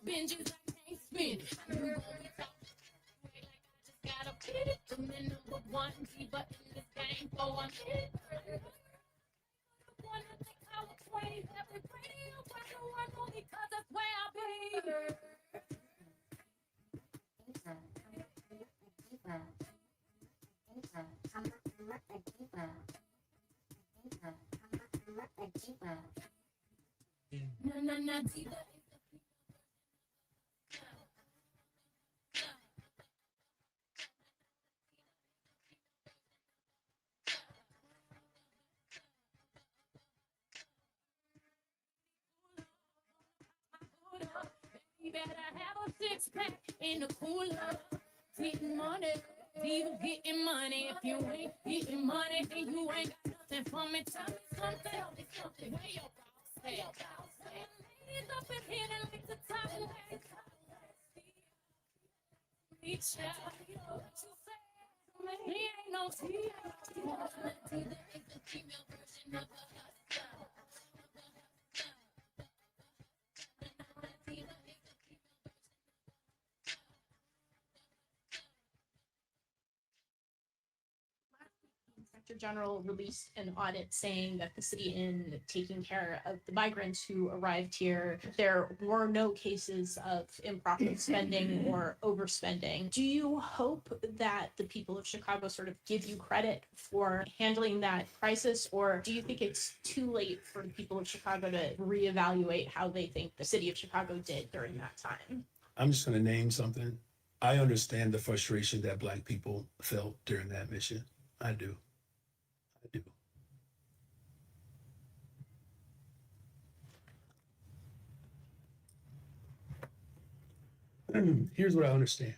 binges I can't spend. You gon' be talking like I just got a kid. I'm the number one diva in this game, so I'm hit. One that they call a queen. Every radio person want me because that's where I be. Na diva. You better have a six pack in the cooler. Getting money, diva getting money. If you ain't getting money, then you ain't got nothing for me. Tell me something. Where your boss at? Ladies up in here and like the top of that. Reach out, what you say? He ain't no tea. Diva is the female version of a hustler. Inspector General released an audit saying that the city, in taking care of the migrants who arrived here, there were no cases of improper spending or overspending. Do you hope that the people of Chicago sort of give you credit for handling that crisis, or do you think it's too late for the people of Chicago to reevaluate how they think the city of Chicago did during that time? I'm just going to name something. I understand the frustration that Black people felt during that mission. I do. Here's what I understand.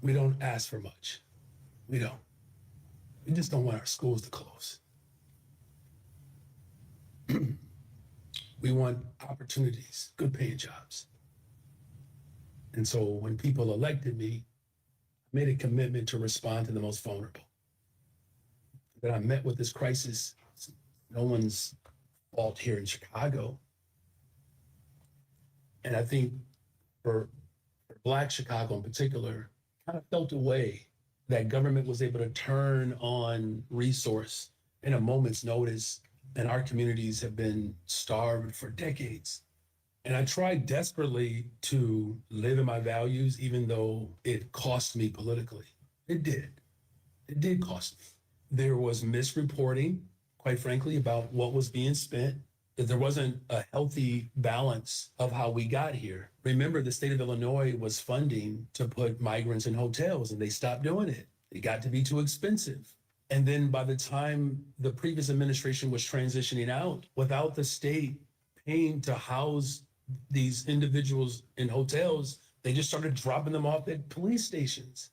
We don't ask for much. We don't. We just don't want our schools to close. We want opportunities, good paying jobs. And so when people elected me, I made a commitment to respond to the most vulnerable. That I met with this crisis, no one's fault here in Chicago. And I think for Black Chicago in particular, kind of felt a way that government was able to turn on resource in a moment's notice, and our communities have been starved for decades. And I tried desperately to live in my values, even though it cost me politically. It did cost me. There was misreporting, quite frankly, about what was being spent. That there wasn't a healthy balance of how we got here. Remember, the state of Illinois was funding to put migrants in hotels, and they stopped doing it. It got to be too expensive. And then by the time the previous administration was transitioning out, without the state paying to house these individuals in hotels, they just started dropping them off at police stations.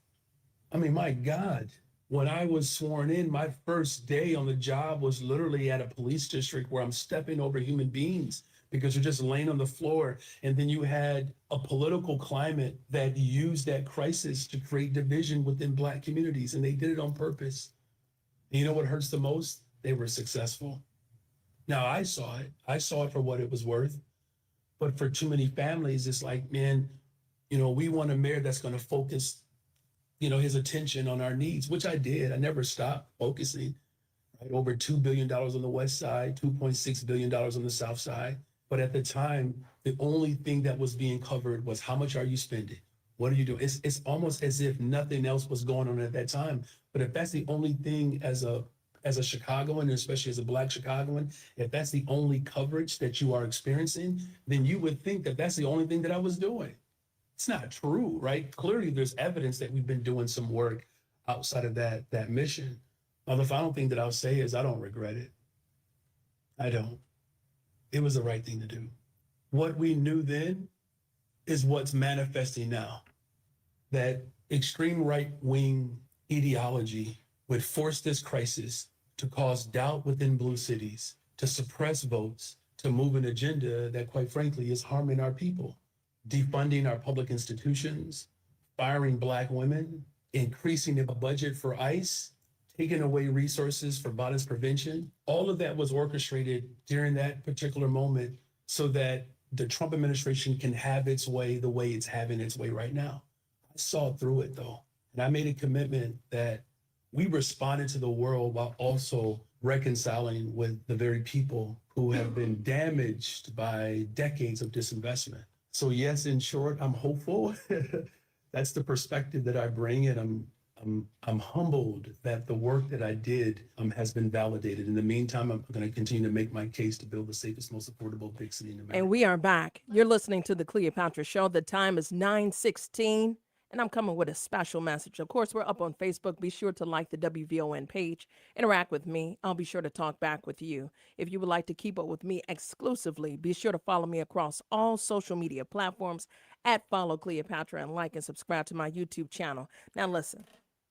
I mean, my God. When I was sworn in, my first day on the job was literally at a police district where I'm stepping over human beings because they're just laying on the floor. And then you had a political climate that used that crisis to create division within Black communities, and they did it on purpose. And you know what hurts the most? They were successful. Now, I saw it for what it was worth. But for too many families, it's like, man, we want a mayor that's going to focus his attention on our needs, which I did. I never stopped focusing, right? Over $2 billion on the west side, $2.6 billion on the south side. But at the time, the only thing that was being covered was how much are you spending? What are you doing? It's almost as if nothing else was going on at that time. But if that's the only thing as a Chicagoan, and especially as a Black Chicagoan, if that's the only coverage that you are experiencing, then you would think that that's the only thing that I was doing. It's not true, right? Clearly, there's evidence that we've been doing some work outside of that mission. Now, the final thing that I'll say is I don't regret it. I don't. It was the right thing to do. What we knew then is what's manifesting now. That extreme right-wing ideology would force this crisis to cause doubt within blue cities, to suppress votes, to move an agenda that, quite frankly, is harming our people. Defunding our public institutions, firing Black women, increasing the budget for ICE, taking away resources for violence prevention. All of that was orchestrated during that particular moment so that the Trump administration can have its way the way it's having its way right now. I saw through it though. And I made a commitment that we responded to the world while also reconciling with the very people who have been damaged by decades of disinvestment. So yes, in short, I'm hopeful. That's the perspective that I bring, and I'm humbled that the work that I did has been validated. In the meantime, I'm going to continue to make my case to build the safest, most affordable big city in America. And we are back. You're listening to the Cleopatra Show. The time is 9:16, and I'm coming with a special message. Of course, we're up on Facebook. Be sure to like the WVON page. Interact with me. I'll be sure to talk back with you. If you would like to keep up with me exclusively, be sure to follow me across all social media platforms at Follow Cleopatra and like and subscribe to my YouTube channel. Now, listen,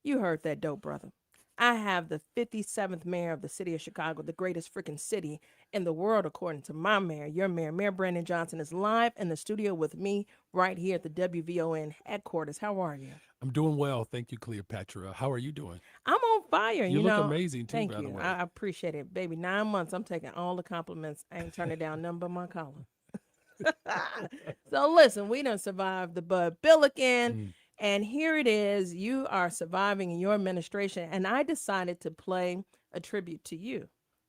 you heard that dope, brother. I have the 57th mayor of the city of Chicago, the greatest freaking city in the world, according to my mayor, your mayor. Mayor Brandon Johnson is live in the studio with me right here at the WVON headquarters. How are you? I'm doing well. Thank you, Cleopatra. How are you doing? I'm on fire. You You look know, amazing too, thank by the you. way. I appreciate it, baby. 9 months. I'm taking all the compliments. I ain't turning down none but my collar. So listen, we done survived the Bud Billiken. Mm. And here it is. You are surviving in your administration. And I decided to play a tribute to you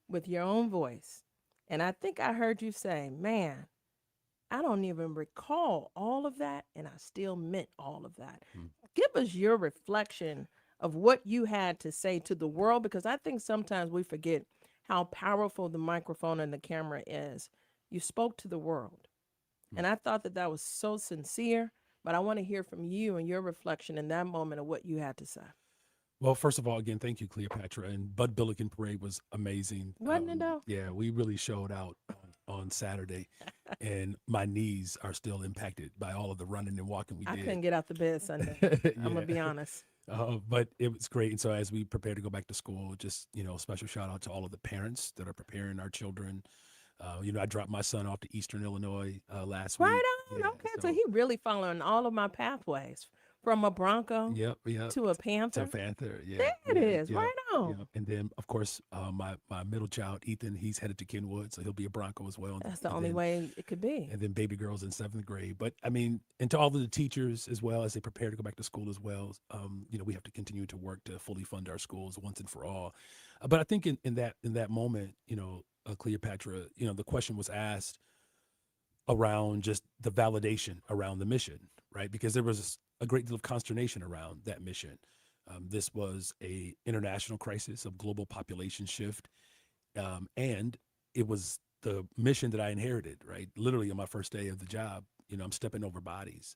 with your own voice. And I think I heard you say, man, I don't even recall all of that. And I still meant all of that. Mm. Give us your reflection of what you had to say to the world, because I think sometimes we forget how powerful the microphone and the camera is. You spoke to the world. And I thought that that was so sincere, but I want to hear from you and your reflection in that moment of what you had to say. Well, first of all, again, thank you, Cleopatra. And Bud Billiken Parade was amazing. Wasn't it though? Yeah, we really showed out on Saturday. And my knees are still impacted by all of the running and walking we I did. couldn't get out the bed Sunday. I'm going to be honest. But it was great. And so as we prepare to go back to school, just, special shout out to all of the parents that are preparing our children. I dropped my son off to Eastern Illinois last week. Right on. Yeah, Okay. So he really following all of my pathways from a Bronco Yep. to a Panther. To Panther, yeah. There it is. yeah, Right on. yeah. And then, of course, my middle child, Ethan, he's headed to Kenwood, so he'll be a Bronco as well. That's the And only then- way it could be. And then baby girls in 7th grade. But I mean, and to all of the teachers as well, as they prepare to go back to school as well, we have to continue to work to fully fund our schools once and for all. But I think in that moment, Cleopatra, the question was asked around just the validation around the mission, right? Because there was a great deal of consternation around that mission. This was a international crisis of global population shift, and it was the mission that I inherited, right? Literally on my first day of the job, I'm stepping over bodies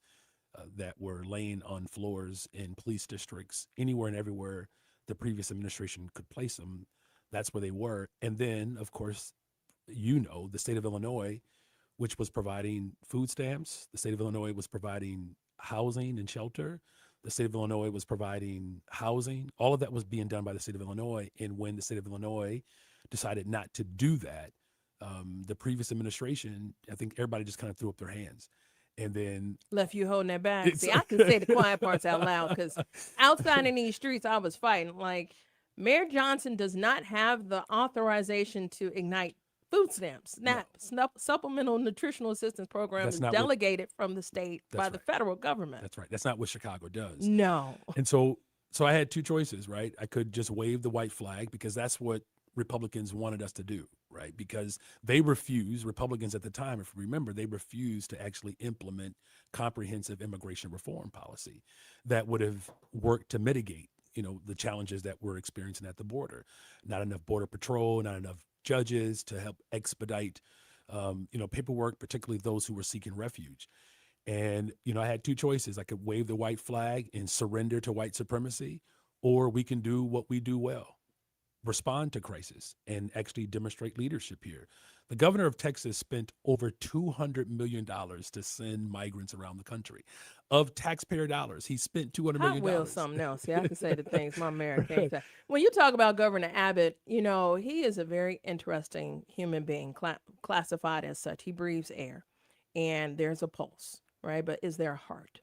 that were laying on floors in police districts, anywhere and everywhere the previous administration could place them. That's where they were. And then, of course, the state of Illinois, which was providing food stamps, the state of Illinois was providing housing and shelter. The state of Illinois was providing housing. All of that was being done by the state of Illinois. And when the state of Illinois decided not to do that, the previous administration, I think everybody just kind of threw up their hands. And then Left you holding that back. See, I can say the quiet parts out loud because outside in these streets, I was fighting. Like, Mayor Johnson does not have the authorization to ignite food stamps. Supplemental Nutritional Assistance Program That's is not what- delegated from the state by That's the right. federal government. That's right. That's not what Chicago does. No. And so I had two choices, right? I could just wave the white flag because that's what Republicans wanted us to do, right? Because Republicans at the time, if you remember, they refused to actually implement comprehensive immigration reform policy that would have worked to mitigate, the challenges that we're experiencing at the border. Not enough border patrol, not enough judges to help expedite, paperwork, particularly those who were seeking refuge. And, I had two choices. I could wave the white flag and surrender to white supremacy, or we can do what we do well, respond to crisis and actually demonstrate leadership here. The governor of Texas spent over $200 million to send migrants around the country. Of taxpayer dollars, he spent $200 Hot million. Wheels something else. See, I can say the things my mayor can't say. When you talk about Governor Abbott, he is a very interesting human being, classified as such. He breathes air, and there's a pulse, right? But is there a heart?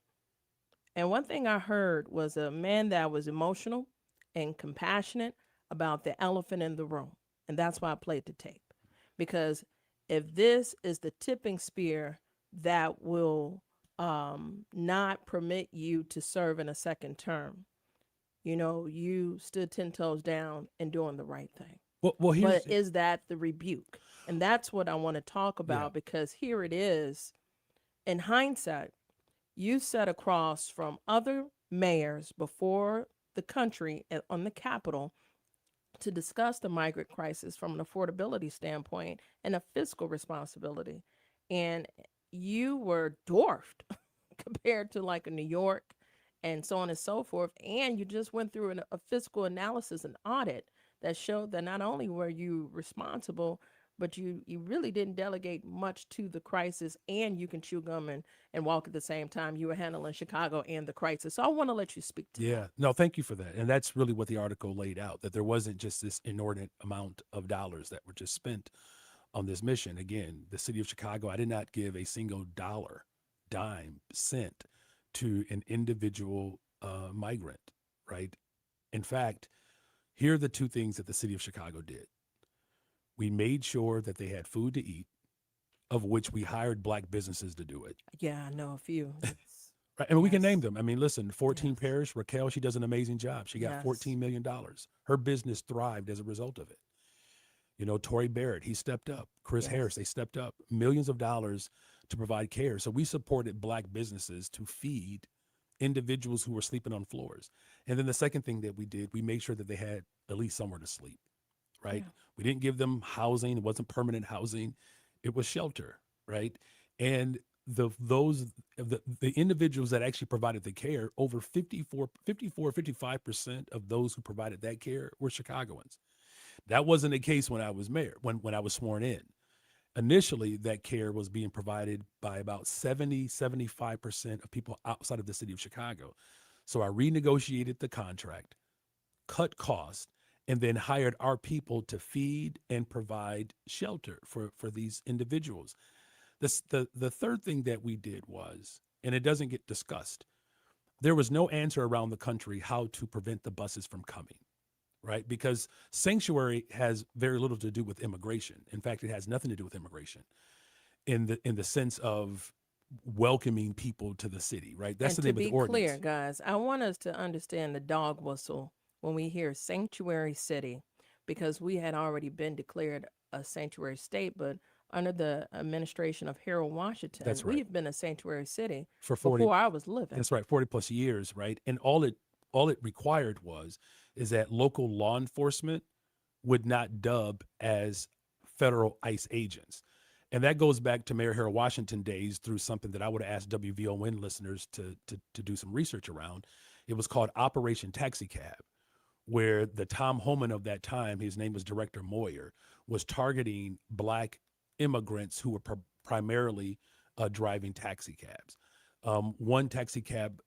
And one thing I heard was a man that was emotional and compassionate about the elephant in the room. And that's why I played the tape. Because if this is the tipping spear that will not permit you to serve in a second term, you stood 10 toes down and doing the right thing. Well, here's But is that the rebuke? And that's what I want to talk yeah, about, because here it is. In hindsight, you sat across from other mayors before the country on the Capitol to discuss the migrant crisis from an affordability standpoint and a fiscal responsibility. And you were dwarfed compared to like a New York and so on and so forth. And you just went through a fiscal analysis and audit that showed that not only were you responsible, but you really didn't delegate much to the crisis, and you can chew gum and walk at the same time. You were handling Chicago and the crisis. So I want to let you speak to yeah. that. No, thank you for that. And that's really what the article laid out, that there wasn't just this inordinate amount of dollars that were just spent on this mission. Again, the city of Chicago, I did not give a single dollar, dime, cent to an individual migrant, right? In fact, here are the two things that the city of Chicago did. We made sure that they had food to eat, of which we hired Black businesses to do it. Yeah, I know a few. Right. And we can name Yes. them. I mean, listen, 14 Yes. Parish, Raquel, she does an amazing job. She got Yes. $14 million. Her business thrived as a result of it. Tory Barrett, he stepped up. Chris Yes. Harris, they stepped up. Millions of dollars to provide care. So we supported Black businesses to feed individuals who were sleeping on floors. And then the second thing that we did, we made sure that they had at least somewhere to sleep, right? Yeah. We didn't give them housing. It wasn't permanent housing. It was shelter, right? And the individuals that actually provided the care, over 55% of those who provided that care were Chicagoans. That wasn't the case when I was mayor, when I was sworn in. Initially, that care was being provided by about 75% of people outside of the city of Chicago. So I renegotiated the contract, cut costs, and then hired our people to feed and provide shelter for these individuals. The third thing that we did was, and it doesn't get discussed, there was no answer around the country how to prevent the buses from coming, right? Because sanctuary has very little to do with immigration. In fact, it has nothing to do with immigration in the sense of welcoming people to the city, right? That's And the to name of the be clear, ordinance. guys, I want us to understand the dog whistle when we hear sanctuary city, because we had already been declared a sanctuary state, but under the administration of Harold Washington, That's right. we've been a sanctuary city For 40, before I was living. that's right, 40 plus years, right? And all it required is that local law enforcement would not dub as federal ICE agents. And that goes back to Mayor Harold Washington days through something that I would have asked WVON listeners to do some research around. It was called Operation Taxi Cab, where the Tom Homan of that time, his name was Director Moyer, was targeting Black immigrants who were primarily driving taxi cabs. One taxi cab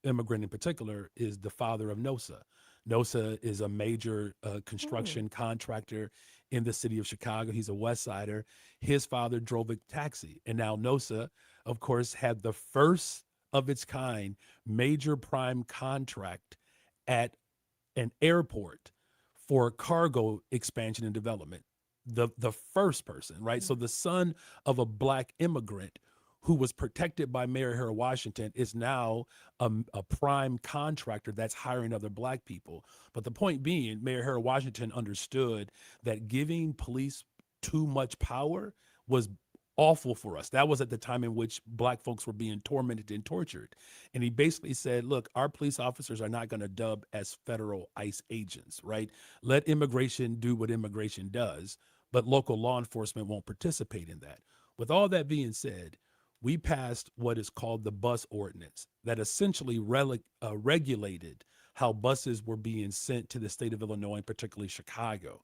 immigrant in particular is the father of NOSA. NOSA is a major construction contractor in the city of Chicago. He's a West Sider. His father drove a taxi. And now NOSA, of course, had the first of its kind major prime contract at an airport for cargo expansion and development. The first person, right? So the son of a Black immigrant who was protected by Mayor Harold Washington is now a prime contractor that's hiring other Black people. But the point being, Mayor Harold Washington understood that giving police too much power was awful for us. That was at the time in which Black folks were being tormented and tortured. And he basically said, look, our police officers are not going to dub as federal ICE agents, right? Let immigration do what immigration does, but local law enforcement won't participate in that. With all that being said, we passed what is called the bus ordinance that essentially regulated how buses were being sent to the state of Illinois, and particularly Chicago.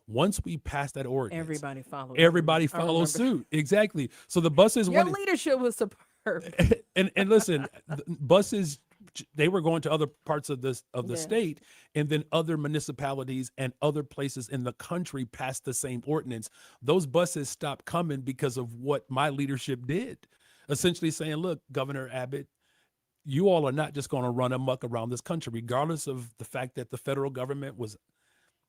Once we passed that ordinance, Everybody followed. everybody I followed remember. suit. Exactly. So the buses Your went, leadership was superb. and listen, buses, they were going to other parts of the Yeah. state, and then other municipalities and other places in the country passed the same ordinance. Those buses stopped coming because of what my leadership did, essentially saying, look, Governor Abbott, you all are not just going to run amok around this country, regardless of the fact that the federal government was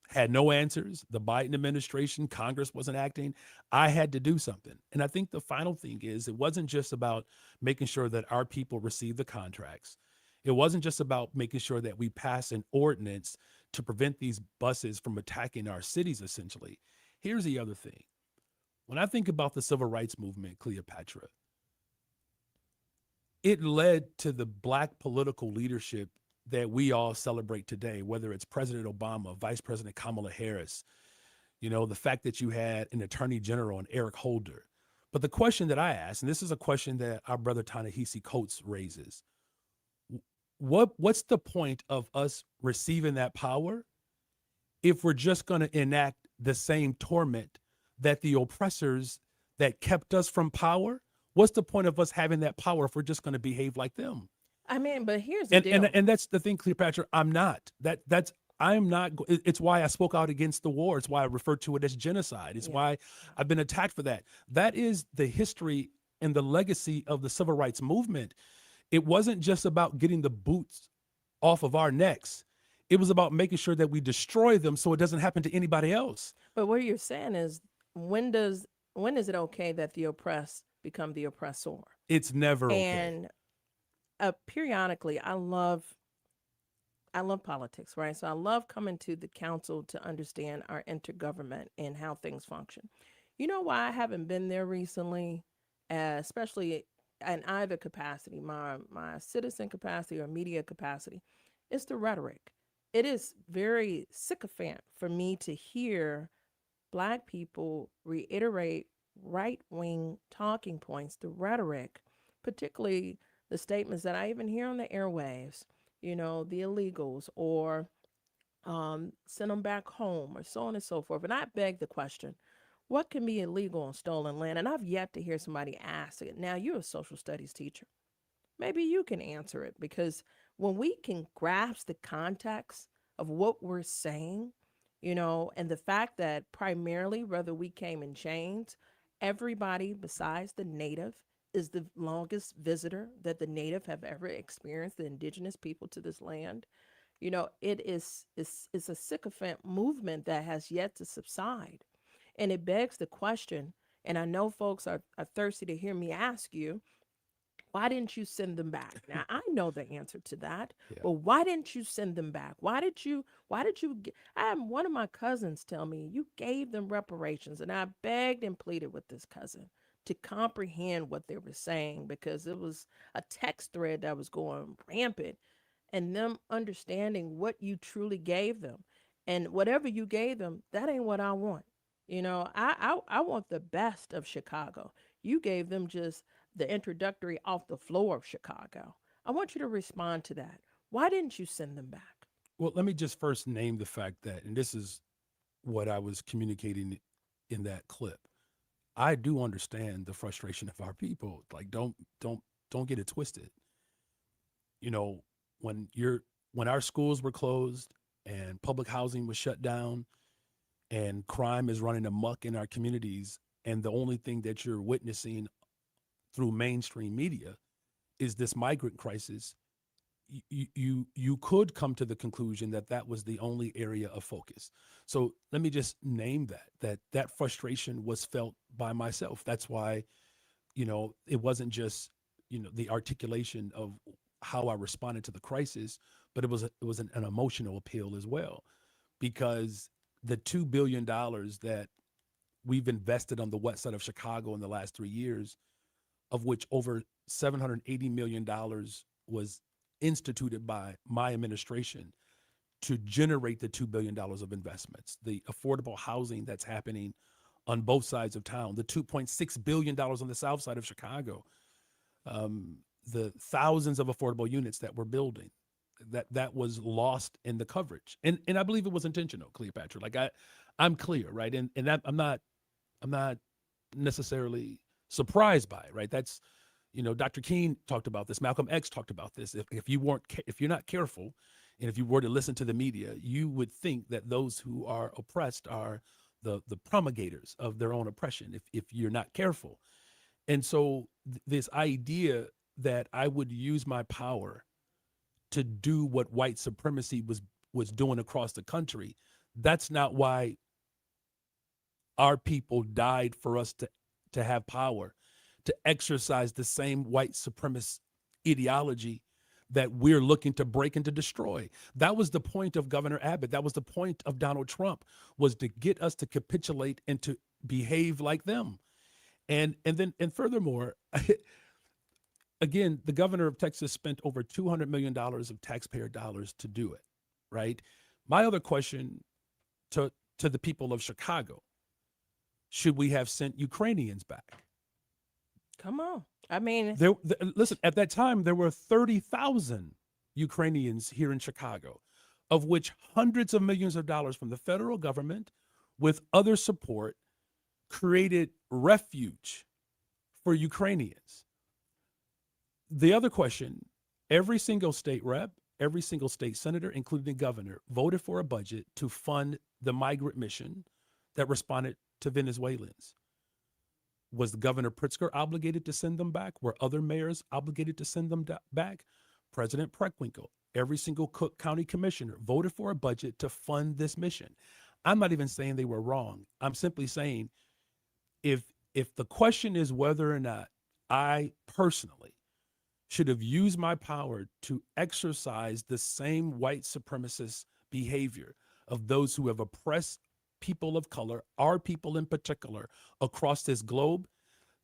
had no answers. The Biden administration, Congress wasn't acting. I had to do something. And I think the final thing is it wasn't just about making sure that our people receive the contracts. It wasn't just about making sure that we pass an ordinance to prevent these buses from attacking our cities, essentially. Here's the other thing. When I think about the civil rights movement, Cleopatra, it led to the Black political leadership that we all celebrate today, whether it's President Obama, Vice President Kamala Harris, the fact that you had an Attorney General and Eric Holder. But the question that I ask, and this is a question that our brother Ta-Nehisi Coates raises, what's the point of us receiving that power if we're just going to enact the same torment that the oppressors that kept us from power? What's the point of us having that power if we're just going to behave like them? I mean, but here's the deal. And that's the thing, Cleopatra. I'm not. It's why I spoke out against the war. It's why I referred to it as genocide. It's why I've been attacked for that. That is the history and the legacy of the civil rights movement. It wasn't just about getting the boots off of our necks. It was about making sure that we destroy them so it doesn't happen to anybody else. But what you're saying is, when is it okay that the oppressed become the oppressor? It's never okay. And periodically, I love politics, right? So I love coming to the council to understand our intergovernment and how things function. You know why I haven't been there recently, especially in either capacity, my citizen capacity or media capacity? It's the rhetoric. It is very sycophant for me to hear Black people reiterate right-wing talking points, the rhetoric, particularly the statements that I even hear on the airwaves, the illegals, or send them back home, or so on and so forth. And I beg the question, what can be illegal on stolen land? And I've yet to hear somebody ask it. Now, you're a social studies teacher. Maybe you can answer it, because when we can grasp the context of what we're saying, and the fact that primarily, whether we came in chains, everybody besides the native is the longest visitor that the native have ever experienced, the indigenous people to this land. It is a sycophant movement that has yet to subside. And it begs the question, and I know folks are thirsty to hear me ask you, why didn't you send them back? Now, I know the answer to that, but why didn't you send them back? I had one of my cousins tell me, you gave them reparations. And I begged and pleaded with this cousin to comprehend what they were saying, because it was a text thread that was going rampant, and them understanding what you truly gave them. And whatever you gave them, that ain't what I want. I want the best of Chicago. You gave them just the introductory off the floor of Chicago. I want you to respond to that. Why didn't you send them back? Well, let me just first name the fact that, and this is what I was communicating in that clip, I do understand the frustration of our people. Like, don't get it twisted. When our schools were closed and public housing was shut down and crime is running amok in our communities, and the only thing that you're witnessing through mainstream media is this migrant crisis, you could come to the conclusion that was the only area of focus. So let me just name that frustration was felt by myself. That's why, it wasn't just, the articulation of how I responded to the crisis, but it was an emotional appeal as well, because the $2 billion that we've invested on the west side of Chicago in the last 3 years, of which over $780 million was instituted by my administration to generate the $2 billion of investments, the affordable housing that's happening on both sides of town, the $2.6 billion on the south side of Chicago, the thousands of affordable units that we're building, that was lost in the coverage. And I believe it was intentional, Cleopatra. Like I'm clear, right? And that I'm not necessarily surprised by it, right? That's, Dr. King talked about this. Malcolm X talked about this. If you're not careful, and if you were to listen to the media, you would think that those who are oppressed are the promulgators of their own oppression, if you're not careful. And so this idea that I would use my power to do what white supremacy was doing across the country, That's not why our people died for us to have power, to exercise the same white supremacist ideology that we're looking to break and to destroy. That was the point of Governor Abbott. That was the point of Donald Trump, was to get us to capitulate and to behave like them. And furthermore, again, the governor of Texas spent over $200 million of taxpayer dollars to do it, right? My other question to the people of Chicago, should we have sent Ukrainians back? Come on. I mean, Listen, at that time, there were 30,000 Ukrainians here in Chicago, of which hundreds of millions of dollars from the federal government with other support created refuge for Ukrainians. The other question, every single state rep, every single state senator, including the governor, voted for a budget to fund the migrant mission that responded to Venezuelans. Was Governor Pritzker obligated to send them back? Were other mayors obligated to send them back? President Preckwinkle, every single Cook County commissioner voted for a budget to fund this mission. I'm not even saying they were wrong. I'm simply saying if the question is whether or not I personally should have used my power to exercise the same white supremacist behavior of those who have oppressed people of color, our people in particular, across this globe,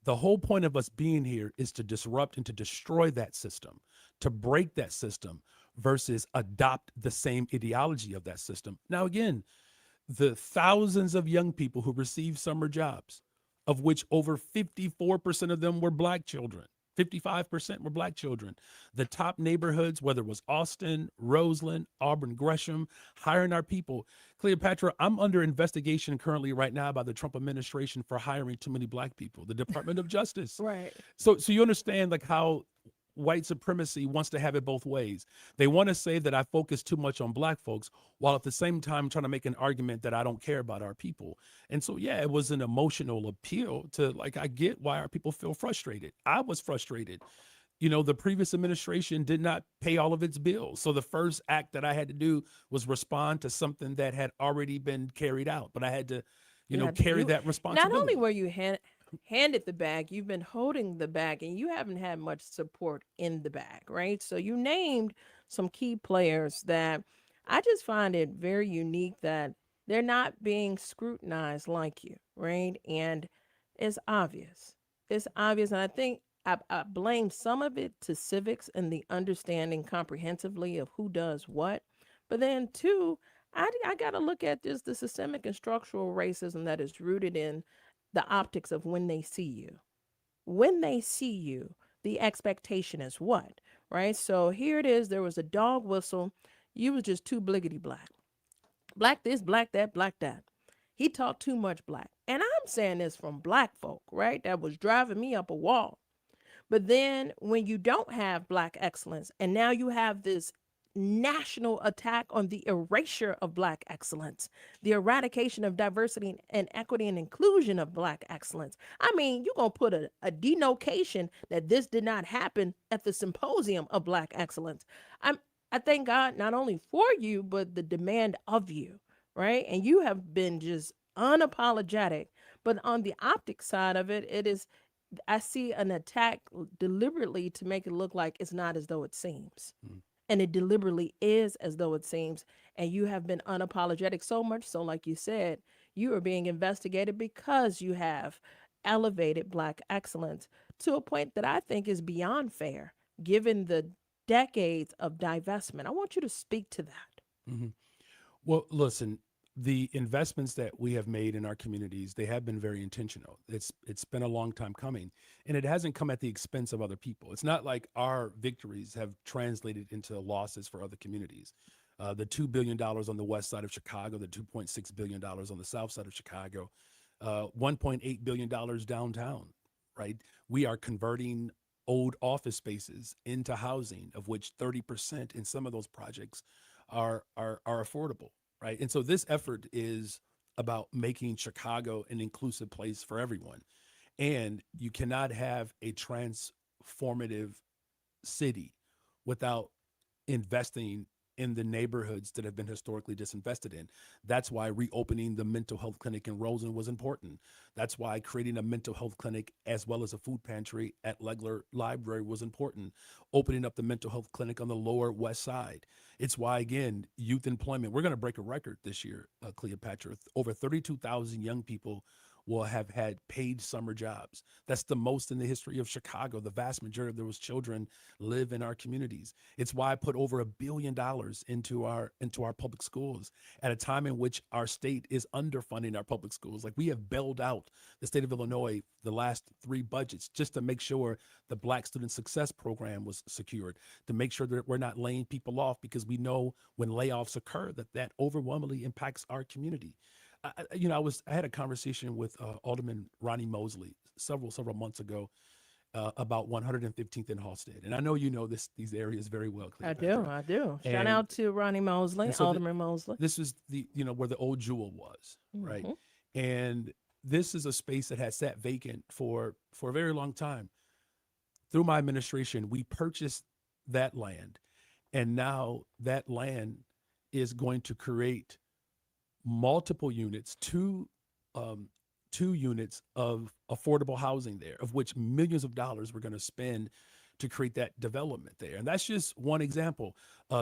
the whole point of us being here is to disrupt and to destroy that system, to break that system versus adopt the same ideology of that system. Now, again, the thousands of young people who received summer jobs, of which over 54% of them were Black children, 55% were Black children. The top neighborhoods, whether it was Austin, Roseland, Auburn, Gresham, hiring our people. Cleopatra, I'm under investigation currently right now by the Trump administration for hiring too many Black people, the Department of Justice. right. So you understand like how white supremacy wants to have it both ways. They want to say that I focus too much on Black folks, while at the same time trying to make an argument that I don't care about our people. And so, yeah, it was an emotional appeal to, like, I get why our people feel frustrated. I was frustrated. You know, the previous administration did not pay all of its bills. So the first act that I had to do was respond to something that had already been carried out, but I had to, You had to carry do it. that responsibility. Not only were you handed the bag, you've been holding the bag, and you haven't had much support in the bag, right? So you named some key players that I just find it very unique that they're not being scrutinized like you, right? And it's obvious. It's obvious. And I think I blame some of it to civics and the understanding comprehensively of who does what. But then, two, I got to look at this the systemic and structural racism that is rooted in the optics of when they see you. When they see you, the expectation is what, right? So here it is. There was a dog whistle. You was just too bliggity black. Black this, black that, black that. He talked too much black. And I'm saying this from Black folk, right? That was driving me up a wall. But then when you don't have Black excellence, and now you have this national attack on the erasure of Black excellence, the eradication of diversity and equity and inclusion of Black excellence. I mean, you're going to put a denotation that this did not happen at the symposium of Black excellence. I thank God not only for you, but the demand of you, right? And you have been just unapologetic. But on the optic side of it, it is, I see an attack deliberately to make it look like it's not as though it seems. And it deliberately is as though it seems. And you have been unapologetic, so much so, like you said, you are being investigated because you have elevated Black excellence to a point that I think is beyond fair, given the decades of divestment. I want you to speak to that. Mhm. Well, listen, the investments that we have made in our communities, they have been very intentional. It's been a long time coming, and it hasn't come at the expense of other people. It's not like our victories have translated into losses for other communities. The $2 billion on the west side of Chicago, the $2.6 billion on the south side of Chicago, $1.8 billion downtown, right? We are converting old office spaces into housing, of which 30% in some of those projects are affordable, right? And so this effort is about making Chicago an inclusive place for everyone. And you cannot have a transformative city without investing in the neighborhoods that have been historically disinvested in. That's why reopening the mental health clinic in Roseland was important. That's why creating a mental health clinic as well as a food pantry at Legler Library was important. Opening up the mental health clinic on the Lower West Side. It's why, again, youth employment, we're going to break a record this year, Cleopatra. Over 32,000 young people will have had paid summer jobs. That's the most in the history of Chicago. The vast majority of those children live in our communities. It's why I put over $1 billion into our public schools at a time in which our state is underfunding our public schools. Like, we have bailed out the state of Illinois the last 3 budgets just to make sure the Black Student Success Program was secured, to make sure that we're not laying people off, because we know when layoffs occur that overwhelmingly impacts our community. I had a conversation with Alderman Ronnie Mosley several months ago about 115th and Halstead, and I know you know these areas very well. Cleopatra. I do. Shout And- out to Ronnie Mosley, and so Alderman Mosley. This is where the old Jewel was, right? Mhm. And this is a space that has sat vacant for a very long time. Through my administration, we purchased that land, and now that land is going to create multiple units, two units of affordable housing there, of which millions of dollars we're going to spend to create that development there. And that's just one example.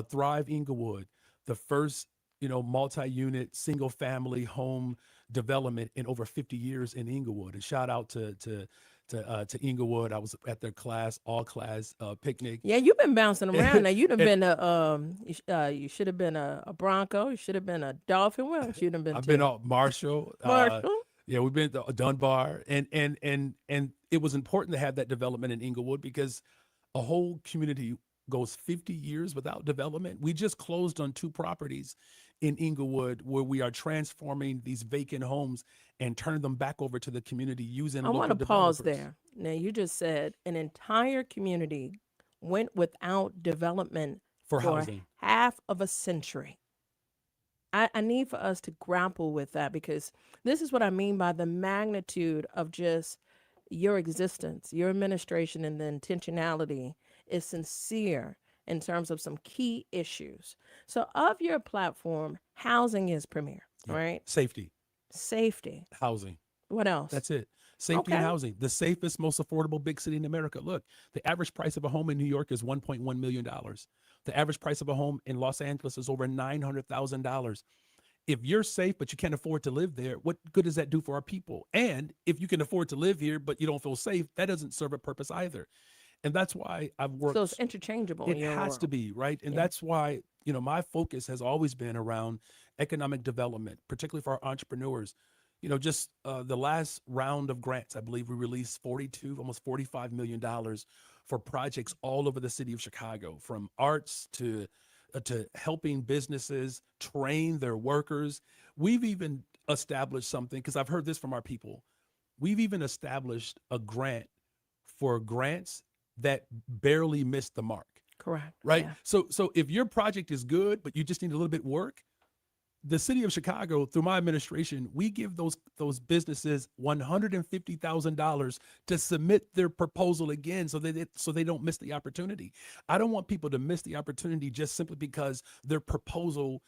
Thrive Inglewood, the first multi-unit single family home development in over 50 years in Inglewood. And shout out to Inglewood. I was at their all class picnic. Yeah, you've been bouncing around. Now you'd have been you should have been a Bronco. You should have been a Dolphin. Where else you'd have been? I've been on Marshall. Marshall. Yeah, we've been to Dunbar, and it was important to have that development in Inglewood because a whole community goes 50 years without development. We just closed on 2 properties in Inglewood where we are transforming these vacant homes and turning them back over to the community using I local want to pause developers. there. Now you just said an entire community went without development For housing. half of a century. I need for us to grapple with that, because this is what I mean by the magnitude of just your existence, your administration, and the intentionality is sincere in terms of some key issues. So of your platform, housing is premier, Yeah. right? Safety, Safety. housing. What else? That's it. Safety and Okay. housing. The safest, most affordable big city in America. Look, the average price of a home in New York is $1.1 million. The average price of a home in Los Angeles is over $900,000. If you're safe, but you can't afford to live there, what good does that do for our people? And if you can afford to live here, but you don't feel safe, that doesn't serve a purpose either. And that's why I've worked. So it's interchangeable. It in your has to world. be, right? And Yeah. that's why, my focus has always been around economic development, particularly for our entrepreneurs. Just the last round of grants, I believe we released almost $45 million for projects all over the city of Chicago, from arts to helping businesses train their workers. We've even established something, because I've heard this from our people. We've even established a grant for grants that barely missed the mark, Correct. right? Yeah. So if your project is good, but you just need a little bit work, the city of Chicago, through my administration, we give those businesses $150,000 to submit their proposal again, so they don't miss the opportunity. I don't want people to miss the opportunity just simply because their proposal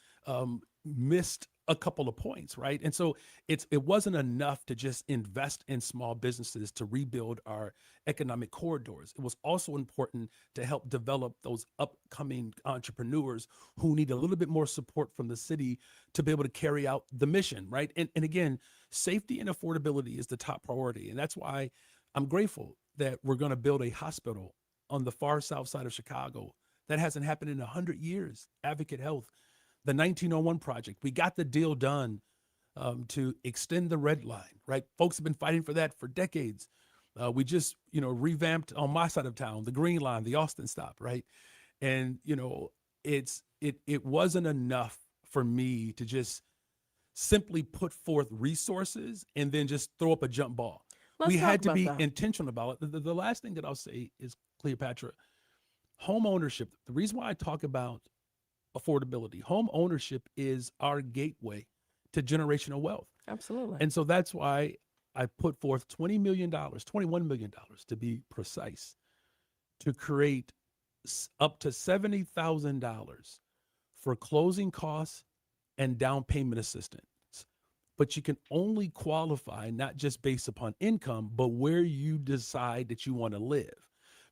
missed a couple of points, right? And so it wasn't enough to just invest in small businesses to rebuild our economic corridors. It was also important to help develop those upcoming entrepreneurs who need a little bit more support from the city to be able to carry out the mission, right? And again, safety and affordability is the top priority. And that's why I'm grateful that we're going to build a hospital on the far south side of Chicago. That hasn't happened in 100 years. Advocate Health. The 1901 project, we got the deal done to extend the red line, right? Folks have been fighting for that for decades. We just, revamped on my side of town, the Green Line, the Austin stop, right? And, it wasn't enough for me to just simply put forth resources and then just throw up a jump ball. Let's We talk had to about be that. intentional about it. The last thing that I'll say is, Cleopatra, home ownership. The reason why I talk about affordability, home ownership is our gateway to generational wealth. Absolutely. And so that's why I put forth $20 million, $21 million to be precise, to create up to $70,000 for closing costs and down payment assistance. But you can only qualify not just based upon income, but where you decide that you want to live.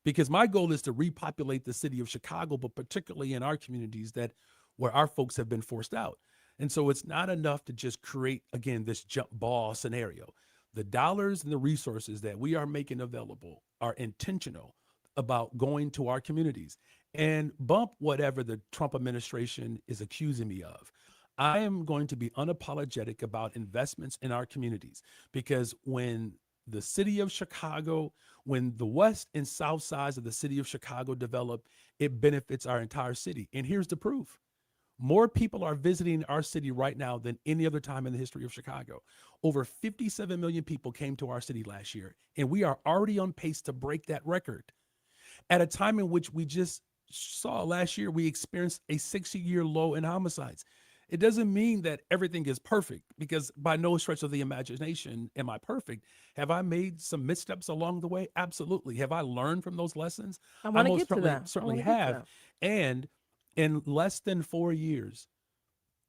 Because my goal is to repopulate the city of Chicago, but particularly in our communities that where our folks have been forced out. And so it's not enough to just create, again, this jump ball scenario. The dollars and the resources that we are making available are intentional about going to our communities and bump whatever the Trump administration is accusing me of. I am going to be unapologetic about investments in our communities, because when the city of Chicago, when the west and south sides of the city of Chicago develop, it benefits our entire city. And here's the proof. More people are visiting our city right now than any other time in the history of Chicago. Over 57 million people came to our city last year, and we are already on pace to break that record. At a time in which we just saw last year, we experienced a 60-year low in homicides. It doesn't mean that everything is perfect, because by no stretch of the imagination am I perfect. Have I made some missteps along the way? Absolutely. Have I learned from those lessons? I want to most get to that. certainly I wanna get to have. that. And in less than 4 years,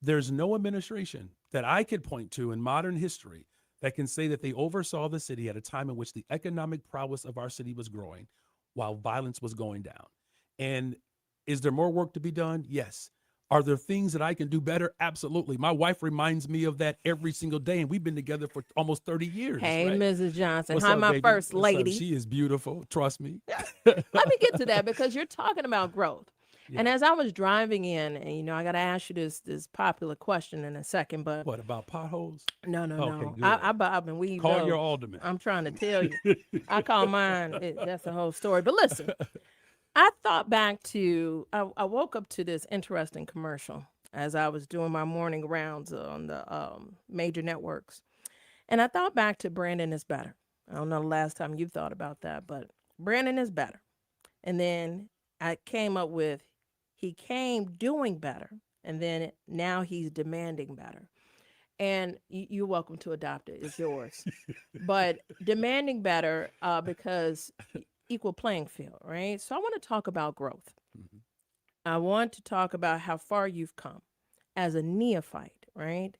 there's no administration that I could point to in modern history that can say that they oversaw the city at a time in which the economic prowess of our city was growing while violence was going down. And is there more work to be done? Yes. Are there things that I can do better? Absolutely. My wife reminds me of that every single day, and we've been together for almost 30 years. Hey, right? Mrs. Johnson. What's Hi, up, my baby? first What's up? lady. She is beautiful. Trust me. Let me get to that, because you're talking about growth. Yeah. And as I was driving in, and I got to ask you this popular question in a second, but What about potholes? no, Okay, no. good. I bob and weave Call those. your alderman. I'm trying to tell you. I call mine. That's the whole story. But listen, I thought back to, I woke up to this interesting commercial as I was doing my morning rounds on the major networks. And I thought back to Brandon is better. I don't know the last time you thought about that, but Brandon is better. And then I came up with, he came doing better. And then now he's demanding better. And you're welcome to adopt it. It's yours. But demanding better because equal playing field, right? So I want to talk about growth. Mhm. I want to talk about how far you've come as a neophyte, right?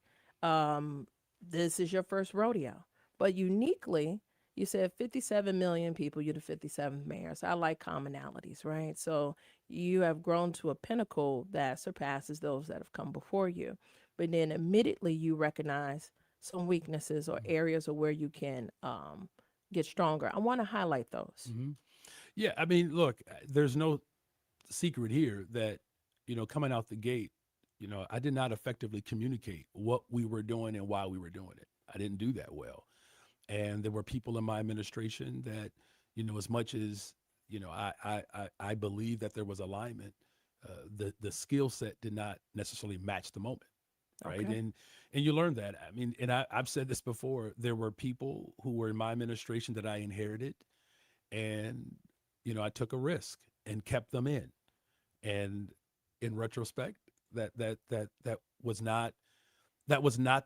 This is your first rodeo, but uniquely, you said 57 million people, you're the 57th mayor. So I like commonalities, right? So you have grown to a pinnacle that surpasses those that have come before you. But then immediately you recognize some weaknesses or areas of where you can get stronger. I want to highlight those. Mhm. Yeah, I mean, look, there's no secret here that, coming out the gate, I did not effectively communicate what we were doing and why we were doing it. I didn't do that well. And there were people in my administration that, as much as, I believe that there was alignment, the skill set did not necessarily match the moment. Right. Okay. And you learn that. I mean, and I've said this before, there were people who were in my administration that I inherited, and, I took a risk and kept them in. And in retrospect, that was not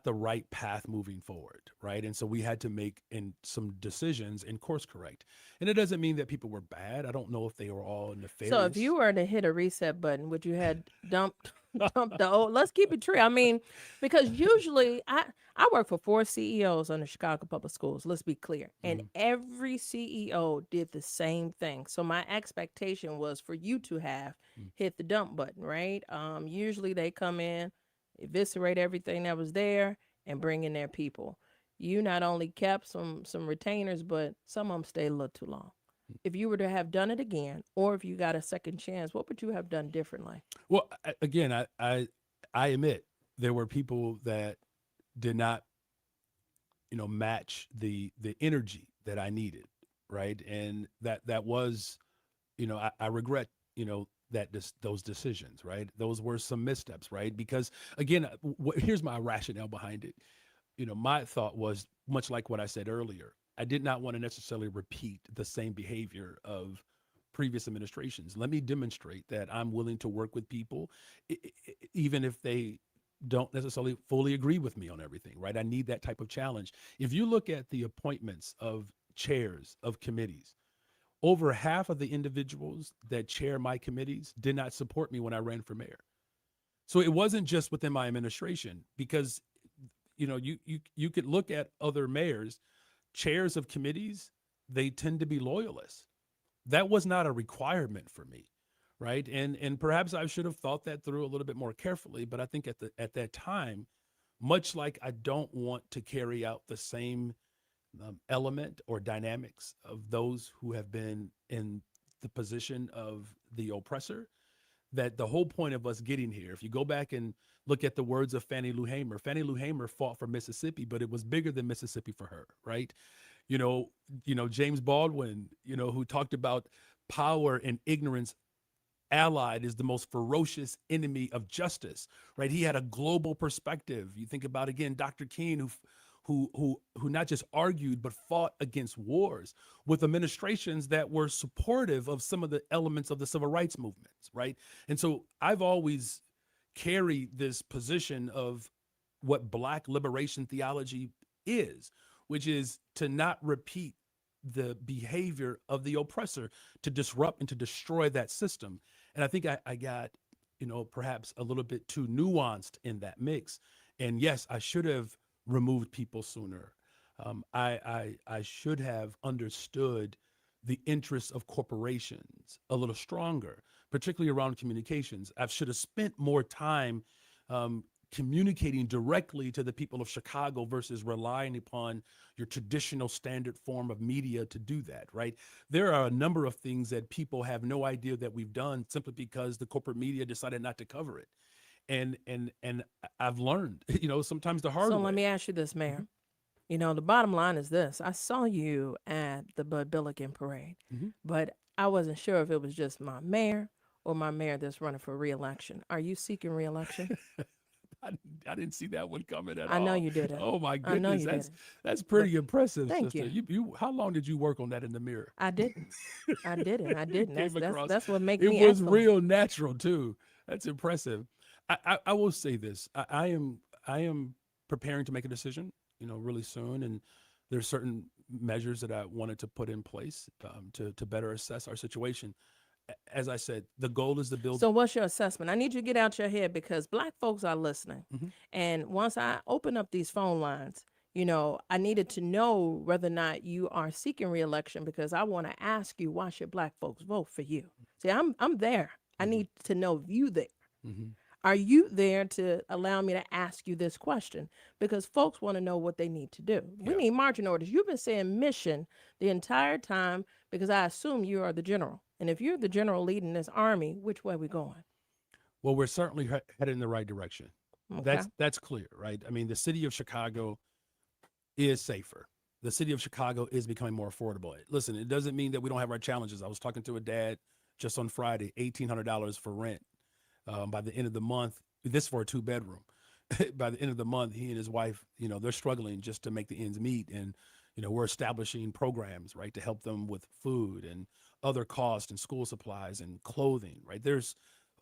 the right path moving forward, right? And so we had to make some decisions and course correct. And it doesn't mean that people were bad. I don't know if they were all nefarious. So if you were to hit a reset button, would you had dumped the old? Let's keep it true. I mean, because usually I work for 4 CEOs on the Chicago Public Schools. Let's be clear, and every CEO did the same thing. So my expectation was for you to have hit the dump button, right? Usually they come in, eviscerate everything that was there, and bring in their people. You not only kept some retainers, but some of them stayed a little too long. If you were to have done it again, or if you got a second chance, what would you have done differently? Well, again, I admit there were people that did not, match the energy that I needed, right? And that was, I regret, those decisions, right? Those were some missteps, right? Because again, here's my rationale behind it. My thought was much like what I said earlier. I did not want to necessarily repeat the same behavior of previous administrations. Let me demonstrate that I'm willing to work with people, even if they don't necessarily fully agree with me on everything, right? I need that type of challenge. If you look at the appointments of chairs of committees, over half of the individuals that chair my committees did not support me when I ran for mayor. So it wasn't just within my administration, because you could look at other mayors, chairs of committees, they tend to be loyalists. That was not a requirement for me, right? And perhaps I should have thought that through a little bit more carefully. But I think at that time, much like I don't want to carry out the same element or dynamics of those who have been in the position of the oppressor, that the whole point of us getting here, if you go back and look at the words of Fannie Lou Hamer fought for Mississippi, but it was bigger than Mississippi for her, right? James Baldwin, who talked about power and ignorance allied is the most ferocious enemy of justice, right? He had a global perspective. You think about, again, Dr. King, who not just argued but fought against wars with administrations that were supportive of some of the elements of the civil rights movements, right? And so I've always carried this position of what Black liberation theology is, which is to not repeat the behavior of the oppressor, to disrupt and to destroy that system. And I think I got, perhaps a little bit too nuanced in that mix. And yes, I should have removed people sooner. I should have understood the interests of corporations a little stronger, particularly around communications. I should have spent more time communicating directly to the people of Chicago versus relying upon your traditional standard form of media to do that, right? There are a number of things that people have no idea that we've done simply because the corporate media decided not to cover it. And I've learned, sometimes the hard way. So let me ask you this, Mayor. The bottom line is this. I saw you at the Bud Billiken parade, but I wasn't sure if it was just my mayor or my mayor that's running for reelection. Are you seeking reelection? I didn't see that one coming at all. I know you didn't. Oh my I know goodness, you didn't. that's pretty impressive, Thank sister. you. You how long did you work on that in the mirror? I didn't. I didn't. Came across- That's what makes It me was excellent. real natural too. That's impressive. I will say this. I am preparing to make a decision, really soon, and there's certain measures that I wanted to put in place to better assess our situation. As I said, the goal is to build. So what's your assessment? I need you to get out your head because Black folks are listening. And once I open up these phone lines, I needed to know whether or not you are seeking reelection because I want to ask you, why should Black folks vote for you? See, I'm there. I need to know if you there. Are you there to allow me to ask you this question? Because folks want to know what they need to do. We need marching orders. You've been saying mission the entire time because I assume you are the general. And if you're the general leading this army, which way we going? Well, we're certainly headed in the right direction. Okay. That's clear, right? I mean, the city of Chicago is safer. The city of Chicago is becoming more affordable. Listen, it doesn't mean that we don't have our challenges. I was talking to a dad just on Friday, $1,800 for rent. By the end of the month, this for a 2-bedroom. By the end of the month, he and his wife, they're struggling just to make the ends meet. And, we're establishing programs, right, to help them with food and other costs and school supplies and clothing, right?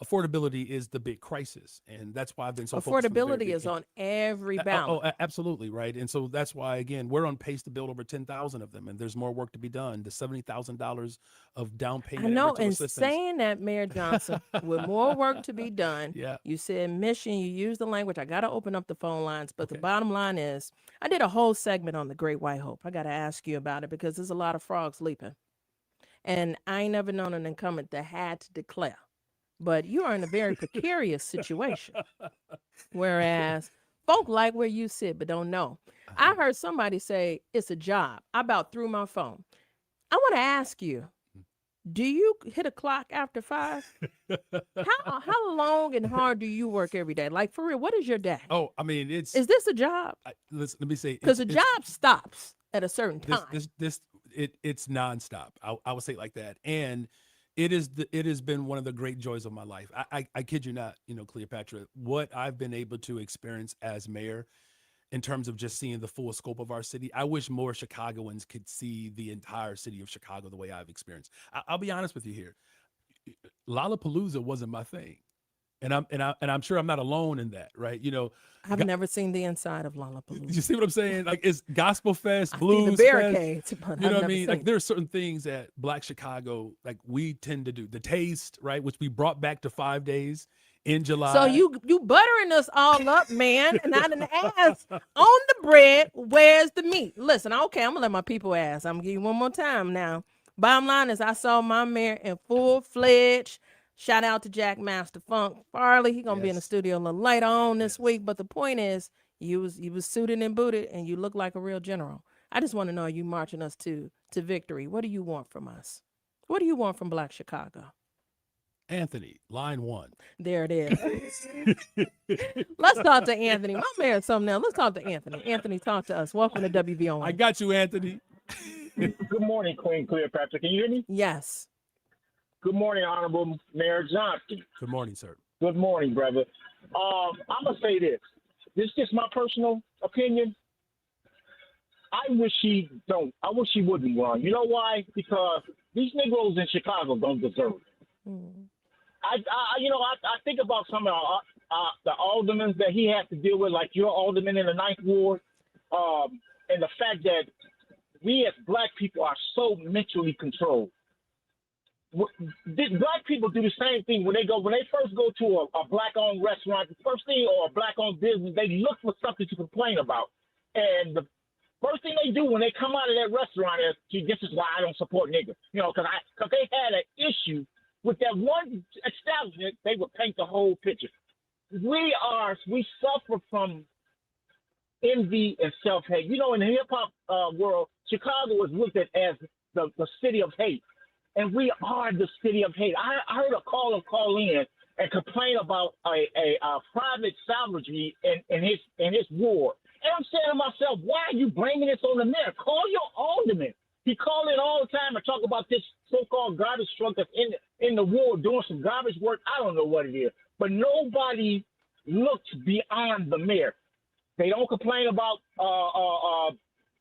Affordability is the big crisis. And that's why I've been so focused. Affordability is on every ballot. Absolutely, right? And so that's why, again, we're on pace to build over 10,000 of them. And there's more work to be done. The $70,000 of down payment. I know, rental and assistance. saying that, Mayor Johnson, with more work to be done, Yeah. you said mission, you used the language. I got to open up the phone lines, but the Okay. bottom line is I did a whole segment on the Great White Hope. I got to ask you about it because there's a lot of frogs leaping. And I ain't never known an incumbent that had to declare. But you are in a very precarious situation. Whereas folk like where you sit, but don't know. I heard somebody say it's a job. I about threw my phone. I want to ask you, do you hit a clock after 5? How long and hard do you work every day? Like for real, what is your day? Oh, I mean, it's. Is this a job? Let me say. Because a job stops at a certain time. It's nonstop. I would say it like that. And it has been one of the great joys of my life. I kid you not, Cleopatra, what I've been able to experience as mayor in terms of just seeing the full scope of our city. I wish more Chicagoans could see the entire city of Chicago the way I've experienced. I'll be honest with you here. Lollapalooza wasn't my thing. And I'm sure I'm not alone in that, right? I've never seen the inside of Lollapalooza. You see what I'm saying? Like it's gospel fest, I see blues the fest. barricades, but You know I've what I never mean? seen Like it. there are certain things that Black Chicago, like we tend to do. The taste, right, which we brought back to 5 days in July. So you buttering us all up, man, and I didn't ask on the bread, where's the meat? Listen, okay, I'm gonna let my people ask. I'm gonna give you one more time now. Bottom line is I saw my mayor in full-fledged. Shout out to Jack Master Funk Farley. He gonna be in the Yes. studio a little later on this Yes. week. But the point is, you was suited and booted, and you look like a real general. I just want to know, are you marching us to victory? What do you want from us? What do you want from Black Chicago? Anthony, line 1. There it is. Let's talk to Anthony. My mayor's something else. Let's talk to Anthony. Anthony, talk to us. Welcome to WVON. I got you, Anthony. Good morning, Queen Cleopatra. Can you hear me? Yes. Good morning, Honorable Mayor Johnson. Good morning, sir. Good morning, brother. I'm gonna say this. This is just my personal opinion. I wish he wouldn't run. You know why? Because these Negroes in Chicago don't deserve it. Mm. I think about some of the aldermen that he has to deal with, like your alderman in the Ninth Ward, and the fact that we as Black people are so mentally controlled. Black people do the same thing when they first go to a Black-owned restaurant. The first thing, or a Black-owned business, they look for something to complain about, and the first thing they do when they come out of that restaurant is, "Gee, this is why I don't support niggas." Because they had an issue with that one establishment. They would paint the whole picture. We suffer from envy and self-hate. In the hip-hop world, Chicago is looked at as the city of hate. And we are the city of hate. I heard a caller call in and complain about a private salvagery in his ward. And I'm saying to myself, why are you bringing this on the mayor? Call your alderman. He call in all the time and talk about this so-called garbage truck that's in the ward doing some garbage work. I don't know what it is. But nobody looks beyond the mayor. They don't complain about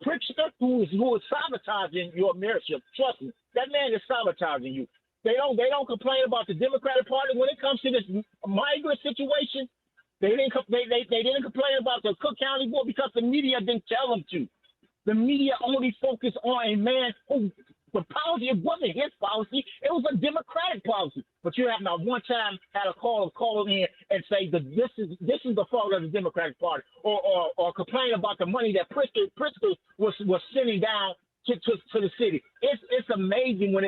Pritzker, who is sabotaging your mayorship. Trust me, that man is sabotaging you. They don't complain about the Democratic Party when it comes to this migrant situation. They didn't complain about the Cook County Board because the media didn't tell them to. The media only focused on a man who the policy, it wasn't his policy, it was a Democratic policy. But you have not one time had a caller call in and say that this is the fault of the Democratic Party, or complain about the money that Pritzker was sending down to the city. It's amazing when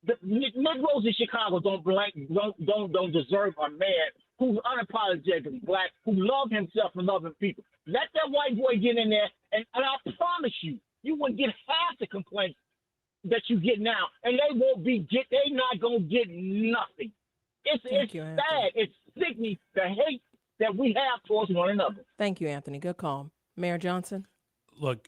the Negroes in Chicago don't deserve a man who's unapologetically Black, who loves himself and loving people. Let that white boy get in there, and I promise you wouldn't get half the complaints that you get now, and they're not gonna get nothing. It's sad. It's sickening, the hate that we have towards one another. Thank you, Anthony. Good call. Mayor Johnson? Look,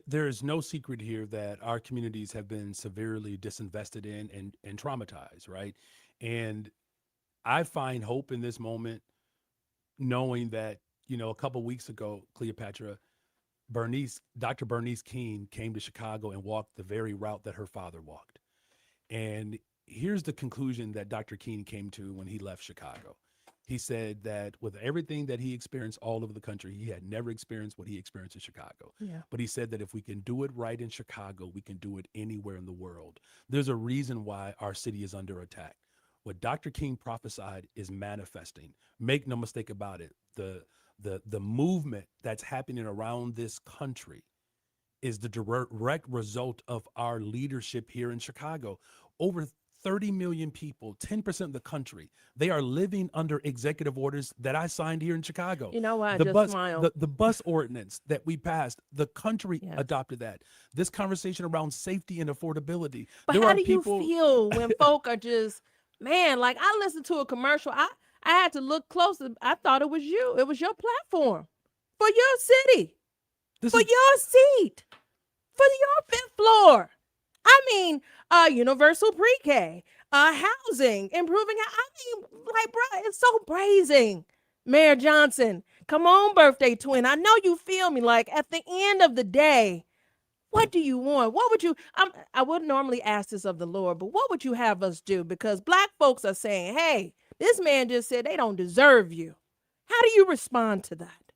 there is no secret here that our communities have been severely disinvested in and traumatized, right? And I find hope in this moment, knowing that, a couple weeks ago, Cleopatra, Dr. Bernice King came to Chicago and walked the very route that her father walked. And here's the conclusion that Dr. King came to when he left Chicago. He said that with everything that he experienced all over the country, he had never experienced what he experienced in Chicago. Yeah. But he said that if we can do it right in Chicago, we can do it anywhere in the world. There's a reason why our city is under attack. What Dr. King prophesied is manifesting. Make no mistake about it. The movement that's happening around this country is the direct result of our leadership here in Chicago. Over 30 million people, 10% of the country, they are living under executive orders that I signed here in Chicago. You know what? The I just bus, smiled. the bus ordinance that we passed, the country Yes. adopted that. This conversation around safety and affordability. But There how are do people, you feel when folk are just, man, like I listened to a commercial. I had to look closer. I thought it was you. It was your platform for your city, this for is your seat, for your fifth floor. I mean, universal pre-K, housing, improving. I mean, like, bro, it's so brazen. Mayor Johnson, come on, birthday twin. I know you feel me. Like, at the end of the day, what do you want? What would you, I wouldn't normally ask this of the Lord, but what would you have us do? Because Black folks are saying, hey, this man just said they don't deserve you. How do you respond to that?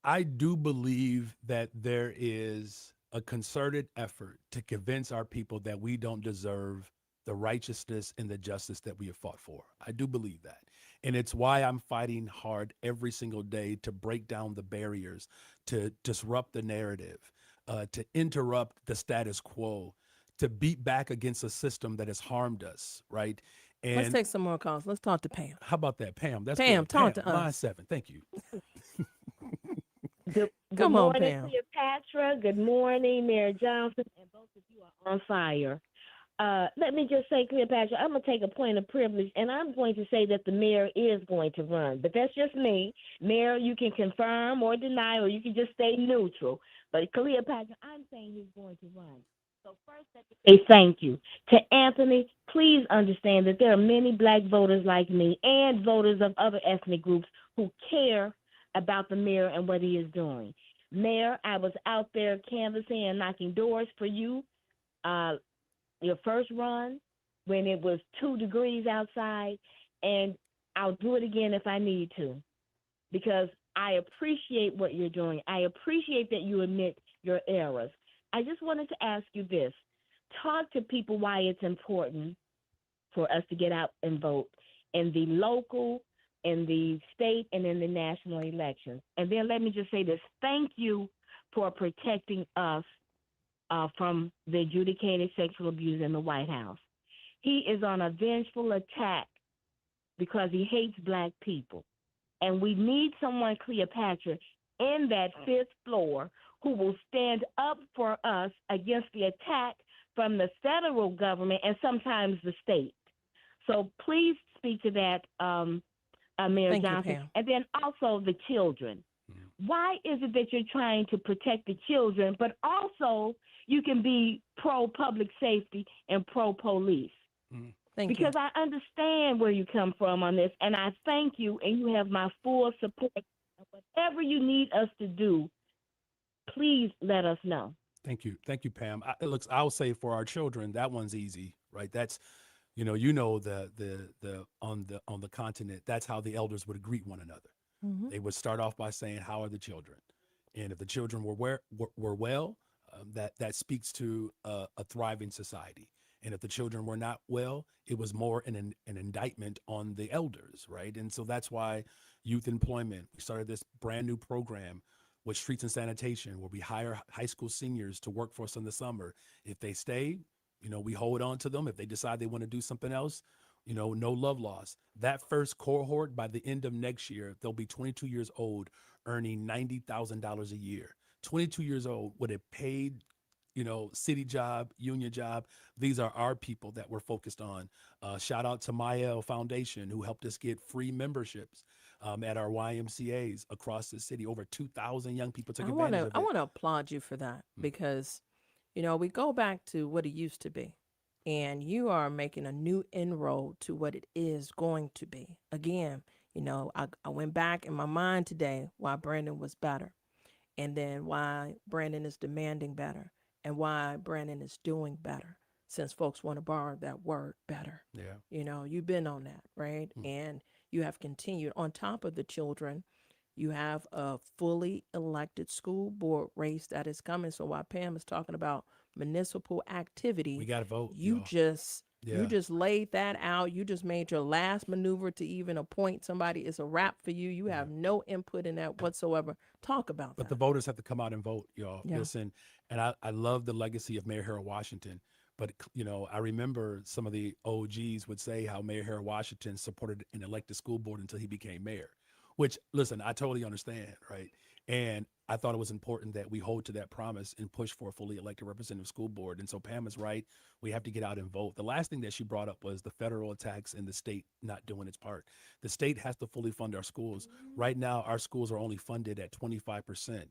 I do believe that there is a concerted effort to convince our people that we don't deserve the righteousness and the justice that we have fought for. I do believe that. And it's why I'm fighting hard every single day to break down the barriers, to disrupt the narrative, to interrupt the status quo, to beat back against a system that has harmed us, right? Let's And take some more calls. Let's talk to Pam. how about that, Pam? That's Pam, good. talk Pam, to line us. 7. Thank you. Good Come on, morning, Pam. Cleopatra. Good morning, Mayor Johnson, and both of you are on fire. Let me just say, Cleopatra, I'm going to take a point of privilege, and I'm going to say that the mayor is going to run. But that's just me. Mayor, you can confirm or deny, or you can just stay neutral. But Cleopatra, I'm saying he's going to run. So first, let me say thank you. To Anthony, please understand that there are many black voters like me and voters of other ethnic groups who care about the mayor and what he is doing. Mayor, I was out there canvassing and knocking doors for you. Your first run when it was 2 degrees outside, and I'll do it again if I need to, because I appreciate what you're doing. I appreciate that you admit your errors. I just wanted to ask you this. Talk to people why it's important for us to get out and vote in the local, in the state, and in the national elections. And then let me just say this. Thank you for protecting us from the adjudicated sexual abuse in the White House. He is on a vengeful attack because he hates black people. And we need someone, Cleopatra, in that 5th floor who will stand up for us against the attack from the federal government and sometimes the state. So please speak to that, Mayor Thank you, Johnson. Pam. And then also the children. Why is it that you're trying to protect the children, but also you can be pro-public safety and pro-police? Thank Because you. I understand where you come from on this, and I thank you, and you have my full support. Whatever you need us to do, please let us know. Thank you. Thank you, Pam. I'll say for our children, that one's easy, right? That's, the on the continent, that's how the elders would greet one another. Mhm. They would start off by saying, "How are the children?" And if the children were well, that speaks to a thriving society. And if the children were not well, it was more an indictment on the elders, right? And so that's why youth employment. We started this brand new program with streets and sanitation, where we hire high school seniors to work for us in the summer. If they stay, we hold on to them. If they decide they want to do something else, no love lost. That first cohort, by the end of next year, they'll be 22 years old, earning $90,000 a year. 22 years old with a paid, city job, union job. These are our people that we're focused on. Shout out to Mael Foundation, who helped us get free memberships at our YMCAs across the city. Over 2,000 young people took advantage of it. I want to applaud you for that because, we go back to what it used to be, and you are making a new inroad to what it is going to be. Again, I went back in my mind today why Brandon was better, and then why Brandon is demanding better, and why Brandon is doing better, since folks want to borrow that word better. Yeah. You've been on that, right? And you have continued. On top of the children, you have a fully elected school board race that is coming. So while Pam is talking about municipal activity, We got to vote. you y'all. just Yeah. you just laid that out. You just made your last maneuver to even appoint somebody. It's a wrap for you. You have no input in that whatsoever. Talk about But that. the voters have to come out and vote, y'all. Yeah. Listen, and I love the legacy of Mayor Harold Washington. But, I remember some of the OGs would say how Mayor Harold Washington supported an elected school board until he became mayor, which, listen, I totally understand, right? And I thought it was important that we hold to that promise and push for a fully elected representative school board. And so Pam is right. We have to get out and vote. The last thing that she brought up was the federal attacks and the state not doing its part. The state has to fully fund our schools. Right now, our schools are only funded at 25%.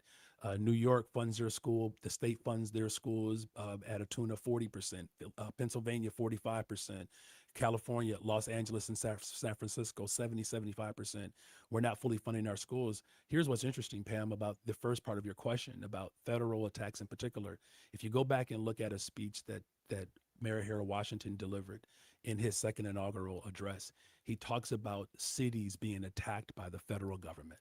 New York funds their school. The state funds their schools at a tune of 40%. Pennsylvania, 45%. California, Los Angeles, and San Francisco, 75%. We're not fully funding our schools. Here's what's interesting, Pam, about the first part of your question about federal attacks in particular. If you go back and look at a speech that Mayor Harold Washington delivered in his second inaugural address, he talks about cities being attacked by the federal government.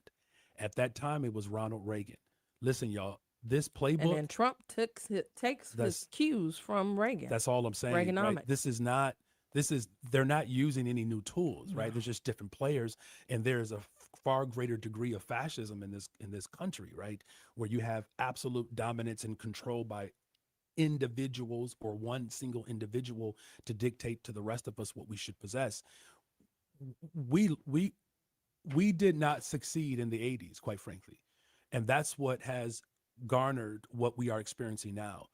At that time, it was Ronald Reagan. Listen, y'all, this And playbook. then Trump takes his cues from Reagan. That's all I'm saying. Right? Reaganomics. They're not using any new tools, right? There's just different players, and there's a far greater degree of fascism in this country, right? Where you have absolute dominance and control by individuals or one single individual to dictate to the rest of us what we should possess. We did not succeed in the 80s, quite frankly. And that's what has garnered what we are experiencing now.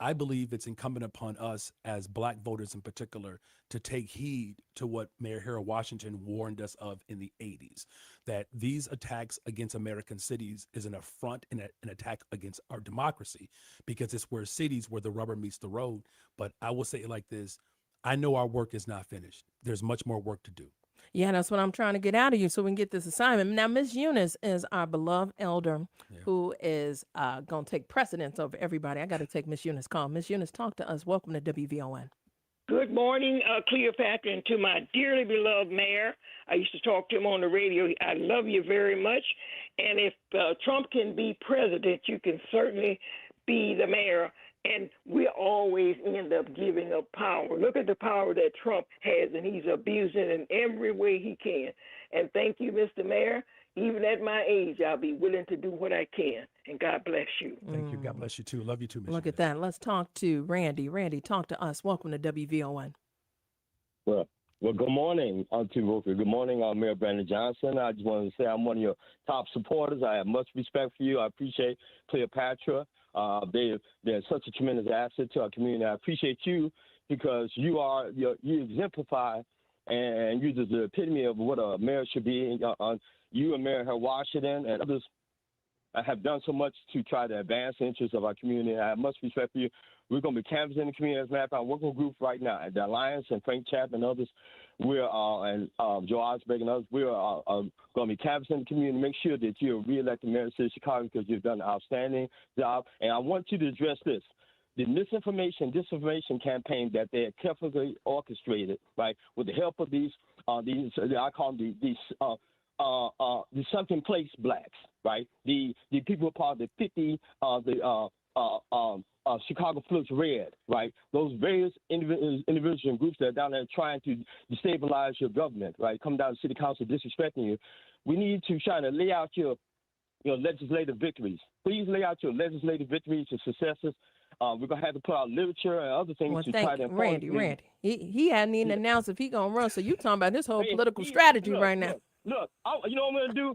I believe it's incumbent upon us as Black voters in particular to take heed to what Mayor Harold Washington warned us of in the 80s, that these attacks against American cities is an affront and an attack against our democracy, because it's where cities, where the rubber meets the road. But I will say it like this: I know our work is not finished. There's much more work to do. Yeah, that's what I'm trying to get out of you so we can get this assignment. Now, Miss Eunice is our beloved elder who is going to take precedence over everybody. I got to take Miss Eunice call. Miss Eunice, talk to us. Welcome to WVON. Good morning, Cleopatra, and to my dearly beloved mayor. I used to talk to him on the radio. I love you very much. And if Trump can be president, you can certainly be the mayor. And we always end up giving up power. Look at the power that Trump has, and he's abusing it in every way he can. And thank you, Mr. Mayor. Even at my age, I'll be willing to do what I can. And God bless you. Thank you. God bless you, too. Love you, too, Ms. Look at that. Let's talk to Randy. Randy, talk to us. Welcome to WVON. Well, good morning, Auntie Roker. Good morning, Mayor Brandon Johnson. I just wanted to say I'm one of your top supporters. I have much respect for you. I appreciate Cleopatra. They're such a tremendous asset to our community. I appreciate you because you exemplify and you're the epitome of what a mayor should be. You and Mayor Washington and others have done so much to try to advance the interests of our community. I have much respect for you. We're going to be canvassing the community. As a matter of fact, I'm working with a group right now, the Alliance and Frank Chapman and others. And Joe Osberg and others. We're going to be canvassing the community to make sure that you're reelected mayor of the city of Chicago because you've done an outstanding job. And I want you to address this. The disinformation campaign that they are carefully orchestrated, right, with the help of these I call them the sunken place blacks, right? The people who are part of the 50 Chicago Flips Red, right? Those various individuals and groups that are down there trying to destabilize your government, right? Come down to city council disrespecting you. We need to try to lay out your legislative victories. Please lay out your legislative victories and successes. We're going to have to put out literature and other things to try to inform Randy. He hadn't even announced if he going to run, so you talking about this whole political strategy right now. Look, you know what I'm going to do?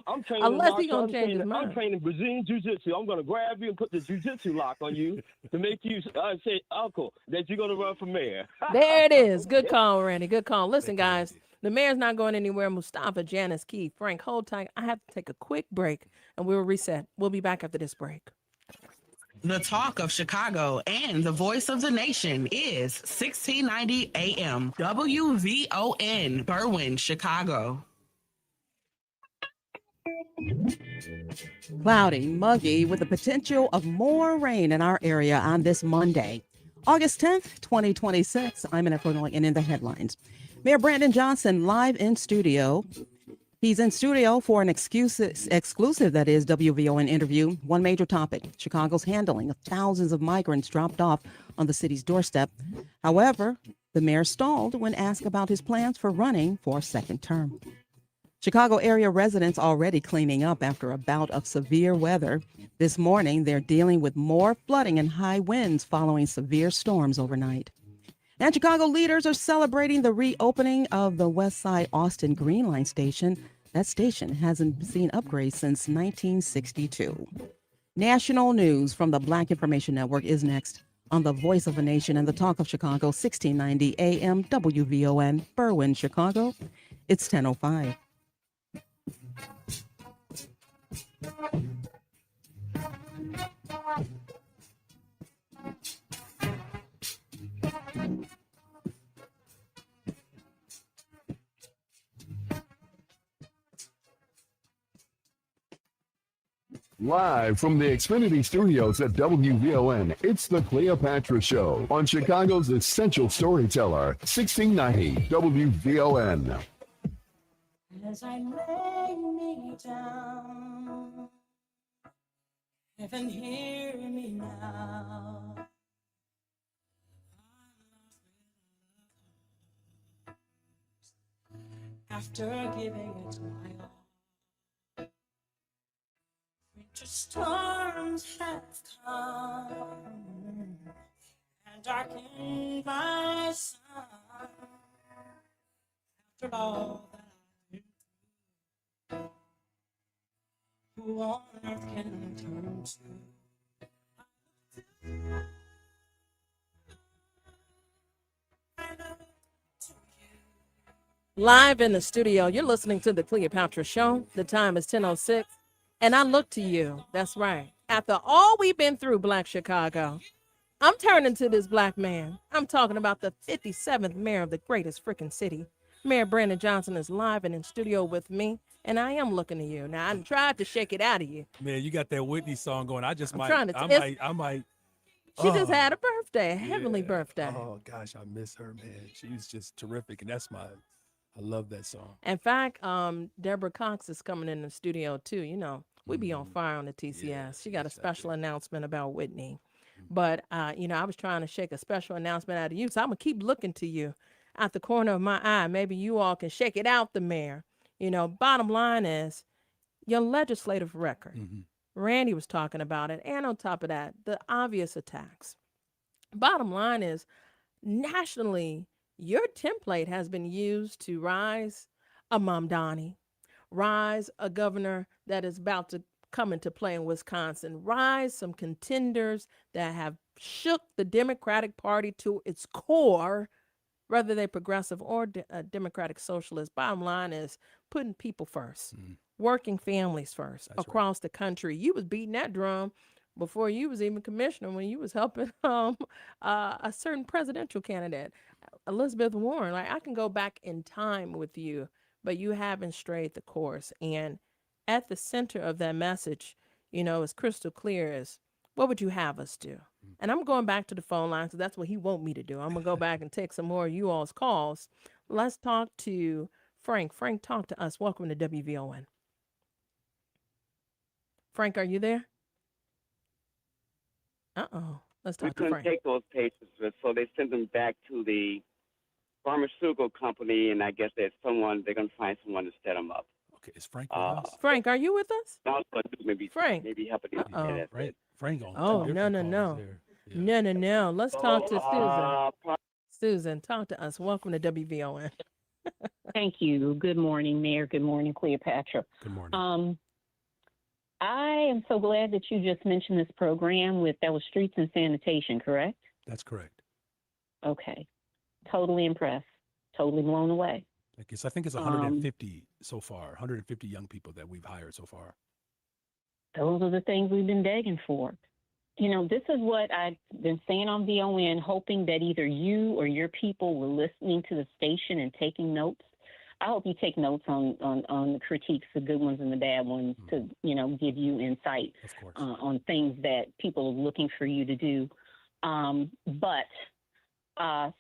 I'm training. Unless he going to change his mind. I'm training Brazilian Jiu-Jitsu. I'm going to grab you and put the Jiu-Jitsu lock on you to make you say, Uncle, that you're going to run for mayor. There it is. Good call, Randy. Good call. Listen, guys, the mayor's not going anywhere. Mustafa, Janice, Keith, Frank, hold tight. I have to take a quick break, and we'll reset. We'll be back after this break. The talk of Chicago and the voice of the nation is 1690 AM WVON, Berwyn, Chicago. Cloudy, muggy, with the potential of more rain in our area on this Monday, August 10th, 2026. I'm in and in the headlines. Mayor Brandon Johnson live in studio. He's in studio for an exclusive, that is, WVON interview. One major topic, Chicago's handling of thousands of migrants dropped off on the city's doorstep. However, the mayor stalled when asked about his plans for running for a second term. Chicago area residents already cleaning up after a bout of severe weather. This morning, they're dealing with more flooding and high winds following severe storms overnight. And Chicago leaders are celebrating the reopening of the West Side Austin Green Line station. That station hasn't seen upgrades since 1962. National news from the Black Information Network is next on the Voice of a Nation and the Talk of Chicago, 1690 AM WVON, Berwyn, Chicago. It's 10:05. Live from the Xfinity Studios at WVON, it's the Cleopatra Show on Chicago's essential storyteller, 1690 WVON. As I lay me down Heaven, hear me now. After giving it my all, winter storms have come and darkened my sun. After all that I've been through, who on earth can turn to? Live in the studio, you're listening to the Cleopatra Show. The time is 10:06, and I look to you. That's right. After all we've been through, Black Chicago, I'm turning to this black man. I'm talking about the 57th mayor of the greatest freaking city. Mayor Brandon Johnson is live and in studio with me, and I am looking to you. Now, I tried to shake it out of you. Man, you got that Whitney song going. I just I'm might, trying to I might. She just Oh, had a birthday, a heavenly yeah. birthday. Oh gosh, I miss her, man. She's just terrific, and I love that song. In fact, Deborah Cox is coming in the studio too. You know, we be on fire on the TCS. Yes, She got a yes, I special announcement about Whitney. Mm-hmm. But, you know, I was trying to shake a special announcement out of you. So I'm going to keep looking to you out the corner of my eye. Maybe you all can shake it out, the mayor. You know, bottom line is your legislative record. Mm-hmm. Randy was talking about it. And on top of that, the obvious attacks. Bottom line is nationally, your template has been used to rise a Mamdani, rise a governor that is about to come into play in Wisconsin, rise some contenders that have shook the Democratic Party to its core, whether they're progressive or Democratic socialist. Bottom line is putting people first, working families first across the country. You was beating that drum before you was even commissioner when you was helping a certain presidential candidate, Elizabeth Warren. Like, I can go back in time with you, but you haven't strayed the course. And at the center of that message, you know, is crystal clear is, what would you have us do? And I'm going back to the phone line because that's what he want me to do. I'm going to go back and take some more of you all's calls. Let's talk to Frank. Frank, talk to us. Welcome to WVON. Frank, are you there? Uh-oh. Let's We talk to couldn't Frank. take those patients, so they sent them back to the pharmaceutical company, and I guess they're going to find someone to set them up. Okay, is Frank with us? Frank, are you with us? Maybe Frank. maybe help it. Uh-oh. Frank on Oh, two no. different calls there. No. Let's talk to Susan. Susan, talk to us. Welcome to WVON. Thank you. Good morning, Mayor. Good morning, Cleopatra. Good morning. I am so glad that you just mentioned this program that was Streets and Sanitation, correct? That's correct. Okay. Totally impressed. Totally blown away. I think it's 150 so far, 150 young people that we've hired so far. Those are the things we've been begging for. You know, this is what I've been saying on VON, hoping that either you or your people were listening to the station and taking notes. I hope you take notes on the critiques, the good ones and the bad ones, to, you know, give you insight on things that people are looking for you to do. But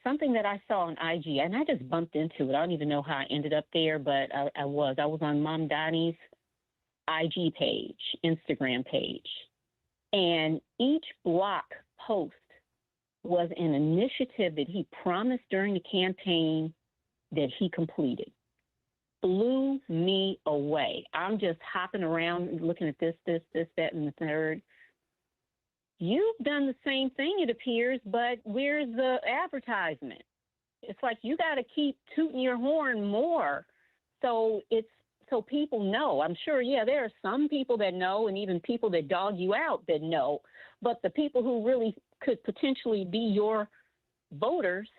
something that I saw on IG, and I just bumped into it. I don't even know how I ended up there, but I was on Mom Donnie's IG page, Instagram page. And each block post was an initiative that he promised during the campaign that he completed. Blew me away. I'm just hopping around looking at this, that, and the third. You've done the same thing, it appears, but where's the advertisement? It's like you got to keep tooting your horn more so people know. I'm sure, there are some people that know, and even people that dog you out that know, but the people who really could potentially be your voters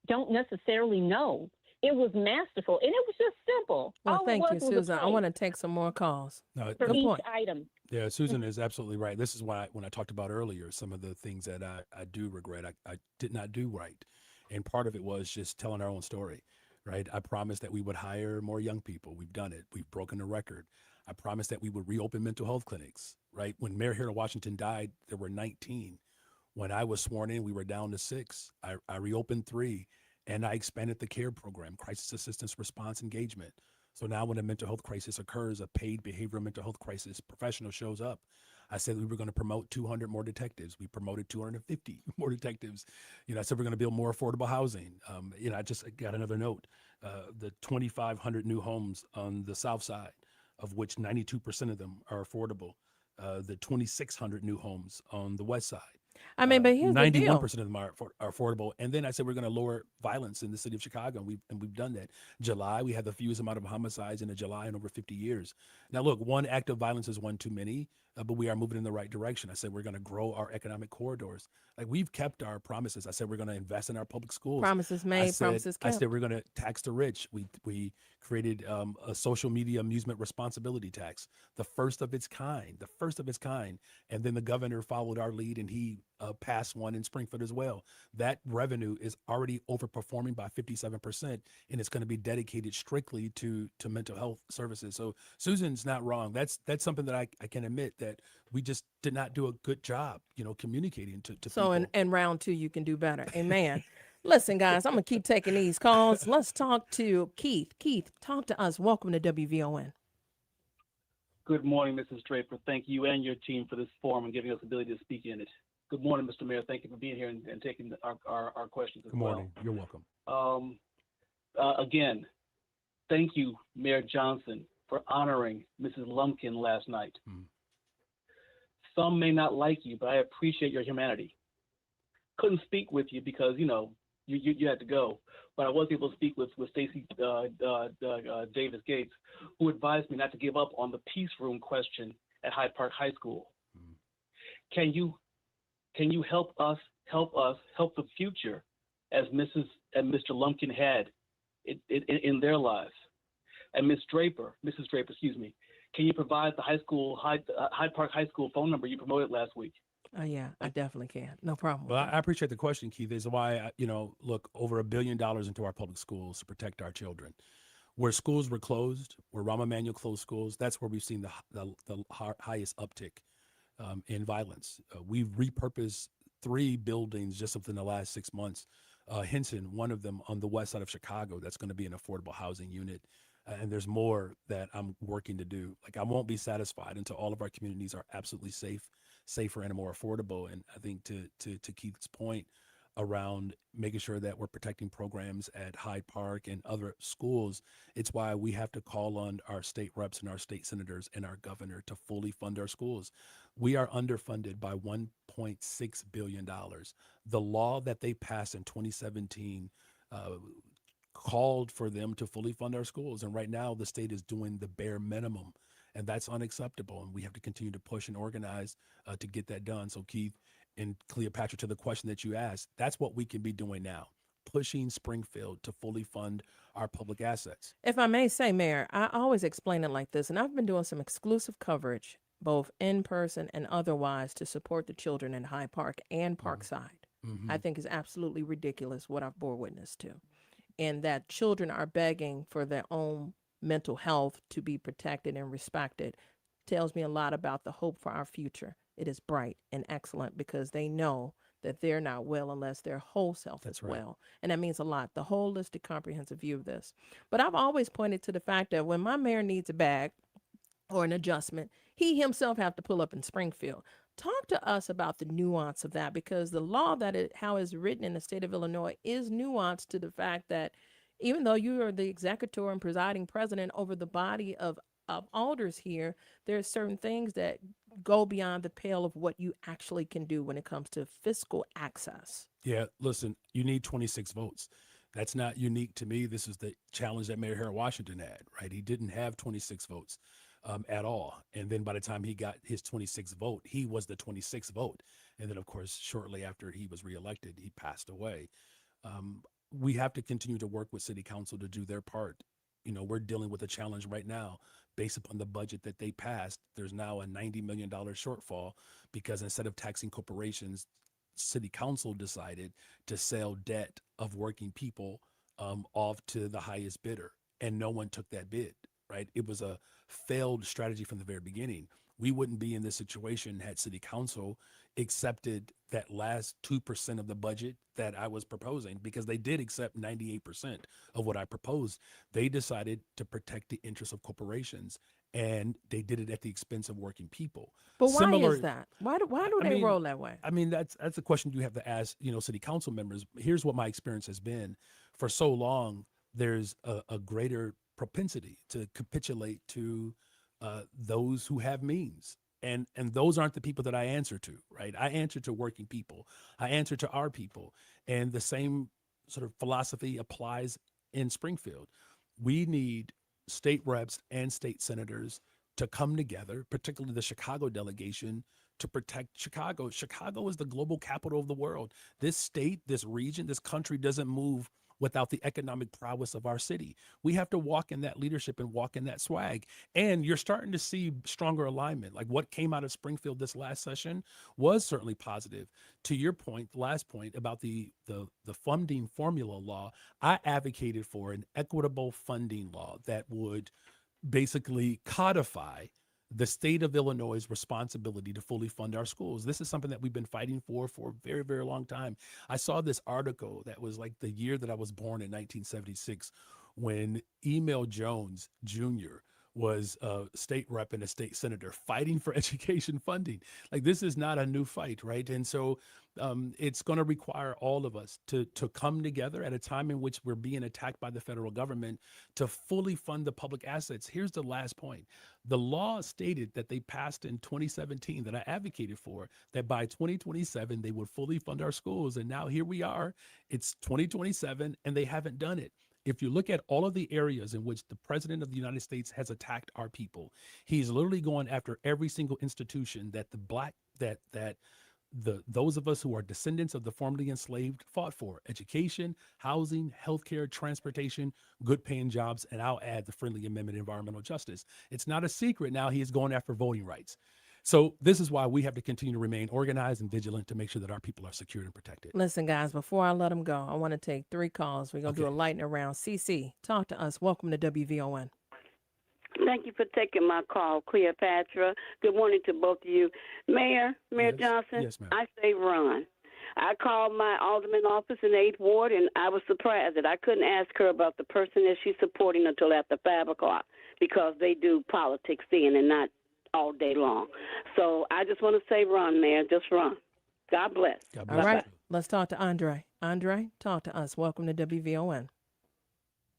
don't necessarily know. It was masterful, and it was just simple. Well, All it thank was you, was a Susan. I price want to take some more calls. No, for Good each point. item. Yeah, Susan is absolutely right. This is why when I talked about earlier, some of the things that I do regret, I did not do right. And part of it was just telling our own story, right? I promised that we would hire more young people. We've done it. We've broken the record. I promised that we would reopen mental health clinics, right? When Mayor Harold Washington died, there were 19. When I was sworn in, we were down to 6. I reopened 3, and I expanded the CARE program, Crisis Assistance Response Engagement. So now when a mental health crisis occurs, a paid behavioral mental health crisis professional shows up, I said we were going to promote 200 more detectives. We promoted 250 more detectives. I said we're going to build more affordable housing. I just got another note. The 2,500 new homes on the South Side, of which 92% of them are affordable. The 2,600 new homes on the West Side. I mean, but here's the deal. 91% of them are affordable. And then I said we're going to lower violence in the city of Chicago, and we've done that. July, we had the fewest amount of homicides in a July in over 50 years. Now, look, one act of violence is one too many, but we are moving in the right direction. I said we're going to grow our economic corridors. Like, we've kept our promises. I said we're going to invest in our public schools. Promises made, promises I kept. said we're going to tax the rich. We created a social media amusement responsibility tax, the first of its kind. And then the governor followed our lead, and he passed one in Springfield as well. That revenue is already overperforming by 57%, and it's going to be dedicated strictly to mental health services. So Susan's not wrong. That's something that I can admit that we just did not do a good job, communicating to So people. in round 2, you can do better. Amen. Listen, guys, I'm going to keep taking these calls. Let's talk to Keith. Keith, talk to us. Welcome to WVON. Good morning, Mrs. Draper. Thank you and your team for this forum and giving us the ability to speak in it. Good morning, Mr. Mayor. Thank you for being here and taking our questions as Good morning. You're welcome. Again, thank you, Mayor Johnson, for honoring Mrs. Lumpkin last night. Some may not like you, but I appreciate your humanity. Couldn't speak with you because, you had to go. But I was able to speak with Stacey Davis Gates, who advised me not to give up on the peace room question at Hyde Park High School. Can you help us help the future as Mrs. and Mr. Lumpkin had in their lives? And Mrs. Draper, can you provide the Hyde Park High School phone number you promoted last week? Yeah, I definitely can. No problem. Well, I appreciate the question, Keith. Is why, look, over $1 billion into our public schools to protect our children. Where schools were closed, where Rahm Emanuel closed schools, that's where we've seen the highest uptick in violence. We've repurposed 3 buildings just within the last 6 months. Hinton, one of them on the west side of Chicago, that's going to be an affordable housing unit. And there's more that I'm working to do. Like, I won't be satisfied until all of our communities are absolutely safer and more affordable. And I think to Keith's point around making sure that we're protecting programs at Hyde Park and other schools, it's why we have to call on our state reps and our state senators and our governor to fully fund our schools. We are underfunded by $1.6 billion. The law that they passed in 2017 called for them to fully fund our schools. And right now the state is doing the bare minimum, and that's unacceptable. And we have to continue to push and organize to get that done. So Keith and Cleopatra, to the question that you asked, that's what we can be doing now, pushing Springfield to fully fund our public assets. If I may say, Mayor, I always explain it like this, and I've been doing some exclusive coverage, both in person and otherwise, to support the children in Hyde Park and Parkside. I think is absolutely ridiculous what I've bore witness to. And that children are begging for their own mental health to be protected and respected tells me a lot about the hope for our future. It is bright and excellent because they know that they're not well unless their whole self is well. And that means a lot, the holistic, comprehensive view of this. But I've always pointed to the fact that when my mayor needs a bag or an adjustment, he himself have to pull up in Springfield. Talk to us about the nuance of that, because the law how it's written in the state of Illinois is nuanced to the fact that even though you are the executor and presiding president over the body of alders here, there are certain things that go beyond the pale of what you actually can do when it comes to fiscal access. Yeah, listen, you need 26 votes. That's not unique to me. This is the challenge that Mayor Harold Washington had, right? He didn't have 26 votes at all. And then by the time he got his 26th vote, he was the 26th vote. And then, of course, shortly after he was reelected, he passed away. We have to continue to work with city council to do their part. We're dealing with a challenge right now based upon the budget that they passed. There's now a $90 million shortfall because instead of taxing corporations, city council decided to sell debt of working people off to the highest bidder, and no one took that bid, right? It was a failed strategy from the very beginning. We wouldn't be in this situation had city council accepted that last 2% of the budget that I was proposing, because they did accept 98% of what I proposed. They decided to protect the interests of corporations and they did it at the expense of working people. But why Similar, is that? Why do I they mean, roll that way? I mean, that's a question you have to ask, city council members. Here's what my experience has been. For so long, there's a greater propensity to capitulate to those who have means. And those aren't the people that I answer to, right? I answer to working people. I answer to our people. And the same sort of philosophy applies in Springfield. We need state reps and state senators to come together, particularly the Chicago delegation, to protect Chicago. Chicago is the global capital of the world. This state, this region, this country doesn't move without the economic prowess of our city. We have to walk in that leadership and walk in that swag. And you're starting to see stronger alignment. Like what came out of Springfield this last session was certainly positive. To your point, the last point about the funding formula law, I advocated for an equitable funding law that would basically codify the state of Illinois' responsibility to fully fund our schools. This is something that we've been fighting for a very, very long time. I saw this article that was like the year that I was born in 1976, when Emil Jones Jr. was a state rep and a state senator fighting for education funding. Like, this is not a new fight, right? And so it's going to require all of us to come together at a time in which we're being attacked by the federal government to fully fund the public assets. Here's the last point. The law stated that they passed in 2017 that I advocated for, that by 2027, they would fully fund our schools. And now here we are, it's 2027, and they haven't done it. If you look at all of the areas in which the president of the United States has attacked our people, he's literally going after every single institution that those of us who are descendants of the formerly enslaved fought for: education, housing, healthcare, transportation, good paying jobs, and I'll add the friendly amendment, environmental justice. It's not a secret now he is going after voting rights. So this is why we have to continue to remain organized and vigilant to make sure that our people are secured and protected. Listen, guys, before I let them go, I want to take 3 calls. We're going to do a lightning round. CC, talk to us. Welcome to WVON. Thank you for taking my call, Cleopatra. Good morning to both of you. Mayor Johnson, Yes, ma'am. I say run. I called my alderman office in the 8th Ward, and I was surprised that I couldn't ask her about the person that she's supporting until after 5 o'clock, because they do politics then and not all day long. So I just want to say run, Mayor. Just run. God bless. All right. Let's talk to Andre. Andre, talk to us. Welcome to WVON.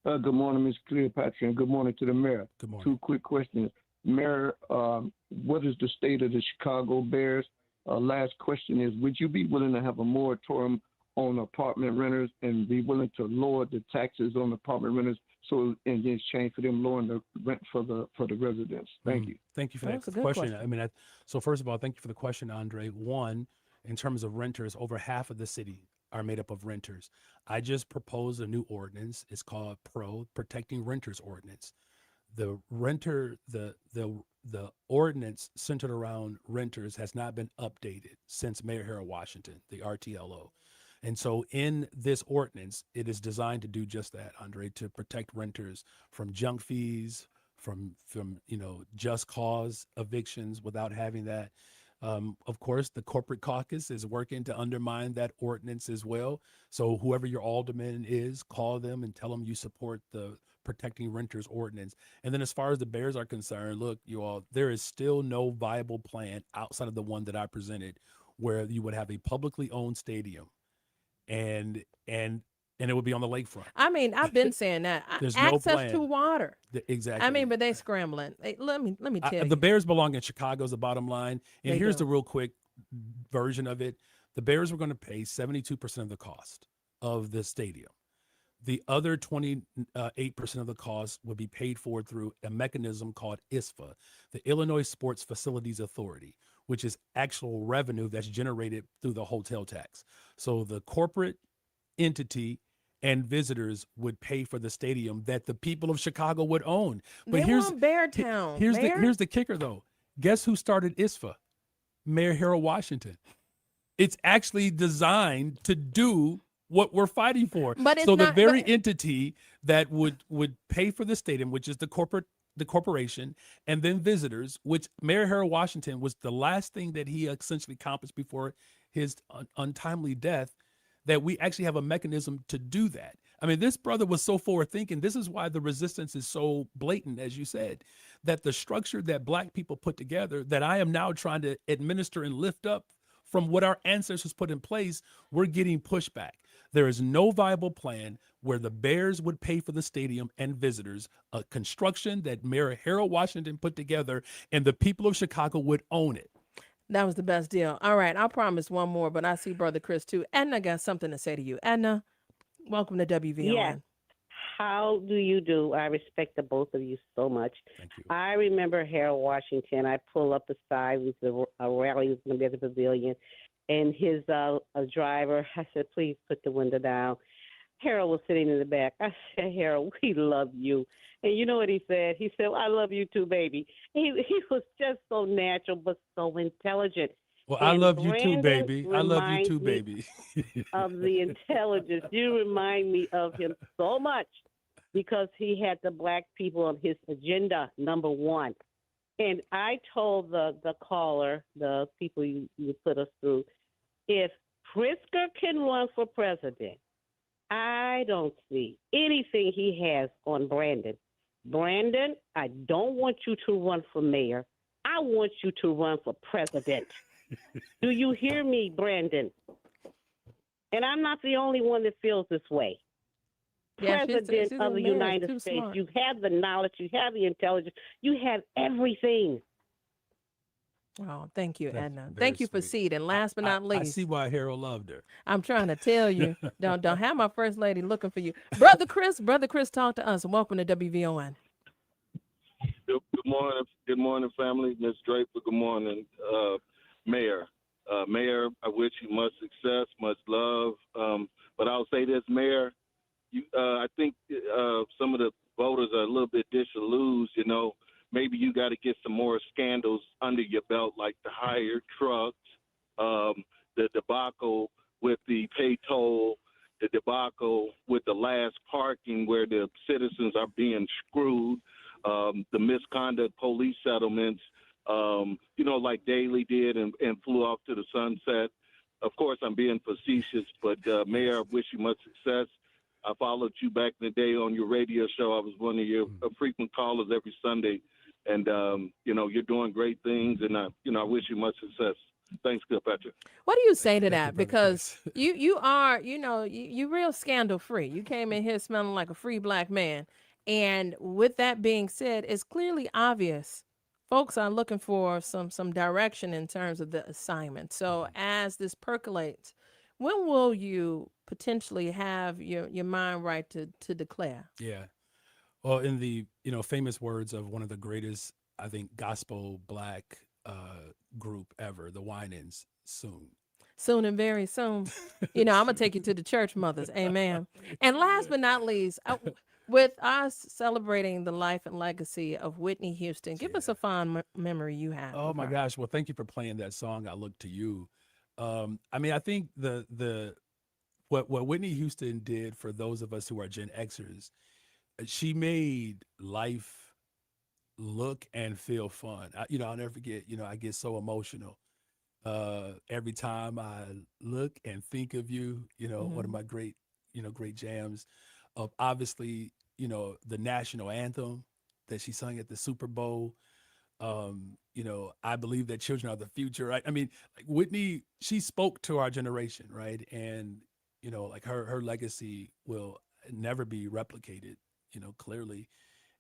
Good morning, Ms. Cleopatra, and good morning to the mayor. Good morning. 2 quick questions. Mayor, what is the state of the Chicago Bears? Last question is, would you be willing to have a moratorium on apartment renters and be willing to lower the taxes on apartment renters so in exchange for them lowering the rent for the residents? Thank you. Thank you for that question. I mean, so first of all, thank you for the question, Andre. One, in terms of renters, over half of the city are made up of renters. I just proposed a new ordinance. It's called Protecting Renters Ordinance. The ordinance centered around renters has not been updated since Mayor Harold Washington, the RTLO. And so in this ordinance, it is designed to do just that, Andre, to protect renters from junk fees, from just cause evictions without having that. Of course, the corporate caucus is working to undermine that ordinance as well. So whoever your alderman is, call them and tell them you support the Protecting Renters Ordinance. And then as far as the Bears are concerned, look, you all, there is still no viable plan outside of the one that I presented where you would have a publicly owned stadium and it would be on the lakefront. I mean, I've been saying that. There's Access no plan. to water. Exactly. I mean, but they scrambling. Let me tell you. The Bears belong in Chicago is the bottom line. And They here's do. the real quick version of it. The Bears were going to pay 72% of the cost of the stadium. The other 28% of the cost would be paid for through a mechanism called ISFA, the Illinois Sports Facilities Authority, which is actual revenue that's generated through the hotel tax. So the corporate entity and visitors would pay for the stadium that the people of Chicago would own. But They want Beartown. here's the kicker though. Guess who started ISFA? Mayor Harold Washington. It's actually designed to do what we're fighting for. But it's so the not- very but- entity that would pay for the stadium, which is the corporation, and then visitors, which Mayor Harold Washington was the last thing that he essentially accomplished before his untimely death. that we actually have a mechanism to do that. I mean, this brother was so forward thinking. This is why the resistance is so blatant, as you said, that the structure that Black people put together, that I am now trying to administer and lift up from what our ancestors put in place, we're getting pushback. There is no viable plan where the Bears would pay for the stadium and visitors, a construction that Mayor Harold Washington put together, and the people of Chicago would own it. That was the best deal. All right, I promise one more, but I see Brother Chris too. Edna got something to say to you. Edna, welcome to WVON. Yes. How do you do? I respect the both of you so much. Thank you. I remember Harold Washington. I pull up beside with a rally was going to be at the pavilion, and his a driver. I said, "Please put the window down." Harold was sitting in the back. I said, "Harold, we love you." And you know what he said? He said, "I love you too, baby." He was just so natural, but so intelligent. Well, I And love you too, Brandon baby. I love you reminds too, me baby. of the intelligence. You remind me of him so much because he had the Black people on his agenda, number one. And I told the caller, the people you put us through, if Pritzker can run for president, I don't see anything he has on Brandon. Brandon, I don't want you to run for mayor. I want you to run for president. Do you hear me, Brandon? And I'm not the only one that feels this way. Yeah, President she's of the a mayor. United Too States. smart. You have the knowledge. You have the intelligence. You have everything. Oh, thank you, That's Edna. very Thank you for sweet. seed. And last but not I least, see why Harold loved her. I'm trying to tell you, don't have my first lady looking for you. Brother Chris, talk to us. Welcome to WVON. Good morning. Good morning, family. Miss Draper, good morning. Mayor. Mayor, I wish you much success, much love. But I'll say this, Mayor, I think some of the voters are a little bit disillusioned, you know. Maybe you got to get some more scandals under your belt, like the hired trucks, the debacle with the pay toll, the debacle with the last parking where the citizens are being screwed, the misconduct police settlements, you know, like Daley did and flew off to the sunset. Of course, I'm being facetious, but Mayor, I wish you much success. I followed you back in the day on your radio show. I was one of your frequent callers every Sunday. And, you know, you're doing great things. And, I wish you much success. Thanks, Cleopatra. What do you say to that? Because you are, you real scandal free. You came in here smelling like a free Black man. And with that being said, it's clearly obvious folks are looking for some direction in terms of the assignment. So as this percolates, when will you potentially have your mind right to declare? Yeah. Well, in the famous words of one of the greatest, I think, gospel Black group ever, the Winans, soon. Soon and very soon. I'm gonna take you to the church mothers. Amen. And last but not least, with us celebrating the life and legacy of Whitney Houston, give us a fond memory you have. Oh of my her. gosh! Well, thank you for playing that song. I Look to You. I mean, I think what Whitney Houston did for those of us who are Gen Xers, she made life look and feel fun. I'll never forget. I get so emotional every time I look and think of you. One of my great jams of obviously the national anthem that she sung at the Super Bowl. I believe that children are the future, right? I mean, like Whitney, she spoke to our generation, right? And like her legacy will never be replicated, clearly.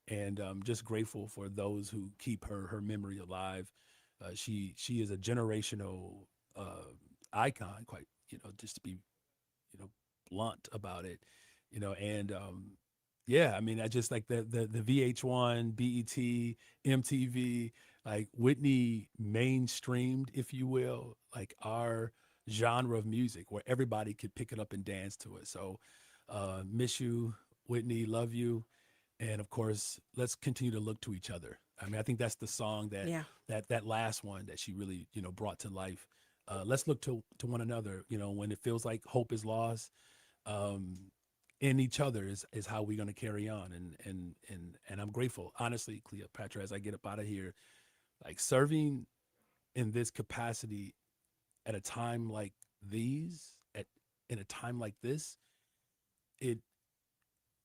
And just grateful for those who keep her memory alive. She is a generational icon, quite, just to be, blunt about it, and yeah, I mean, I just like the VH1, BET, MTV, like Whitney mainstreamed, if you will, like our genre of music where everybody could pick it up and dance to it. So miss you, Whitney, love you. And of course, let's continue to look to each other. I mean, I think that's the song that last one that she really, brought to life. Let's look to one another, when it feels like hope is lost. In each other is how we're going to carry on. And I'm grateful, honestly, Cleopatra, as I get up out of here, like serving in this capacity at a time like these, in a time like this,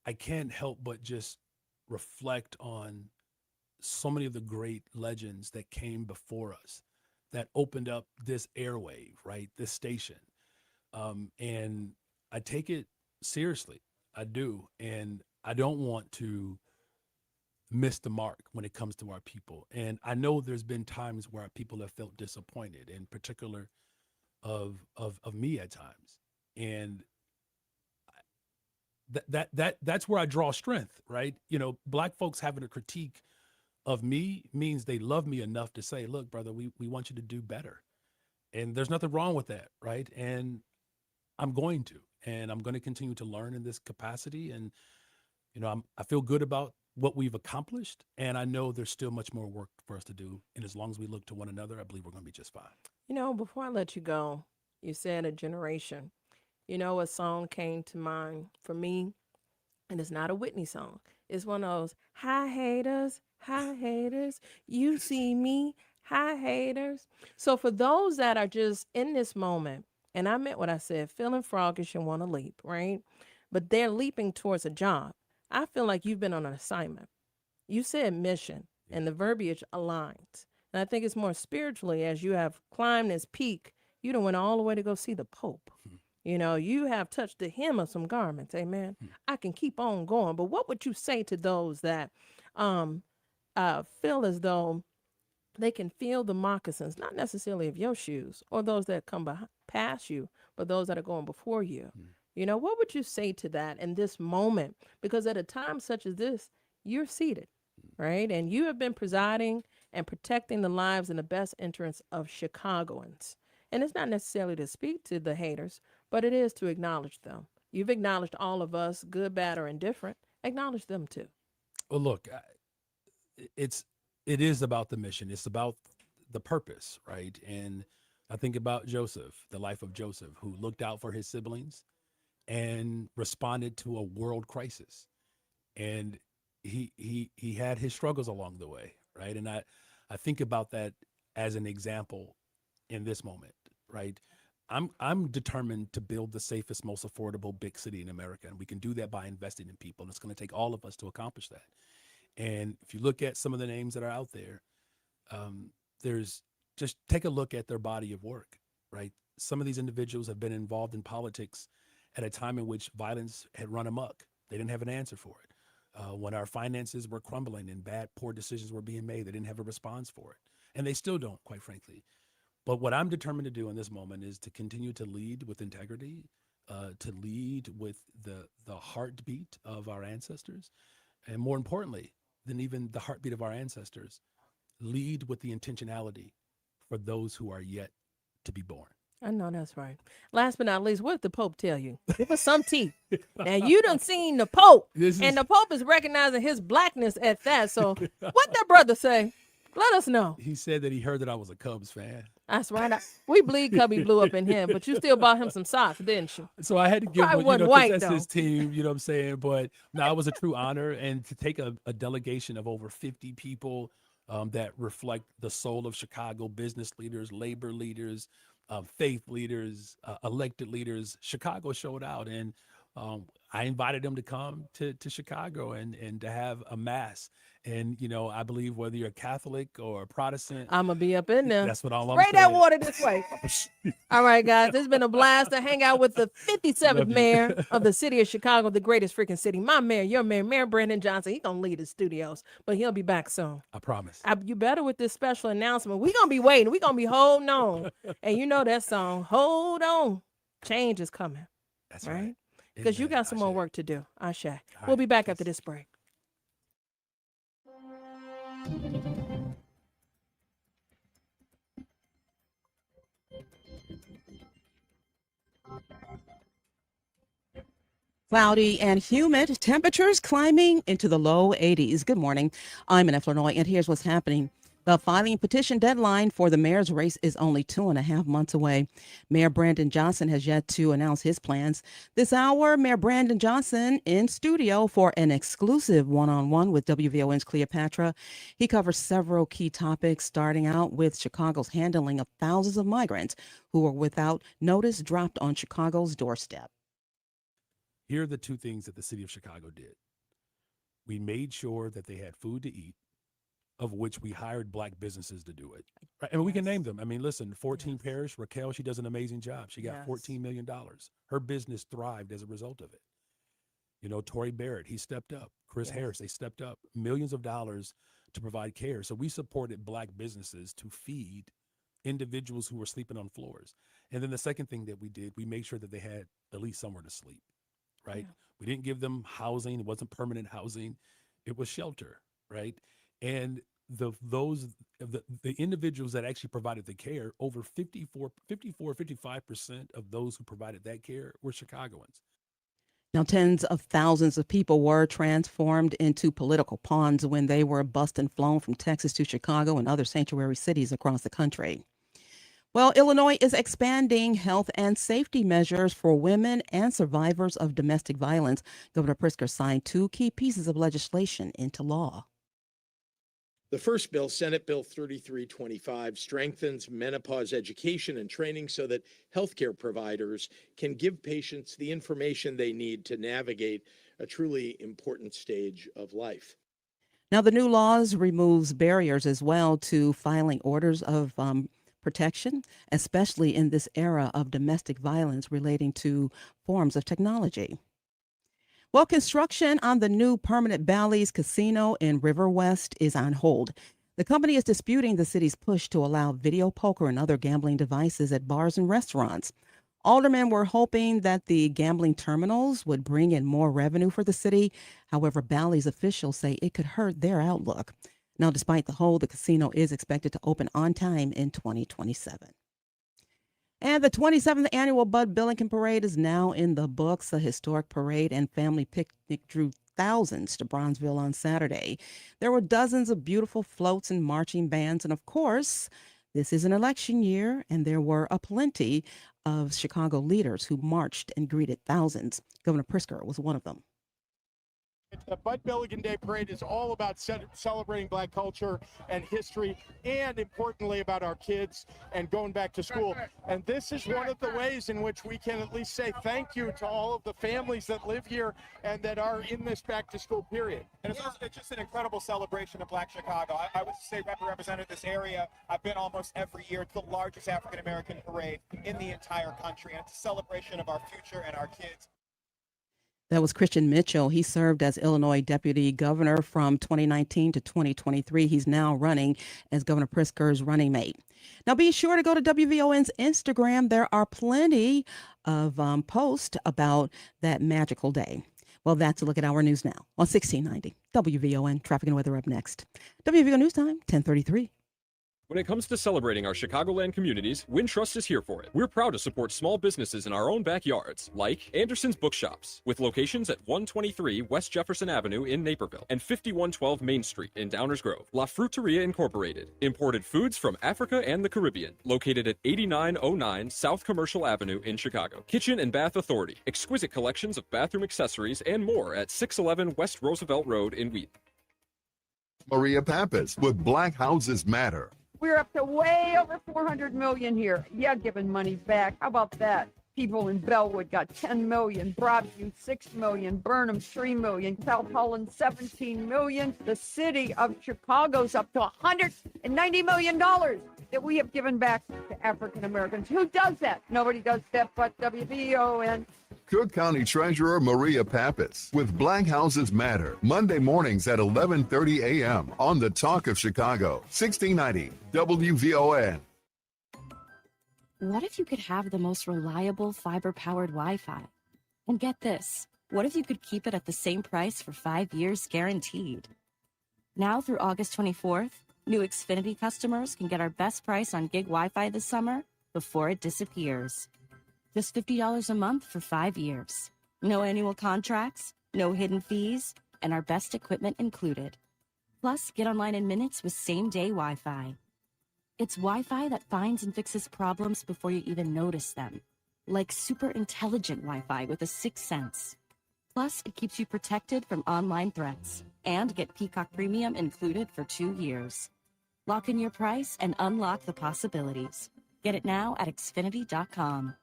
I can't help but just reflect on so many of the great legends that came before us that opened up this airwave, right? This station. And I take it seriously. I do. And I don't want to miss the mark when it comes to our people. And I know there's been times where our people have felt disappointed, in particular of me at times. And that's where I draw strength, right? You know, Black folks having a critique of me means they love me enough to say, look, brother, we want you to do better. And there's nothing wrong with that, right? And I'm going to continue to learn in this capacity. And, you know, I feel good about what we've accomplished. And I know there's still much more work for us to do. And as long as we look to one another, I believe we're going to be just fine. You know, before I let you go, you said a generation. You know, a song came to mind for me, and it's not a Whitney song. It's one of those, hi haters, you see me, hi haters. So for those that are just in this moment, and I meant what I said, feeling froggish and want to leap, right? But they're leaping towards a job. I feel like you've been on an assignment. You said mission, and the verbiage aligns. And I think it's more spiritually, as you have climbed this peak, you done went all the way to go see the Pope. You know, you have touched the hem of some garments. Amen. I can keep on going. But what would you say to those that feel as though they can feel the moccasins, not necessarily of your shoes or those that come past you, but those that are going before you? You know, what would you say to that in this moment? Because at a time such as this, you're seated, right? And you have been presiding and protecting the lives and the best interests of Chicagoans. And it's not necessarily to speak to the haters, but it is to acknowledge them. You've acknowledged all of us, good, bad, or indifferent. Acknowledge them too. Well, look, it is about the mission. It's about the purpose, right? And I think about Joseph, the life of Joseph, who looked out for his siblings and responded to a world crisis. And he had his struggles along the way, right? And I think about that as an example in this moment, right? I'm determined to build the safest, most affordable big city in America. And we can do that by investing in people. And it's going to take all of us to accomplish that. And if you look at some of the names that are out there, there's just take a look at their body of work, right? Some of these individuals have been involved in politics at a time in which violence had run amok. They didn't have an answer for it. When our finances were crumbling and poor decisions were being made, they didn't have a response for it. And they still don't, quite frankly. But what I'm determined to do in this moment is to continue to lead with integrity, to lead with the heartbeat of our ancestors. And more importantly than even the heartbeat of our ancestors, lead with the intentionality for those who are yet to be born. I know that's right. Last but not least, what did the Pope tell you? Give us some tea. Now, you done seen the Pope, and the Pope is recognizing his blackness at that. So what that brother say? Let us know. He said that he heard that I was a Cubs fan. That's right. We bleed Cubby Blue up in him, but you still bought him some socks, didn't you? So I had to give Probably him, wasn't white, that's though. his team, you know what I'm saying? But no, it was a true honor. And to take a delegation of over 50 people that reflect the soul of Chicago, business leaders, labor leaders, faith leaders, elected leaders, Chicago showed out. And I invited them to come to Chicago and to have a mass. And, you know, I believe whether you're a Catholic or a Protestant, I'm going to be up in there. That's what I'm Spray saying. that water this way. All right, guys. It's been a blast to hang out with the 57th mayor of the city of Chicago, the greatest freaking city. My mayor, your mayor, Mayor Brandon Johnson. He's going to lead the studios, but he'll be back soon. I promise. You better with this special announcement. We're going to be waiting. We're going to be holding on. And you know that song, Hold On. Change is coming. That's right. Because you got some more work to do. Ashe. We'll be back after this break. Cloudy and humid, temperatures climbing into the low 80s. Good morning. I'm in Illinois, and here's what's happening. The filing petition deadline for the mayor's race is only 2.5 months away. Mayor Brandon Johnson has yet to announce his plans. This hour, Mayor Brandon Johnson in studio for an exclusive one-on-one with WVON's Cleopatra. He covers several key topics, starting out with Chicago's handling of thousands of migrants who were without notice dropped on Chicago's doorstep. Here are the two things that the city of Chicago did. We made sure that they had food to eat, of which we hired Black businesses to do it. Right? And we can name them. I mean, listen, 14 Parish, Raquel, she does an amazing job. She got $14 million. Her business thrived as a result of it. You know, Tory Barrett, he stepped up. Chris Harris, they stepped up. Millions of dollars to provide care. So we supported Black businesses to feed individuals who were sleeping on floors. And then the second thing that we did, we made sure that they had at least somewhere to sleep, right? Yeah. We didn't give them housing. It wasn't permanent housing. It was shelter, right? And the individuals that actually provided the care, over 55% of those who provided that care were Chicagoans. Now, tens of thousands of people were transformed into political pawns when they were bussed and flown from Texas to Chicago and other sanctuary cities across the country. Well, Illinois is expanding health and safety measures for women and survivors of domestic violence. Governor Pritzker signed 2 key pieces of legislation into law. The first bill, Senate Bill 3325, strengthens menopause education and training so that healthcare providers can give patients the information they need to navigate a truly important stage of life. Now, the new laws removes barriers as well to filing orders of protection, especially in this era of domestic violence relating to forms of technology. Well, construction on the new permanent Bally's Casino in River West is on hold. The company is disputing the city's push to allow video poker and other gambling devices at bars and restaurants. Aldermen were hoping that the gambling terminals would bring in more revenue for the city. However, Bally's officials say it could hurt their outlook. Now, despite the hold, the casino is expected to open on time in 2027. And the 27th annual Bud Billington Parade is now in the books. A historic parade and family picnic drew thousands to Bronzeville on Saturday. There were dozens of beautiful floats and marching bands. And of course, this is an election year, and there were a plenty of Chicago leaders who marched and greeted thousands. Governor Pritzker was one of them. The Bud Billington Day Parade is all about celebrating Black culture and history, and importantly about our kids and going back to school. And this is one of the ways in which we can at least say thank you to all of the families that live here and that are in this back to school period. And it's just an incredible celebration of Black Chicago. I would say represented this area. I've been almost every year. It's the largest African American parade in the entire country, and it's a celebration of our future and our kids. That was Christian Mitchell. He served as Illinois Deputy Governor from 2019 to 2023. He's now running as Governor Pritzker's running mate. Now, be sure to go to WVON's Instagram. There are plenty of posts about that magical day. Well, that's a look at our news now on 1690 WVON. Traffic and weather up next. WVON News Time, 10:33. When it comes to celebrating our Chicagoland communities, Wintrust is here for it. We're proud to support small businesses in our own backyards, like Anderson's Bookshops, with locations at 123 West Jefferson Avenue in Naperville and 5112 Main Street in Downers Grove. La Fruteria Incorporated, imported foods from Africa and the Caribbean, located at 8909 South Commercial Avenue in Chicago. Kitchen and Bath Authority, exquisite collections of bathroom accessories and more at 611 West Roosevelt Road in Wheaton. Maria Pappas with Black Houses Matter. We're up to way over 400 million here. Yeah, giving money back. How about that? People in Bellwood got 10 million, Broadview 6 million, Burnham 3 million, South Holland 17 million. The city of Chicago's up to $190 million that we have given back to African Americans. Who does that? Nobody does that but WVON. Cook County Treasurer Maria Pappas with Black Houses Matter, Monday mornings at 11:30 a.m. on the Talk of Chicago, 1690 WVON. What if you could have the most reliable fiber-powered Wi-Fi? And get this, what if you could keep it at the same price for 5 years guaranteed? Now through August 24th, new Xfinity customers can get our best price on gig Wi-Fi this summer before it disappears. Just $50 a month for 5 years. No annual contracts, no hidden fees, and our best equipment included. Plus, get online in minutes with same-day Wi-Fi. It's Wi-Fi that finds and fixes problems before you even notice them, like super intelligent Wi-Fi with a sixth sense. Plus, it keeps you protected from online threats. And get Peacock Premium included for 2 years. Lock in your price and unlock the possibilities. Get it now at Xfinity.com.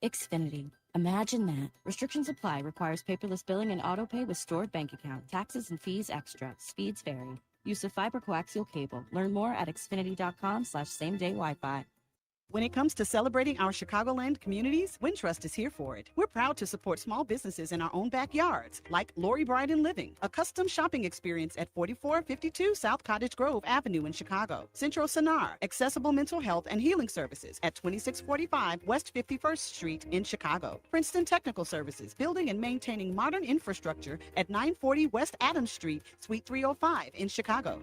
Xfinity. Imagine that. Restrictions apply. Requires paperless billing and autopay with stored bank account. Taxes and fees extra. Speeds vary. Use of fiber coaxial cable. Learn more at Xfinity.com/same-day Wi-Fi. When it comes to celebrating our Chicagoland communities, Wintrust is here for it. We're proud to support small businesses in our own backyards, like Lori Bryden Living, a custom shopping experience at 4452 South Cottage Grove Avenue in Chicago. Central Sonar, accessible mental health and healing services at 2645 West 51st Street in Chicago. Princeton Technical Services, building and maintaining modern infrastructure at 940 West Adams Street, Suite 305 in Chicago.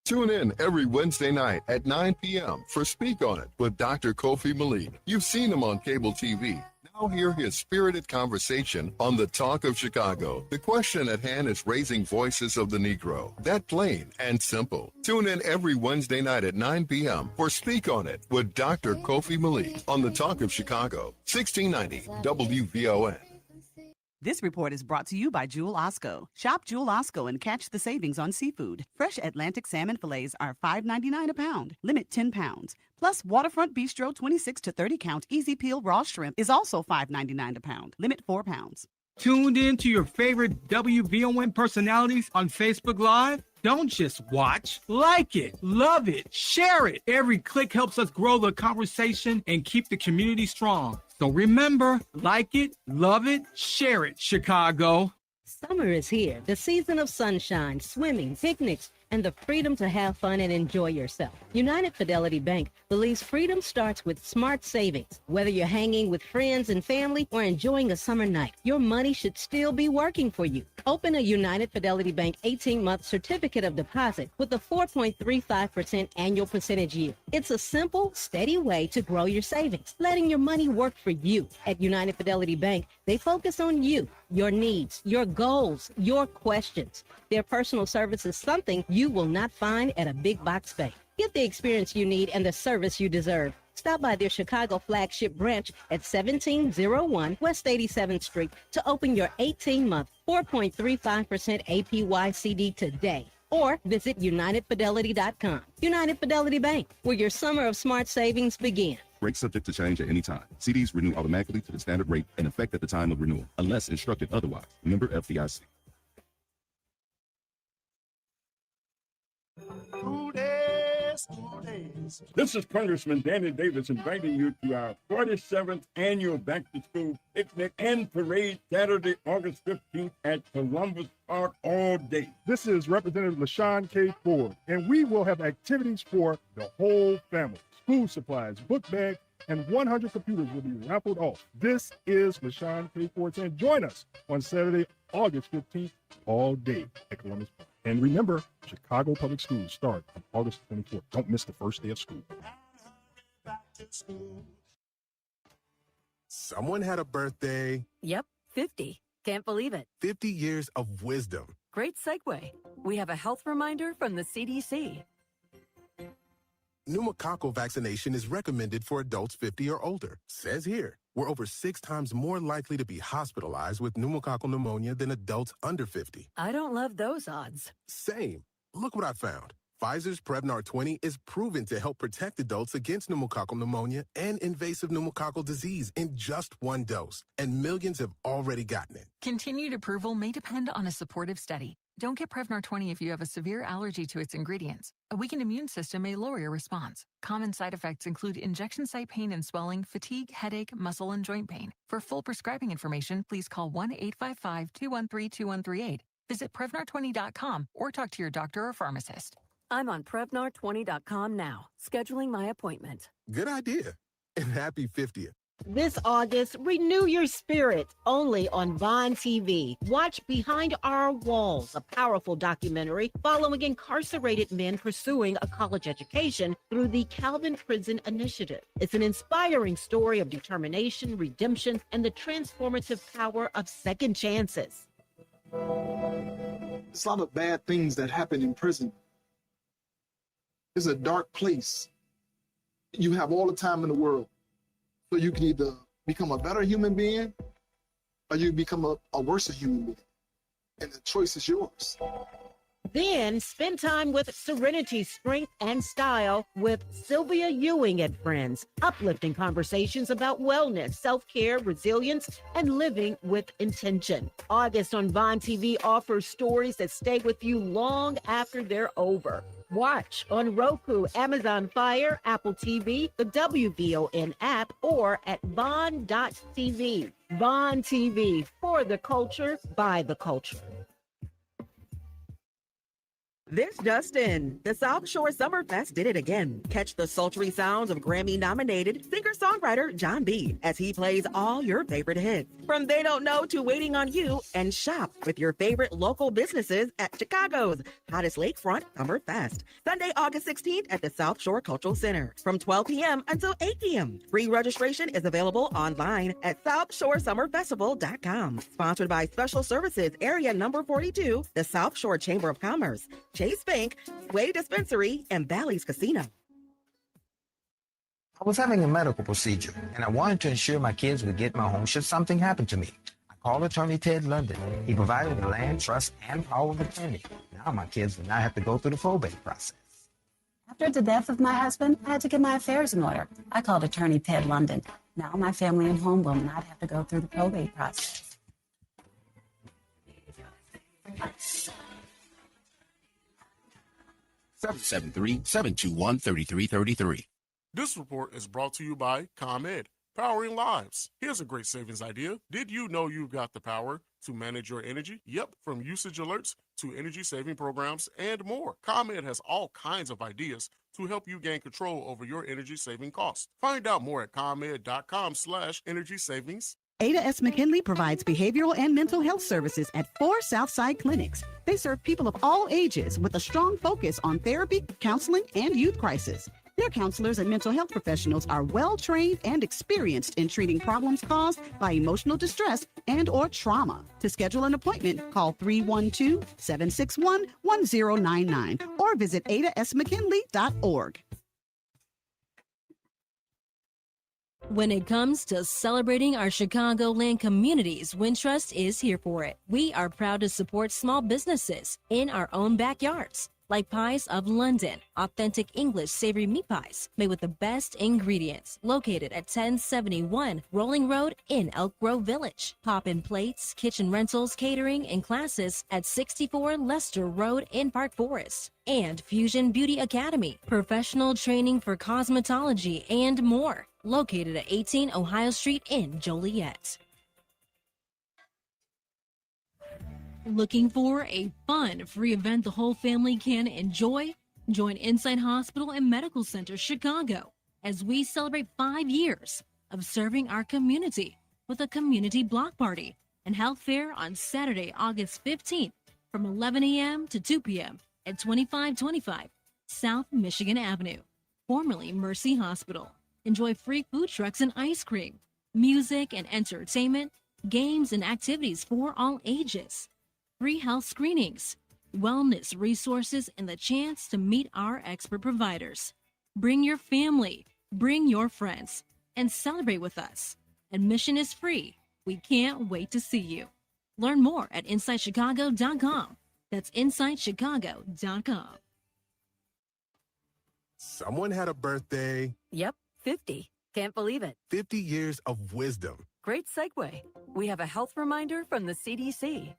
Tune in every Wednesday night at 9 p.m. for Speak On It with Dr. Kofi Malik. You've seen him on cable TV. Now hear his spirited conversation on the Talk of Chicago. The question at hand is raising voices of the Negro. That plain and simple. Tune in every Wednesday night at 9 p.m. for Speak On It with Dr. Kofi Malik on the Talk of Chicago, 1690 WVON. This report is brought to you by Jewel Osco. Shop Jewel Osco and catch the savings on seafood. Fresh Atlantic salmon fillets are $5.99 a pound. Limit 10 pounds. Plus, Waterfront Bistro 26 to 30 count easy peel raw shrimp is also $5.99 a pound. Limit 4 pounds. Tuned in to your favorite WVON personalities on Facebook Live? Don't just watch, like it, love it, share it. Every click helps us grow the conversation and keep the community strong. So remember, like it, love it, share it, Chicago. Summer is here, the season of sunshine, swimming, picnics, and the freedom to have fun and enjoy yourself. United Fidelity Bank believes freedom starts with smart savings. Whether you're hanging with friends and family or enjoying a summer night, your money should still be working for you. Open a United Fidelity Bank 18-month certificate of deposit with a 4.35% annual percentage yield. It's a simple, steady way to grow your savings, letting your money work for you. At United Fidelity Bank, they focus on you, your needs, your goals, your questions. Their personal service is something you will not find at a big box bank. Get the experience you need and the service you deserve. Stop by their Chicago flagship branch at 1701 West 87th Street to open your 18-month 4.35% APY CD today. Or visit UnitedFidelity.com. United Fidelity Bank, where your summer of smart savings begins. Rate subject to change at any time. CDs renew automatically to the standard rate and effect at the time of renewal, unless instructed otherwise. Member FDIC. 2 days. This is Congressman Danny Davis inviting you to our 47th annual Back to School Picnic and Parade Saturday, August 15th at Columbus Park all day. This is Representative LaShawn K. Ford, and we will have activities for the whole family. School supplies, book bags, and 100 computers will be raffled off. This is LaShawn K. Ford saying join us on Saturday, August 15th, all day at Columbus Park. And remember, Chicago Public Schools start on August 24th. Don't miss the first day of school. Someone had a birthday. Yep, 50. Can't believe it. 50 years of wisdom. Great segue. We have a health reminder from the CDC. Pneumococcal vaccination is recommended for adults 50 or older. Says here, we're over 6 times more likely to be hospitalized with pneumococcal pneumonia than adults under 50. I don't love those odds. Same. Look what I found. Pfizer's Prevnar 20 is proven to help protect adults against pneumococcal pneumonia and invasive pneumococcal disease in just 1 dose. And millions have already gotten it. Continued approval may depend on a supportive study. Don't get Prevnar 20 if you have a severe allergy to its ingredients. A weakened immune system may lower your response. Common side effects include injection site pain and swelling, fatigue, headache, muscle, and joint pain. For full prescribing information, please call 1-855-213-2138. Visit Prevnar20.com or talk to your doctor or pharmacist. I'm on Prevnar20.com now, scheduling my appointment. Good idea. And happy 50th. This August, renew your spirit only on Vine TV. Watch Behind Our Walls, a powerful documentary following incarcerated men pursuing a college education through the Calvin Prison Initiative. It's an inspiring story of determination, redemption, and the transformative power of second chances. There's a lot of bad things that happen in prison. It's a dark place. You have all the time in the world. So you can either become a better human being or you become a worse human being. And the choice is yours. Then spend time with Serenity, Strength, and Style with Sylvia Ewing and friends. Uplifting conversations about wellness, self-care, resilience, and living with intention. August on Vine TV offers stories that stay with you long after they're over. Watch on Roku, Amazon Fire, Apple TV, the WVON app, or at Vaughn.tv. Vaughn TV, for the culture, by the culture. This just in, the South Shore Summerfest did it again. Catch the sultry sounds of Grammy-nominated singer-songwriter John B. as he plays all your favorite hits. From They Don't Know to Waiting on You, and shop with your favorite local businesses at Chicago's hottest lakefront Summerfest. Sunday, August 16th at the South Shore Cultural Center from 12 p.m. until 8 p.m. Free registration is available online at SouthShoreSummerFestival.com. Sponsored by Special Services Area Number 42, the South Shore Chamber of Commerce, Chase Bank, Way Dispensary, and Bally's Casino. I was having a medical procedure, and I wanted to ensure my kids would get my home should something happen to me. I called attorney Ted London. He provided the land, trust, and power of attorney. Now my kids will not have to go through the probate process. After the death of my husband, I had to get my affairs in order. I called attorney Ted London. Now my family and home will not have to go through the probate process. 773-721-3333. This report is brought to you by ComEd, powering lives. Here's a great savings idea. Did you know you've got the power to manage your energy? Yep, from usage alerts to energy saving programs and more. ComEd has all kinds of ideas to help you gain control over your energy saving costs. Find out more at ComEd.com/energy savings. Ada S. McKinley provides behavioral and mental health services at 4 Southside clinics. They serve people of all ages with a strong focus on therapy, counseling, and youth crisis. Their counselors and mental health professionals are well-trained and experienced in treating problems caused by emotional distress and or trauma. To schedule an appointment, call 312-761-1099 or visit adasmckinley.org. When it comes to celebrating our Chicagoland communities, Wintrust is here for it. We are proud to support small businesses in our own backyards, like Pies of London, authentic English savory meat pies made with the best ingredients, located at 1071 Rolling Road in Elk Grove Village. Pop-in Plates, kitchen rentals, catering, and classes at 64 Lester Road in Park Forest. And Fusion Beauty Academy, professional training for cosmetology and more, located at 18 Ohio Street in Joliet. Looking for a fun, free event the whole family can enjoy? Join Inside Hospital and Medical Center Chicago as we celebrate 5 years of serving our community with a community block party and health fair on Saturday, August 15th from 11 a.m. to 2 p.m. at 2525 South Michigan Avenue, formerly Mercy Hospital. Enjoy free food trucks and ice cream, music and entertainment, games and activities for all ages, free health screenings, wellness resources, and the chance to meet our expert providers. Bring your family, bring your friends, and celebrate with us. Admission is free. We can't wait to see you. Learn more at InsideChicago.com. That's InsideChicago.com. Someone had a birthday. Yep, 50. Can't believe it. 50 years of wisdom. Great segue. We have a health reminder from the CDC.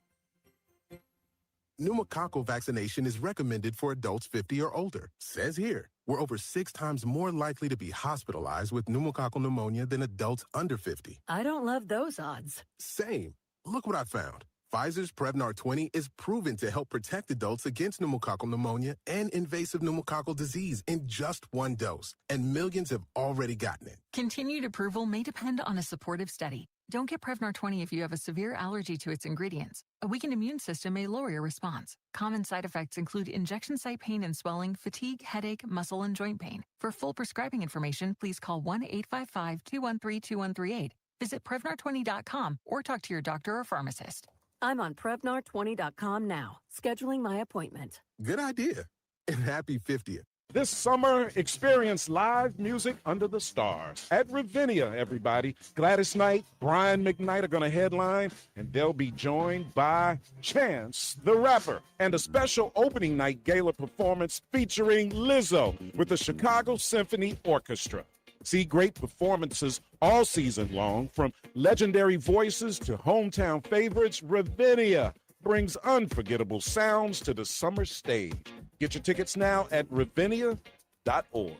Pneumococcal vaccination is recommended for adults 50 or older. Says here, we're over 6 times more likely to be hospitalized with pneumococcal pneumonia than adults under 50. I don't love those odds. Same. Look what I found. Pfizer's Prevnar 20 is proven to help protect adults against pneumococcal pneumonia and invasive pneumococcal disease in just 1 dose. And millions have already gotten it. Continued approval may depend on a supportive study. Don't get Prevnar 20 if you have a severe allergy to its ingredients. A weakened immune system may lower your response. Common side effects include injection site pain and swelling, fatigue, headache, muscle, and joint pain. For full prescribing information, please call 1-855-213-2138. Visit Prevnar20.com or talk to your doctor or pharmacist. I'm on Prevnar20.com now, scheduling my appointment. Good idea. And happy 50th. This summer, experience live music under the stars at Ravinia, everybody. Gladys Knight, Brian McKnight are going to headline, and they'll be joined by Chance the Rapper and a special opening night gala performance featuring Lizzo with the Chicago Symphony Orchestra. See great performances all season long, from legendary voices to hometown favorites. Ravinia brings unforgettable sounds to the summer stage. Get your tickets now at ravinia.org.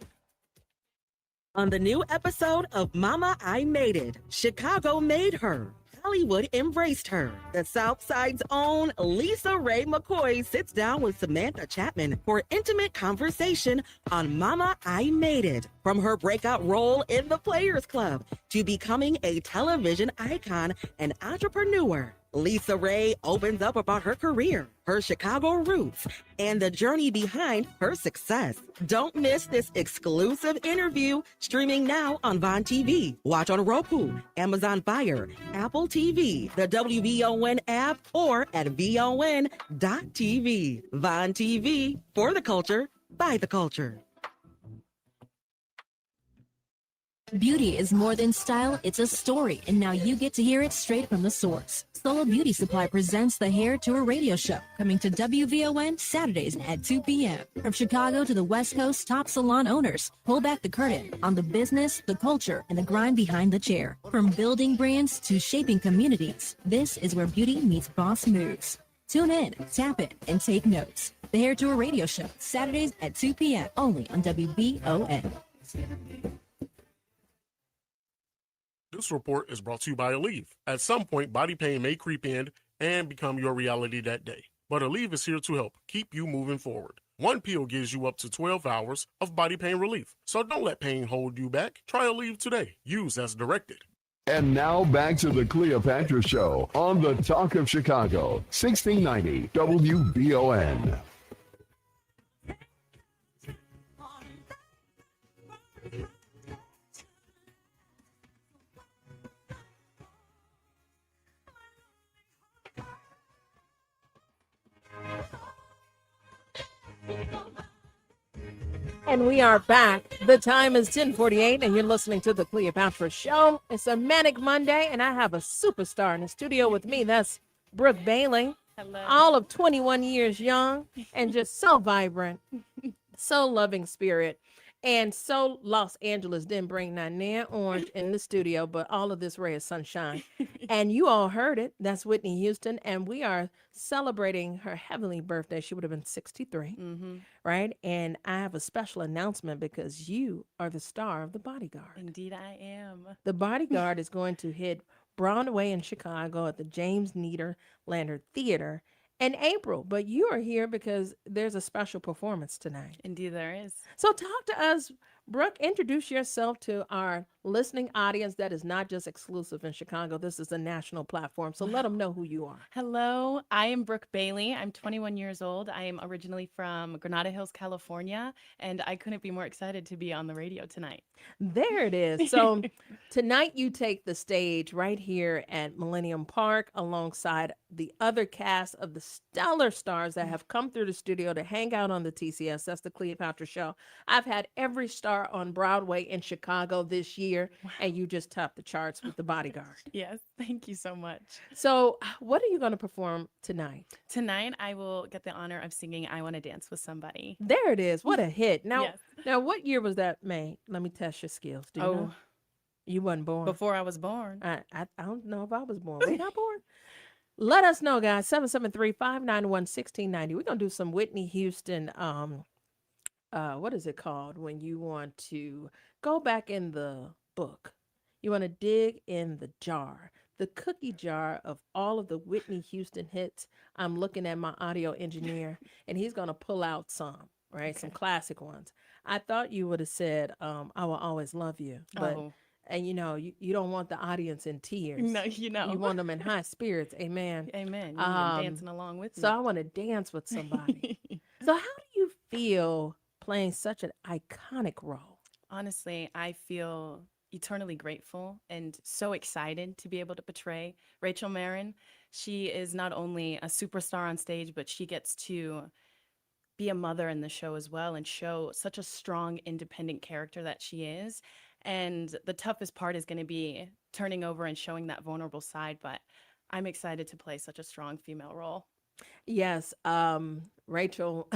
On the new episode of Mama, I Made It, Chicago made her. Hollywood embraced her. The South Side's own Lisa Ray McCoy sits down with Samantha Chapman for intimate conversation on Mama, I Made It. From her breakout role in the Players Club to becoming a television icon and entrepreneur, Lisa Ray opens up about her career, her Chicago roots, and the journey behind her success. Don't miss this exclusive interview, streaming now on Vaughn TV. Watch on Roku, Amazon Fire, Apple TV, the WVON app, or at VON.TV. Vaughn TV, for the culture, by the culture. Beauty is more than style, it's a story, and now you get to hear it straight from the source. Solo Beauty Supply presents the Hair Tour radio show, coming to WVON Saturdays at 2 p.m. From Chicago to the West Coast, top salon owners pull back the curtain on the business, the culture, and the grind behind the chair. From building brands to shaping communities, this is where beauty meets boss moves. Tune in, tap in, and take notes. The Hair Tour radio show, Saturdays at 2 p.m. only on WVON. This report is brought to you by Aleve. At some point, body pain may creep in and become your reality that day. But Aleve is here to help keep you moving forward. One pill gives you up to 12 hours of body pain relief. So don't let pain hold you back. Try Aleve today. Use as directed. And now back to the Cleopatra Show on the Talk of Chicago, 1690 WBON. And we are back. The time is 10:48, and you're listening to the Cleopatra Show. It's a Manic Monday, and I have a superstar in the studio with me. That's Brooke Bailey. Hello. All of 21 years young and just so vibrant, so loving spirit. And so Los Angeles didn't bring that near orange in the studio, but all of this ray of sunshine. And you all heard it. That's Whitney Houston. And we are celebrating her heavenly birthday. She would have been 63, right? And I have a special announcement because you are the star of The Bodyguard. Indeed, I am. The Bodyguard is going to hit Broadway in Chicago at the James Nederlander Theater in April, but you are here because there's a special performance tonight. Indeed, there is. So talk to us, Brooke. Introduce yourself to our listening audience that is not just exclusive in Chicago. This is a national platform, so let them know who you are. Hello, I am Brooke Bailey. I'm 21 years old. I am originally from Granada Hills, California, and I couldn't be more excited to be on the radio tonight. There it is. So tonight you take the stage right here at Millennium Park alongside the other cast of the stellar stars that have come through the studio to hang out on the TCS. That's the Cleopatra Show. I've had every star on Broadway in Chicago this year, and you just topped the charts with The Bodyguard. Yes, thank you so much. So what are you going to perform tonight? Tonight, I will get the honor of singing I Want to Dance with Somebody. There it is. What a hit. Now, Yes. now what year was that made? Let me test your skills. Do you know? You wasn't born. Before I was born. I don't know if I was born. Was I born? Let us know, guys. 773-591-1690. We're going to do some Whitney Houston. What is it called when you want to go back in the book? You want to dig in the jar, the cookie jar of all of the Whitney Houston hits. I'm looking at my audio engineer, and he's going to pull out some, right? Okay. Some classic ones. I thought you would have said, I Will Always Love You. But, and you know, you don't want the audience in tears. No, you know. You want them in high spirits. Amen. Amen. You want them dancing along with me. So I want to dance with somebody. So how do you feel playing such an iconic role? Honestly, I feel eternally grateful and so excited to be able to portray Rachel Marin. She is not only a superstar on stage, but she gets to be a mother in the show as well and show such a strong, independent character that she is. And the toughest part is going to be turning over and showing that vulnerable side. But I'm excited to play such a strong female role. Yes, Rachel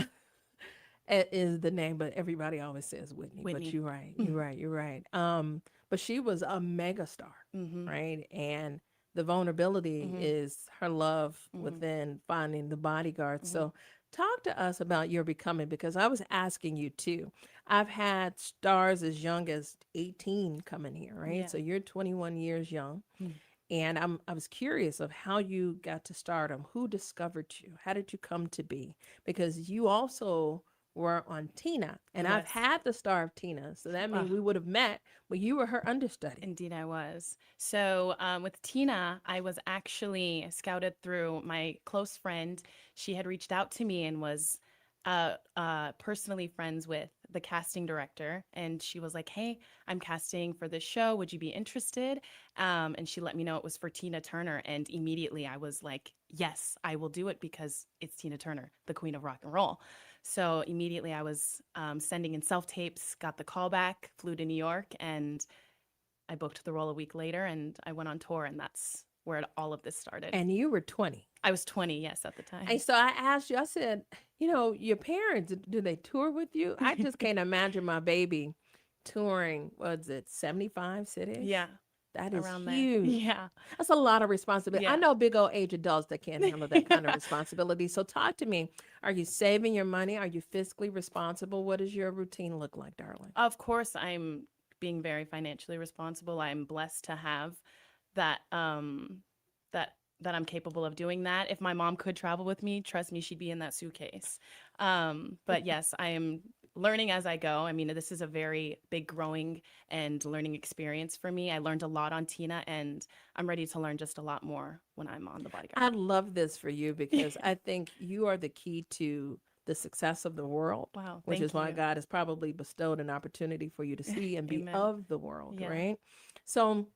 is the name, but everybody always says Whitney. But Whitney. you're right. You're right. You're right. But she was a mega star, right? And the vulnerability is her love within finding the bodyguard. So talk to us about your becoming, because I was asking you too. I've had stars as young as 18 coming here, right? Yeah. So you're 21 years young. And I was curious of how you got to stardom. Who discovered you? How did you come to be? Because you also were on Tina, and I've Yes. had the star of Tina, so that means Ah. we would have met when you were her understudy. Indeed, I was. So with Tina, I was actually scouted through my close friend. She had reached out to me and was personally friends with the casting director. And she was like, hey, I'm casting for this show. Would you be interested? And she let me know it was for Tina Turner. And immediately I was like, yes, I will do it because it's Tina Turner, the queen of rock and roll. So immediately I was sending in self-tapes, got the call back, flew to New York, and I booked the role a week later, and I went on tour, and that's where all of this started. And you were 20. I was 20, yes, at the time. And so I asked you, I said, your parents, do they tour with you? I just can't imagine my baby touring, was it 75 cities? Yeah. That is around there. huge. Yeah. That's a lot of responsibility. I Yeah. know big old age adults that can't handle that kind of responsibility. So talk to me. Are you saving your money? Are you fiscally responsible? What does your routine look like, darling? Of course, I'm being very financially responsible. I'm blessed to have that that I'm capable of doing that. If my mom could travel with me, trust me, she'd be in that suitcase. But yes, I am learning as I go. I mean, this is a very big growing and learning experience for me. I learned a lot on Tina, and I'm ready to learn just a lot more when I'm on The Bodyguard. I love this for you because I think you are the key to the success of the world. Wow, Which thank is why you. God has probably bestowed an opportunity for you to see and be Amen. of the world, Yeah. right? So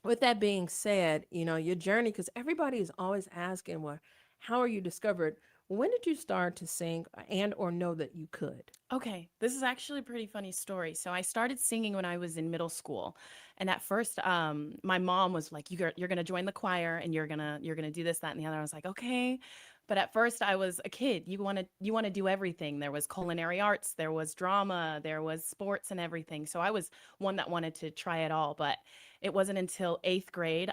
with that being said, your journey, because everybody is always asking, well, how are you discovered? When did you start to sing and or know that you could? Okay, this is actually a pretty funny story. So I started singing when I was in middle school, and at first, my mom was like, "You're gonna join the choir, and you're gonna do this, that, and the other." I was like, "Okay," but at first, I was a kid. You wanna do everything. There was culinary arts, there was drama, there was sports, and everything. So I was one that wanted to try it all. But it wasn't until 8th grade.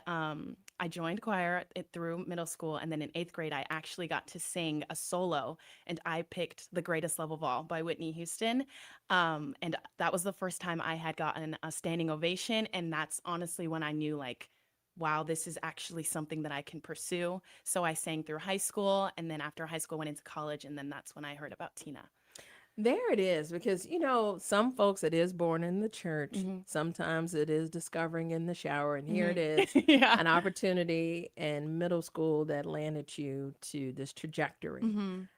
I joined choir through middle school, and then in 8th grade, I actually got to sing a solo, and I picked "The Greatest Love of All" by Whitney Houston. And that was the first time I had gotten a standing ovation, and that's honestly when I knew, like, wow, this is actually something that I can pursue. So I sang through high school, and then after high school, went into college, and then that's when I heard about Tina. There it is, because some folks it is born in the church. Sometimes it is discovering in the shower, and here it is, Yeah. an opportunity in middle school that landed you to this trajectory.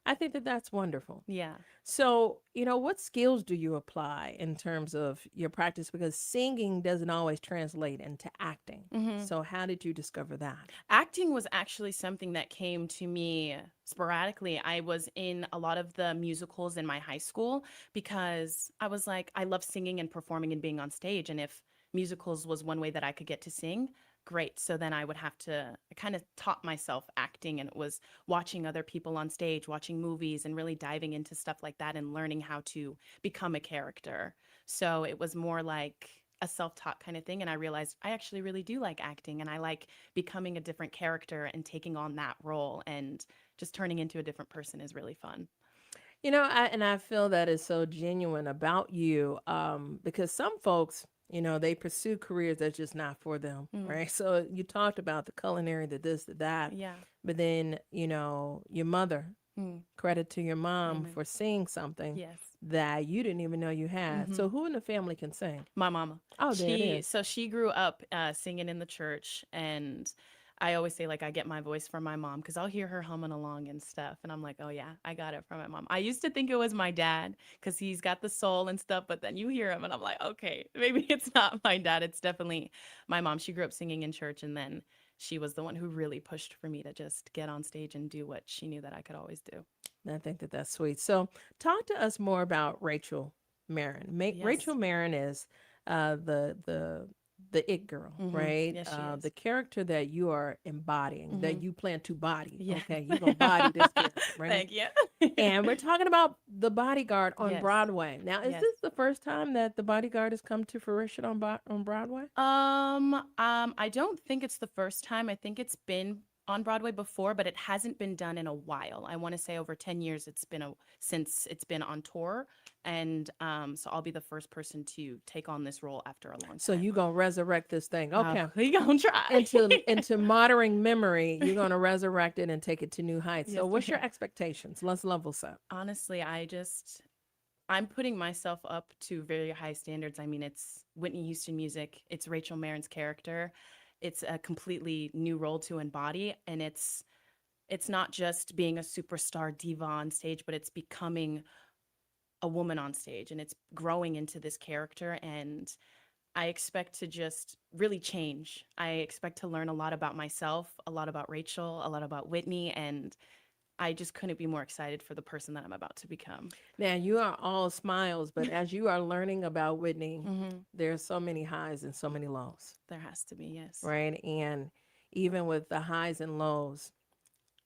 I think that that's wonderful. Yeah. So, what skills do you apply in terms of your practice? Because singing doesn't always translate into acting. So how did you discover that? Acting was actually something that came to me sporadically. I was in a lot of the musicals in my high school because I was like, I love singing and performing and being on stage. And if musicals was one way that I could get to sing, great. So then I kind of taught myself acting, and it was watching other people on stage, watching movies, and really diving into stuff like that and learning how to become a character. So it was more like a self-taught kind of thing, and I realized I actually really do like acting, and I like becoming a different character and taking on that role, and just turning into a different person is really fun. I feel that is so genuine about you, because some folks, they pursue careers that's just not for them, right? So you talked about the culinary, the this, the that, Yeah. but then, your mother, credit to your mom Amen. for seeing something Yes. that you didn't even know you had. So who in the family can sing? My mama. Oh, there it is. So she grew up singing in the church, and I always say, like, I get my voice from my mom because I'll hear her humming along and stuff, and I'm like, oh yeah, I got it from my mom. I used to think it was my dad because he's got the soul and stuff, but then you hear him, and I'm like, okay, maybe it's not my dad. It's definitely my mom. She grew up singing in church, and then she was the one who really pushed for me to just get on stage and do what she knew that I could always do. I think that that's sweet. So, talk to us more about Rachel Marin. Rachel Marin is the it girl, right? Yes, she is. The character that you are embodying, that you plan to body. Yeah. Okay, you're gonna body this character, right? Thank you. And we're talking about The Bodyguard on Yes. Broadway. Now, is Yes. this the first time that The Bodyguard has come to fruition on Broadway? I don't think it's the first time. I think it's been on Broadway before, but it hasn't been done in a while. I want to say over 10 years since it's been on tour. And so I'll be the first person to take on this role after a long time. So you're gonna resurrect this thing. Okay. We gonna try. into modern memory, you're gonna resurrect it and take it to new heights. So Yes, what's your ma'am. expectations? Let's level set. Honestly, I'm putting myself up to very high standards. I mean, it's Whitney Houston music. It's Rachel Marin's character. It's a completely new role to embody, and it's not just being a superstar diva on stage, but it's becoming a woman on stage, and it's growing into this character. And I expect to just really change. I expect to learn a lot about myself, a lot about Rachel, a lot about Whitney, and I just couldn't be more excited for the person that I'm about to become. Now you are all smiles, but as you are learning about Whitney, there's so many highs and so many lows. There has to be, yes. Right. And even with the highs and lows,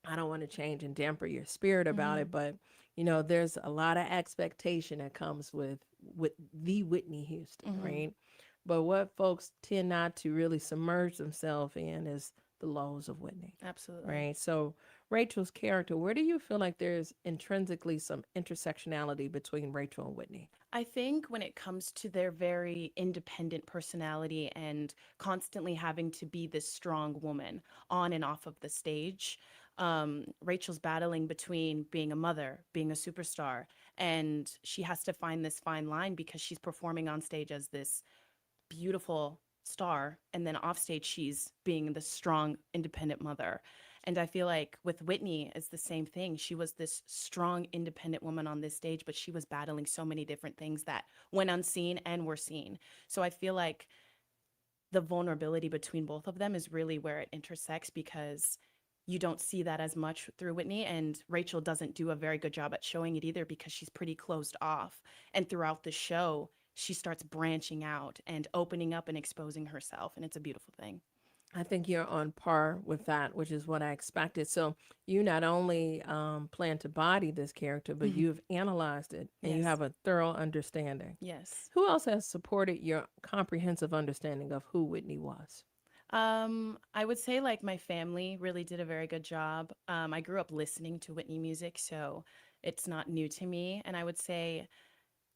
I don't want to change and damper your spirit about it, but there's a lot of expectation that comes with the Whitney Houston, right? But what folks tend not to really submerge themselves in is the lows of Whitney. Absolutely. Right. So Rachel's character, where do you feel like there's intrinsically some intersectionality between Rachel and Whitney? I think when it comes to their very independent personality and constantly having to be this strong woman on and off of the stage, Rachel's battling between being a mother, being a superstar, and she has to find this fine line because she's performing on stage as this beautiful star, and then off stage she's being the strong, independent mother. And I feel like with Whitney, it's the same thing. She was this strong, independent woman on this stage, but she was battling so many different things that went unseen and were seen. So I feel like the vulnerability between both of them is really where it intersects, because you don't see that as much through Whitney, and Rachel doesn't do a very good job at showing it either because she's pretty closed off. And throughout the show, she starts branching out and opening up and exposing herself, and it's a beautiful thing. I think you're on par with that, which is what I expected. So you not only plan to body this character, but you've analyzed it and you Yes. have a thorough understanding. Yes. Who else has supported your comprehensive understanding of who Whitney was? I would say like my family really did a very good job. I grew up listening to Whitney music, so it's not new to me. And I would say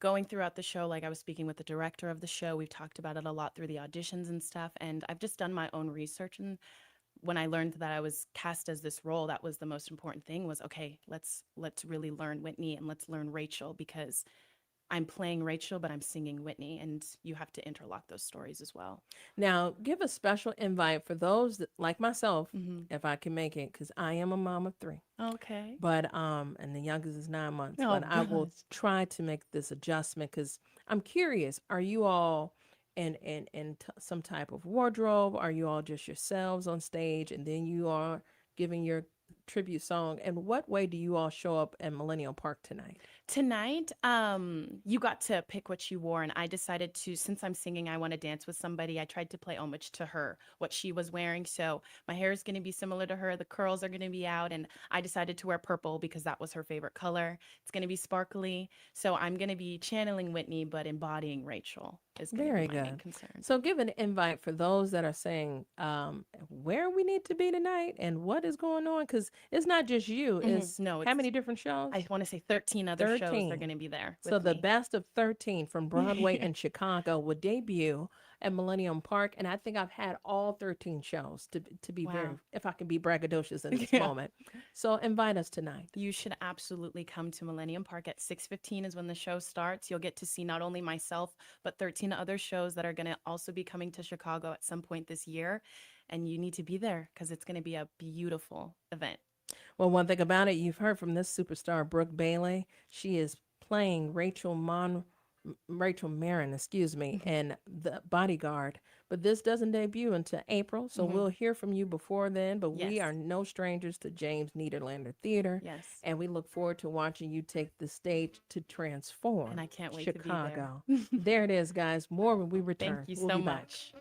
going throughout the show, like I was speaking with the director of the show, we've talked about it a lot through the auditions and stuff. And I've just done my own research. And when I learned that I was cast as this role, that was the most important thing was, okay, let's really learn Whitney and let's learn Rachel, because I'm playing Rachel, but I'm singing Whitney, and you have to interlock those stories as well. Now, give a special invite for those that, like myself, if I can make it, because I am a mom of 3. Okay. But and the youngest is 9 months. Oh, But I will gosh. try to make this adjustment because I'm curious. Are you all in some type of wardrobe? Are you all just yourselves on stage, and then you are giving your tribute song? And what way do you all show up at Millennium Park tonight? Tonight, you got to pick what you wore, and I decided to, since I'm singing I Want to Dance with Somebody, I tried to play homage to her, what she was wearing. So my hair is going to be similar to her, the curls are going to be out, and I decided to wear purple because that was her favorite color. It's going to be sparkly. So I'm going to be channeling Whitney, but embodying Rachel is going to Very be my main good. concern. So give an invite for those that are saying where we need to be tonight and what is going on, because it's not just you. It's No, how many different shows? I want to say 13 other shows are 13. going to be there So with the me. best of 13 from Broadway and Chicago will debut at Millennium Park, and I think I've had all 13 shows to be very, Wow. if I can be braggadocious in this Yeah. moment. So invite us tonight. You should absolutely come to Millennium Park at 6:15 is when the show starts. You'll get to see not only myself, but 13 other shows that are going to also be coming to Chicago at some point this year. And you need to be there because it's going to be a beautiful event. Well, one thing about it, you've heard from this superstar, Brooke Bailey. She is playing Rachel Rachel Marin, excuse me, and The Bodyguard. But this doesn't debut until April, so we'll hear from you before then. But we Yes. are no strangers to James Niederlander Theater. Yes. And we look forward to watching you take the stage to transform And I can't wait to be there. Chicago. There it is, guys. More when we return. Thank you We'll so be back. much.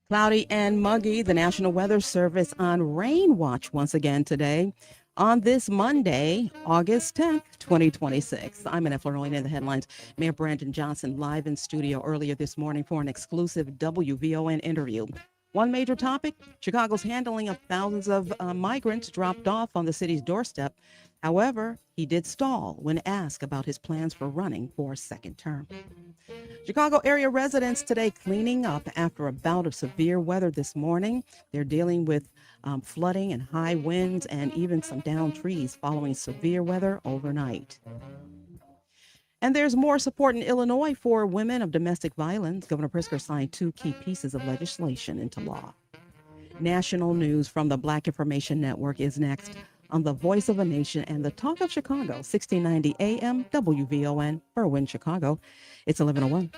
Cloudy and muggy, the National Weather Service on rain watch once again today on this Monday, August 10th, 2026. I'm Annette Florolina in the headlines. Mayor Brandon Johnson live in studio earlier this morning for an exclusive WVON interview. One major topic, Chicago's handling of thousands of migrants dropped off on the city's doorstep. However, he did stall when asked about his plans for running for a second term. Chicago area residents today cleaning up after a bout of severe weather this morning. They're dealing with flooding and high winds and even some downed trees following severe weather overnight. And there's more support in Illinois for women of domestic violence. Governor Pritzker signed 2 key pieces of legislation into law. National news from the Black Information Network is next on the Voice of a Nation and the Talk of Chicago, 1690 AM WVON, Berwyn, Chicago. It's 11:01.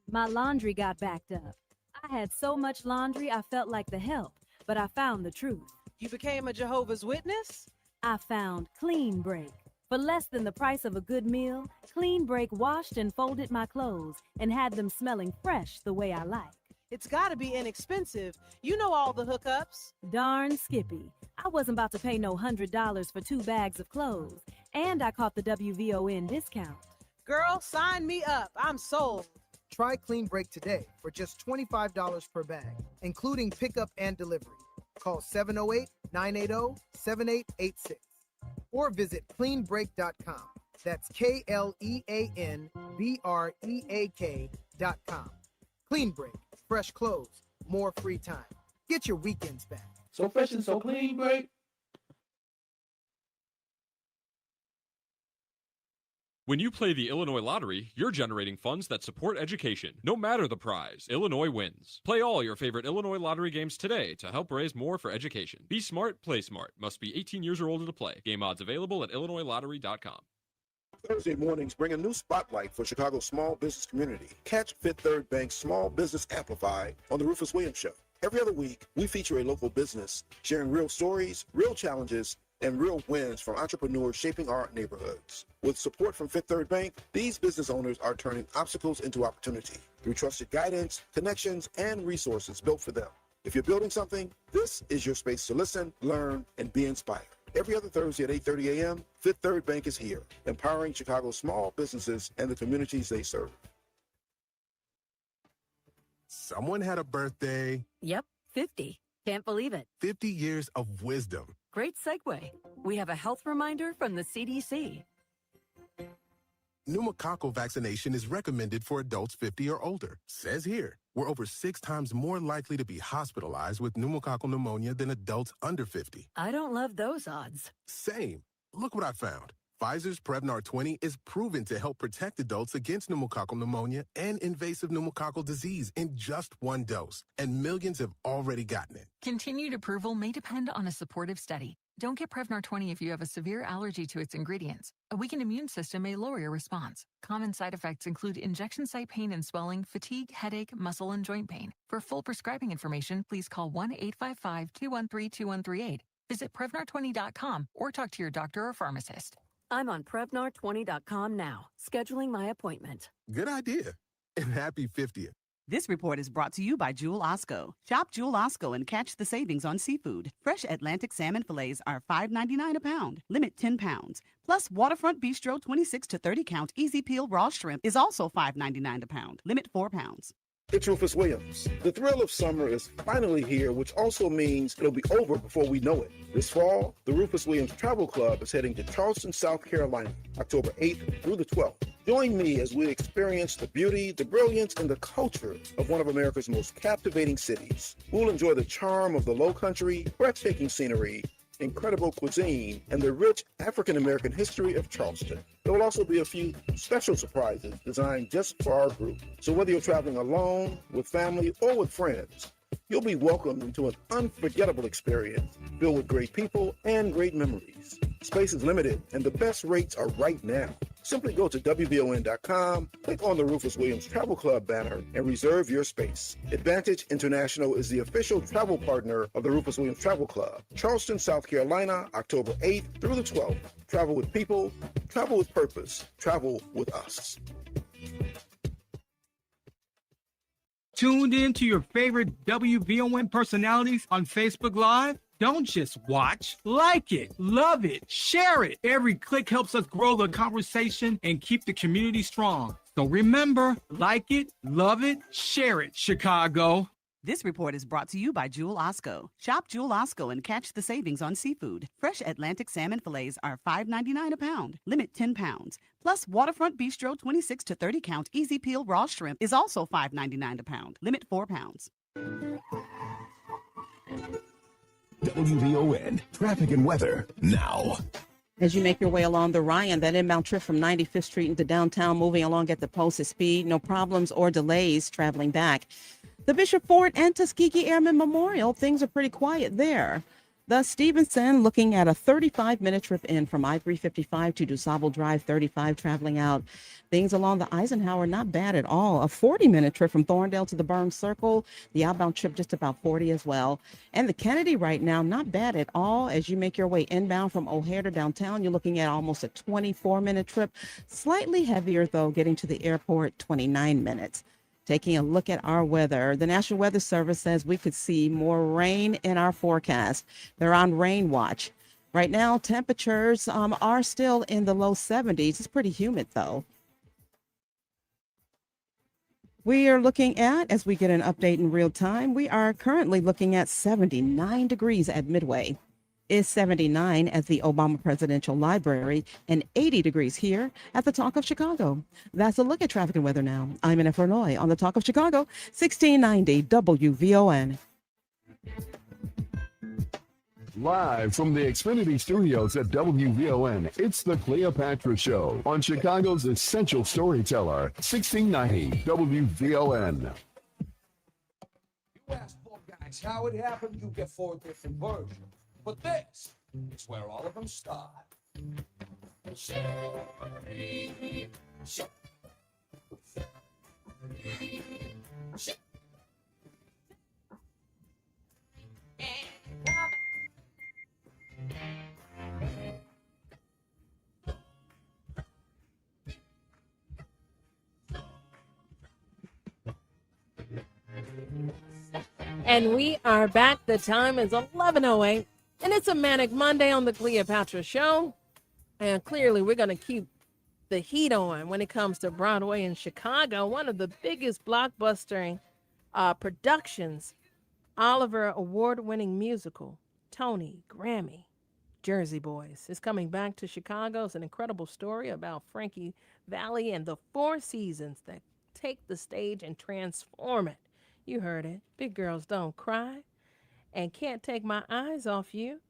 My laundry got backed up. I had so much laundry I felt like the help, but I found the truth. You became a Jehovah's Witness? I found Clean Break. For less than the price of a good meal, Clean Break washed and folded my clothes and had them smelling fresh the way I like. It's gotta be inexpensive. You know all the hookups. Darn Skippy. I wasn't about to pay no $100 for 2 bags of clothes, and I caught the WVON discount. Girl, sign me up. I'm sold. Try Clean Break today for just $25 per bag, including pickup and delivery. Call 708-980-7886 or visit cleanbreak.com. That's KLEANBREAK.com. Clean Break, fresh clothes, more free time. Get your weekends back. So fresh and so clean, Break. When you play the Illinois Lottery, you're generating funds that support education. No matter the prize, Illinois wins. Play all your favorite Illinois Lottery games today to help raise more for education. Be smart, play smart. Must be 18 years or older to play. Game odds available at illinoislottery.com. Thursday mornings bring a new spotlight for Chicago's small business community. Catch Fifth Third Bank's Small Business Amplified on The Rufus Williams Show. Every other week, we feature a local business sharing real stories, real challenges, and real wins from entrepreneurs shaping our neighborhoods. With support from Fifth Third Bank, these business owners are turning obstacles into opportunity through trusted guidance, connections, and resources built for them. If you're building something, this is your space to listen, learn, and be inspired. Every other Thursday at 8:30 a.m., Fifth Third Bank is here, empowering Chicago's small businesses and the communities they serve. Someone had a birthday. Yep, 50. Can't believe it. 50 years of wisdom. Great segue. We have a health reminder from the CDC. Pneumococcal vaccination is recommended for adults 50 or older. Says here, we're over 6 times more likely to be hospitalized with pneumococcal pneumonia than adults under 50. I don't love those odds. Same. Look what I found. Pfizer's Prevnar 20 is proven to help protect adults against pneumococcal pneumonia and invasive pneumococcal disease in just 1 dose, and millions have already gotten it. Continued approval may depend on a supportive study. Don't get Prevnar 20 if you have a severe allergy to its ingredients. A weakened immune system may lower your response. Common side effects include injection site pain and swelling, fatigue, headache, muscle, and joint pain. For full prescribing information, please call 1-855-213-2138. Visit Prevnar20.com or talk to your doctor or pharmacist. I'm on Prevnar20.com now, scheduling my appointment. Good idea. And happy 50th. This report is brought to you by Jewel Osco. Shop Jewel Osco and catch the savings on seafood. Fresh Atlantic salmon fillets are $5.99 a pound. Limit 10 pounds. Plus, Waterfront Bistro 26 to 30 count easy peel raw shrimp is also $5.99 a pound. Limit 4 pounds. It's Rufus Williams. The thrill of summer is finally here, which also means it'll be over before we know it. This fall, the Rufus Williams Travel Club is heading to Charleston, South Carolina, October 8th through the 12th. Join me as we experience the beauty, the brilliance, and the culture of one of America's most captivating cities. We'll enjoy the charm of the Lowcountry, breathtaking scenery, incredible cuisine, and the rich African-American history of Charleston. There will also be a few special surprises designed just for our group. So whether you're traveling alone, with family, or with friends, You'll be welcomed into an unforgettable experience filled with great people and great memories. Space is limited, and the best rates are right now. Simply go to WVON.com, click on the Rufus Williams Travel Club banner, and reserve your space. Advantage International is the official travel partner of the Rufus Williams Travel Club. Charleston, South Carolina, October 8th through the 12th. Travel with people, travel with purpose, travel with us. Tuned in to your favorite WVON personalities on Facebook Live? Don't just watch, like it, love it, share it. Every click helps us grow the conversation and keep the community strong. So remember, like it, love it, share it, Chicago. This report is brought to you by Jewel Osco. Shop Jewel Osco and catch the savings on seafood. Fresh Atlantic salmon fillets are $5.99 a pound. Limit 10 pounds. Plus, Waterfront Bistro 26 to 30 count easy peel raw shrimp is also $5.99 a pound. Limit 4 pounds. WVON traffic and weather now. As you make your way along the Ryan, that inbound trip from 95th Street into downtown, moving along at the posted speed, no problems or delays traveling back. The Bishop Ford and Tuskegee Airmen Memorial, things are pretty quiet there. Thus, Stevenson looking at a 35-minute trip in from I-355 to DuSable Drive 35 traveling out. Things along the Eisenhower, not bad at all. A 40-minute trip from Thorndale to the Burns Circle. The outbound trip just about 40 as well. And the Kennedy right now, not bad at all. As you make your way inbound from O'Hare to downtown, you're looking at almost a 24-minute trip. Slightly heavier, though, getting to the airport, 29 minutes. Taking a look at our weather, the National Weather Service says we could see more rain in our forecast. They're on rain watch. Right now, temperatures are still in the low 70s. It's pretty humid, though. We are looking at, as we get an update in real time, we are currently looking at 79 degrees at Midway. Is 79 at the Obama Presidential Library and 80 degrees here at the Talk of Chicago. That's a look at traffic and weather now. I'm in Illinois on the Talk of Chicago, 1690 WVON. Live from the Xfinity Studios at WVON, it's the Cleopatra Show on Chicago's essential storyteller, 1690 WVON. You ask four guys how it happened, you get 4 different versions. But this is where all of them start. And we are back. The time is 11:08. And it's a Manic Monday on the Cleopatra Show. And clearly, we're going to keep the heat on when it comes to Broadway in Chicago. One of the biggest blockbustering productions, Oliver award-winning musical, Tony, Grammy, Jersey Boys, is coming back to Chicago. It's an incredible story about Frankie Valli and the 4 seasons that take the stage and transform it. You heard it. Big Girls Don't Cry. And Can't Take My Eyes Off You.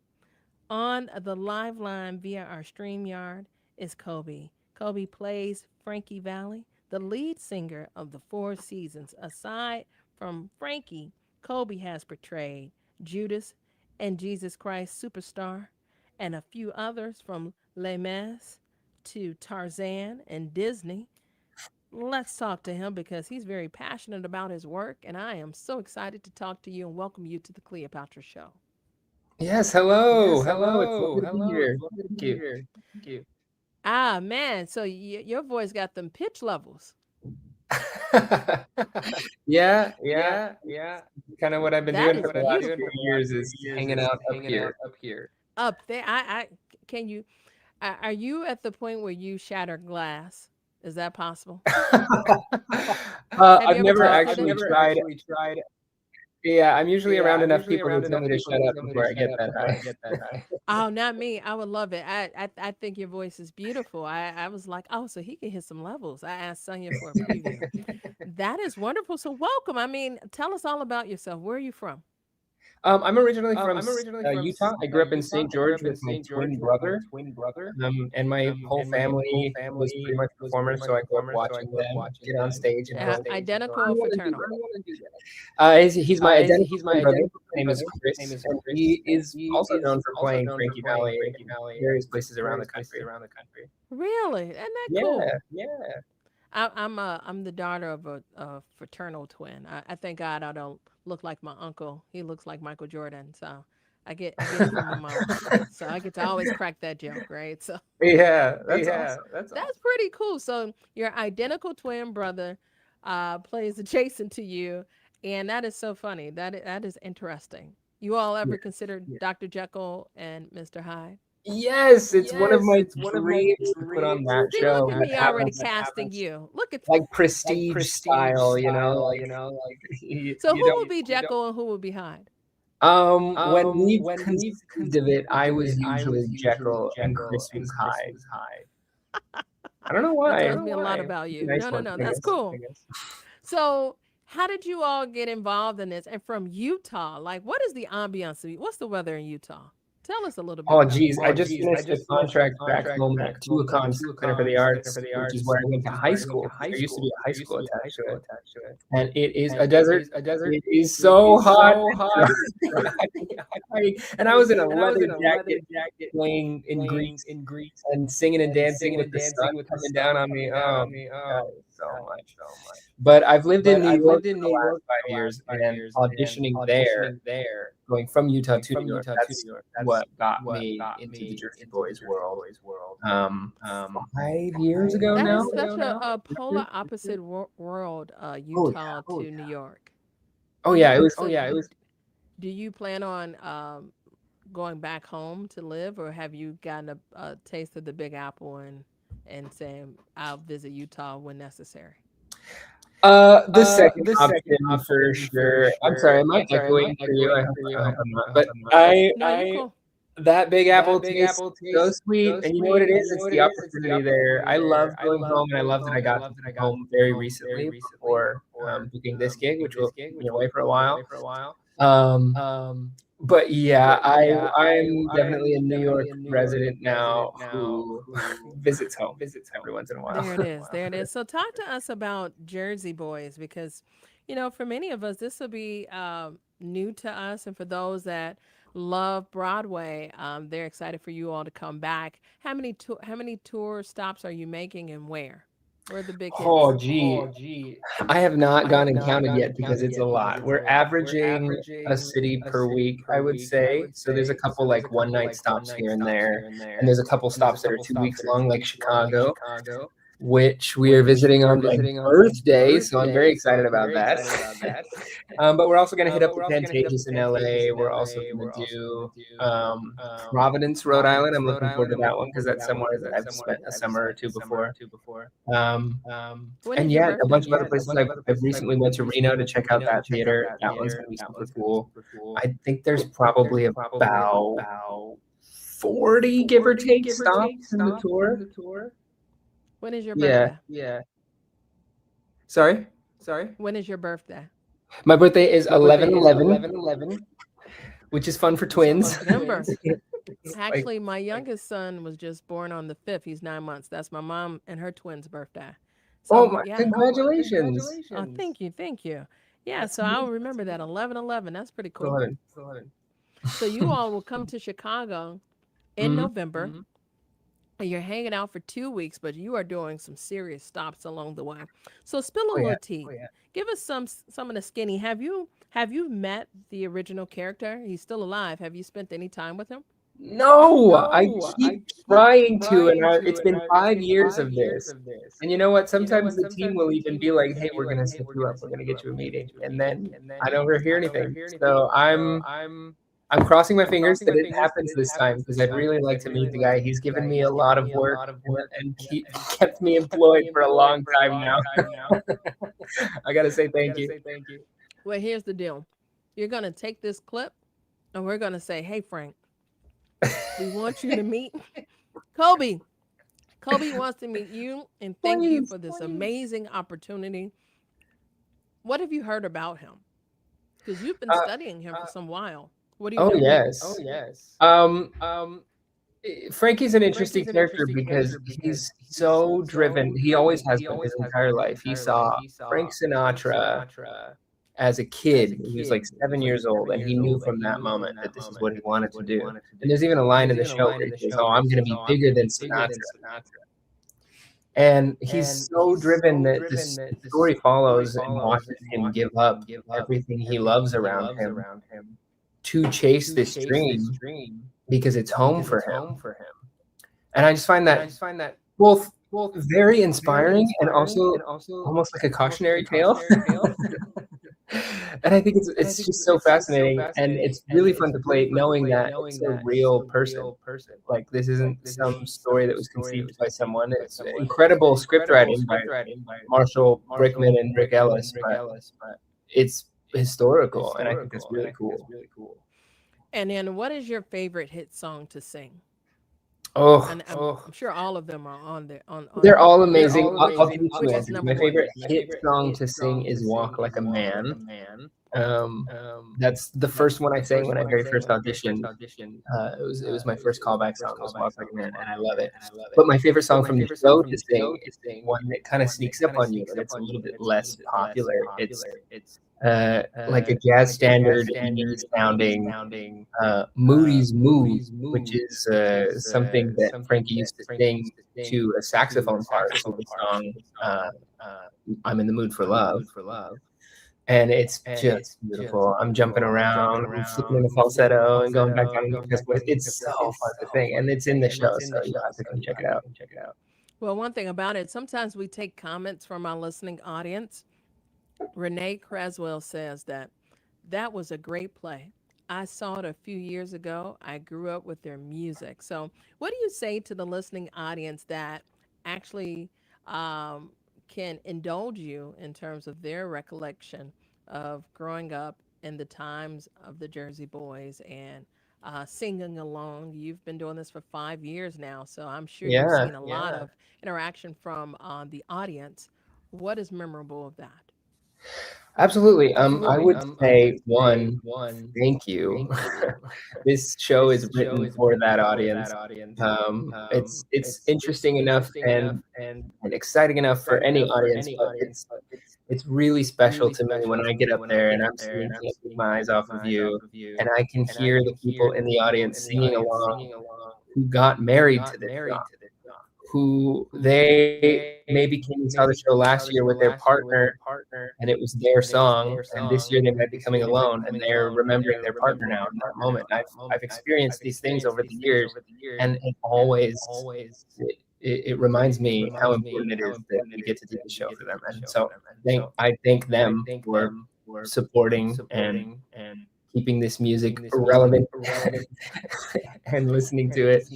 On the live line via our StreamYard is Kobe. Kobe plays Frankie Valli, the lead singer of the 4 seasons. Aside from Frankie, Kobe has portrayed Judas and Jesus Christ Superstar and a few others from Les Mis to Tarzan and Disney. Let's talk to him because he's very passionate about his work, and I am so excited to talk to you and welcome you to the Cleopatra Show. Yes, hello. Hello. It's lovely to be here. Thank you. Ah, man, so your voice got them pitch levels. Yeah. Kind of what I've been doing for the last few years is hanging out up here. Up there, can you? Are you at the point where you shatter glass? Is that possible? I've never actually tried. Yeah, I'm usually around enough people to tell me to shut up before I get that high. Oh, not me. I would love it. I think your voice is beautiful. I was like, oh, so he can hit some levels. I asked Sonia for a preview. That is wonderful. So welcome. I mean, tell us all about yourself. Where are you from? I'm originally from Utah. I grew up in St. George with my twin brother. And my whole family was pretty much performers, so I grew up watching them get on stage and go, Identical "I or wanna do fraternal? that." He's my identical twin brother. His name is Chris, and he is also known for playing Frankie Valli in various places around the country. Really? Isn't that Yeah, cool? yeah. I'm the daughter of a fraternal twin. I thank God I don't look like my uncle. He looks like Michael Jordan. So I get it from my mom. So I get to always crack that joke, right? So Yeah, that's awesome. that's pretty cool. So your identical twin brother plays adjacent to you, and that is so funny. That is interesting. You all ever considered Dr. Jekyll and Mr. Hyde? Yes, it's one of my dreams to put on that See, show. look at But me already casting you. Look at like prestige style, like So you who don't. will be Jekyll and who will be Hyde? When we conceived of it, I was usually Jekyll and Chris was Hyde. I don't know That why. tells me a lot about you. Nice No, one, that's cool. So how did you all get involved in this? And from Utah, like what is the ambiance? What's the weather in Utah? Tell us a little bit. Oh, about geez. it. I just finished a contract back home at Tuacahn Center for the Arts, which is where I went to high school. There used to be a high school attached to it. And it is a desert. It is so hot. And I was in a leather jacket playing in Greece and singing and dancing with the sun coming down on me. Oh, God, so much. But I've lived in New York for the last 5 years and auditioning there, going from Utah to New York. That's what got me into the Jersey Boys world. 5 years ago That now. is such a polar opposite world, Utah to New York. Oh yeah, it was. Do you plan on going back home to live, or have you gotten a taste of the Big Apple and saying I'll visit Utah when necessary? The second option for sure. I'm sorry, am I echoing for you? I hope I'm not. But that Big Apple tastes so sweet, and you know what it is? It's the opportunity there. I love going home, and I love that I got to come home very recently before booking this gig, which will be away for a while. But yeah, I'm definitely a New York resident now who visits home every once in a while. There it is. So talk to us about Jersey Boys, because, for many of us, this will be new to us. And for those that love Broadway, they're excited for you all to come back. How many tour stops are you making and where? Where are the big hits? Oh, gee. I have not gone and counted yet because it's a lot. We're averaging a city per week, I would say. So there's a couple like one-night stops here and there. And there's a couple stops that are 2 weeks long, like Chicago, which we are visiting on my birthday. So I'm very excited about that. But we're also going to hit up the Pantages in LA. We're also going to do Providence, Rhode Island. I'm looking forward to that one because that's somewhere that I've spent a summer or two before. And yeah, a bunch of other places. I've recently went to Reno to check out that theater. That one's going to be super cool. I think there's probably about 40, give or take, stops in the tour. When is your birthday? Yeah. Sorry? When is your birthday? My birthday is 11/11, which is fun for twins. November. Actually, my youngest son was just born on the 5th. He's 9 months. That's my mom and her twin's birthday. So, Congratulations. Oh, thank you. Yeah, so I'll remember that 11/11. That's pretty cool. So you all will come to Chicago in November. And you're hanging out for 2 weeks, but you are doing some serious stops along the way. So spill a little tea. Give us some of the skinny. Have you met the original character? He's still alive. Have you spent any time with him? No, I keep trying to, and it's been 5 years of this. And you know what? Sometimes the team will even be like, "Hey, we're gonna set you up. We're gonna get you a meeting," and then I don't hear anything. So I'm crossing my fingers that it happens this time because I'd really like to meet the guy. He's given me a lot of work and kept me employed for a long time now. I gotta say thank you. Well, here's the deal. You're gonna take this clip, and we're gonna say, "Hey, Frank, we want you to meet Kobe. Kobe wants to meet you, and thank you for this amazing opportunity. What have you heard about him?" Because you've been studying him for some while. What do you Oh know? yes. Frankie's an interesting character because he's so driven. He always has been his entire life. He saw Frank Sinatra as a kid. He was like 7 years old, and he knew from that moment that this is what he wanted to do. And there's even a line in the show where he says, "Oh, I'm going to be bigger than Sinatra." And he's so driven that this story follows and watches him give up everything he loves around him to chase this dream because it's home for him. And I just find that both very inspiring and also almost like a cautionary tale. And I think it's just so fascinating, and it's really fun to play knowing that it's a real person. Like, this isn't some story that was conceived by someone. It's incredible script writing by Marshall Brickman and Rick Ellis, but it's historical, and I think that's really cool. And then, what is your favorite hit song to sing? And I'm sure all of them are on there. They're all amazing. I'll give you two answers. My favorite hit song to sing is "Walk Like a Man." That's the first one I sang when I very first auditioned. It was my first callback song. It was "Walk Like a Man," and I love it. But my favorite song from the show to sing is one that kind of sneaks up on you, and it's a little bit less popular. It's like a jazz standard, indie sounding "Moody's Mood," which is something that Frankie used to sing to a saxophone part to the song "I'm in the Mood for Love." And it's just beautiful. I'm jumping around, I'm flipping in the falsetto and going back down into the voice. It's so fun to sing, and it's in the show, so you'll have to come check it out. Well, one thing about it, sometimes we take comments from our listening audience. Renee Creswell says that was a great play. I saw it a few years ago. I grew up with their music. So, what do you say to the listening audience that actually can indulge you in terms of their recollection of growing up in the times of the Jersey Boys and singing along? You've been doing this for 5 years now, so I'm sure you've seen a lot of interaction from the audience. What is memorable of that? Absolutely. I would say one, thank you. This show is written for that audience. It's interesting enough and exciting enough for any audience, but it's really special to me when I get up there and I'm singing "Can't Take My Eyes Off of You," and I can hear the people in the audience singing along who got married to this song, who they maybe came and saw the show last year with their partner, and it was their song, and this year they might be coming alone, and they're remembering their partner now in that moment. I've experienced these things over the years, and it always it reminds me how important it is that we get to do the show for them. And so I thank them for supporting and keeping this music relevant and listening to it,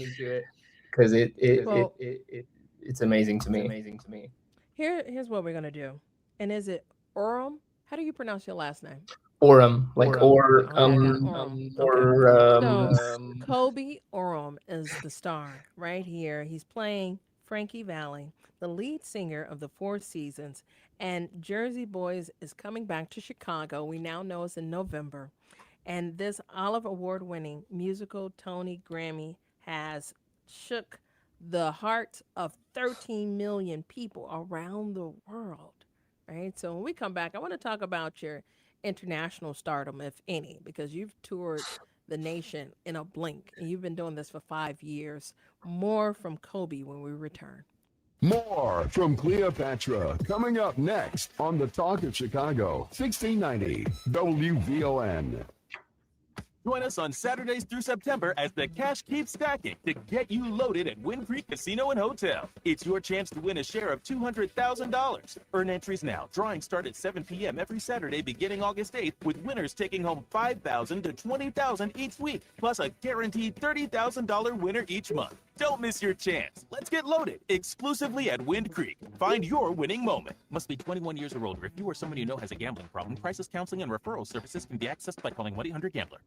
because it's amazing to me. Here's what we're gonna do. And is it Orem? How do you pronounce your last name? Orem, like So Kobe Orem is the star right here. He's playing Frankie Valli, the lead singer of the Four Seasons, and Jersey Boys is coming back to Chicago. We now know it's in November. And this Olive Award-winning musical Tony Grammy has shook the hearts of 13 million people around the world, right? So when we come back, I want to talk about your international stardom, if any, because you've toured the nation in a blink, and you've been doing this for 5 years. More from Kobe when we return. More from Cleopatra coming up next on the Talk of Chicago, 1690 WVON. Join us on Saturdays through September as the cash keeps stacking to get you loaded at Wind Creek Casino and Hotel. It's your chance to win a share of $200,000. Earn entries now. Drawings start at 7 p.m. every Saturday beginning August 8th, with winners taking home $5,000 to $20,000 each week, plus a guaranteed $30,000 winner each month. Don't miss your chance. Let's get loaded exclusively at Wind Creek. Find your winning moment. Must be 21 years or older. If you or someone you know has a gambling problem, crisis counseling and referral services can be accessed by calling 1-800-GAMBLER.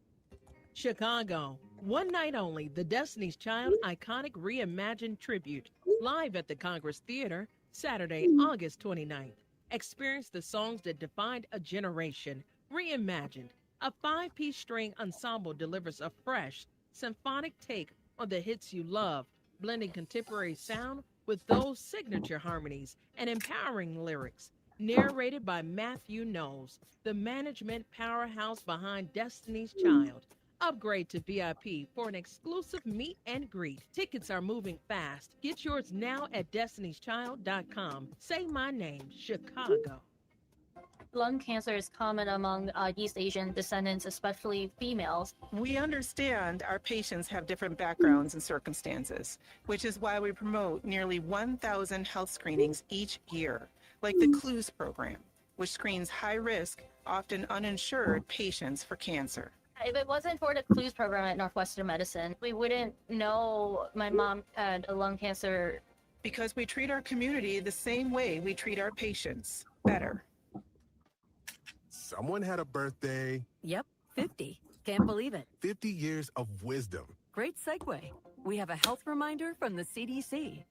Chicago, one night only, the Destiny's Child Iconic Reimagined Tribute, live at the Congress Theater, Saturday, August 29th. Experience the songs that defined a generation, reimagined. A five-piece string ensemble delivers a fresh, symphonic take on the hits you love, blending contemporary sound with those signature harmonies and empowering lyrics. Narrated by Matthew Knowles, the management powerhouse behind Destiny's Child. Upgrade to VIP for an exclusive meet and greet. Tickets are moving fast. Get yours now at destinyschild.com. Say my name, Chicago. Lung cancer is common among East Asian descendants, especially females. We understand our patients have different backgrounds and circumstances, which is why we promote nearly 1,000 health screenings each year, like the CLUES program, which screens high-risk, often uninsured patients for cancer. If it wasn't for the CLUES program at Northwestern Medicine, we wouldn't know my mom had a lung cancer. Because we treat our community the same way we treat our patients, better. Someone had a birthday. Yep, 50. Can't believe it. 50 years of wisdom. Great segue. We have a health reminder from the CDC.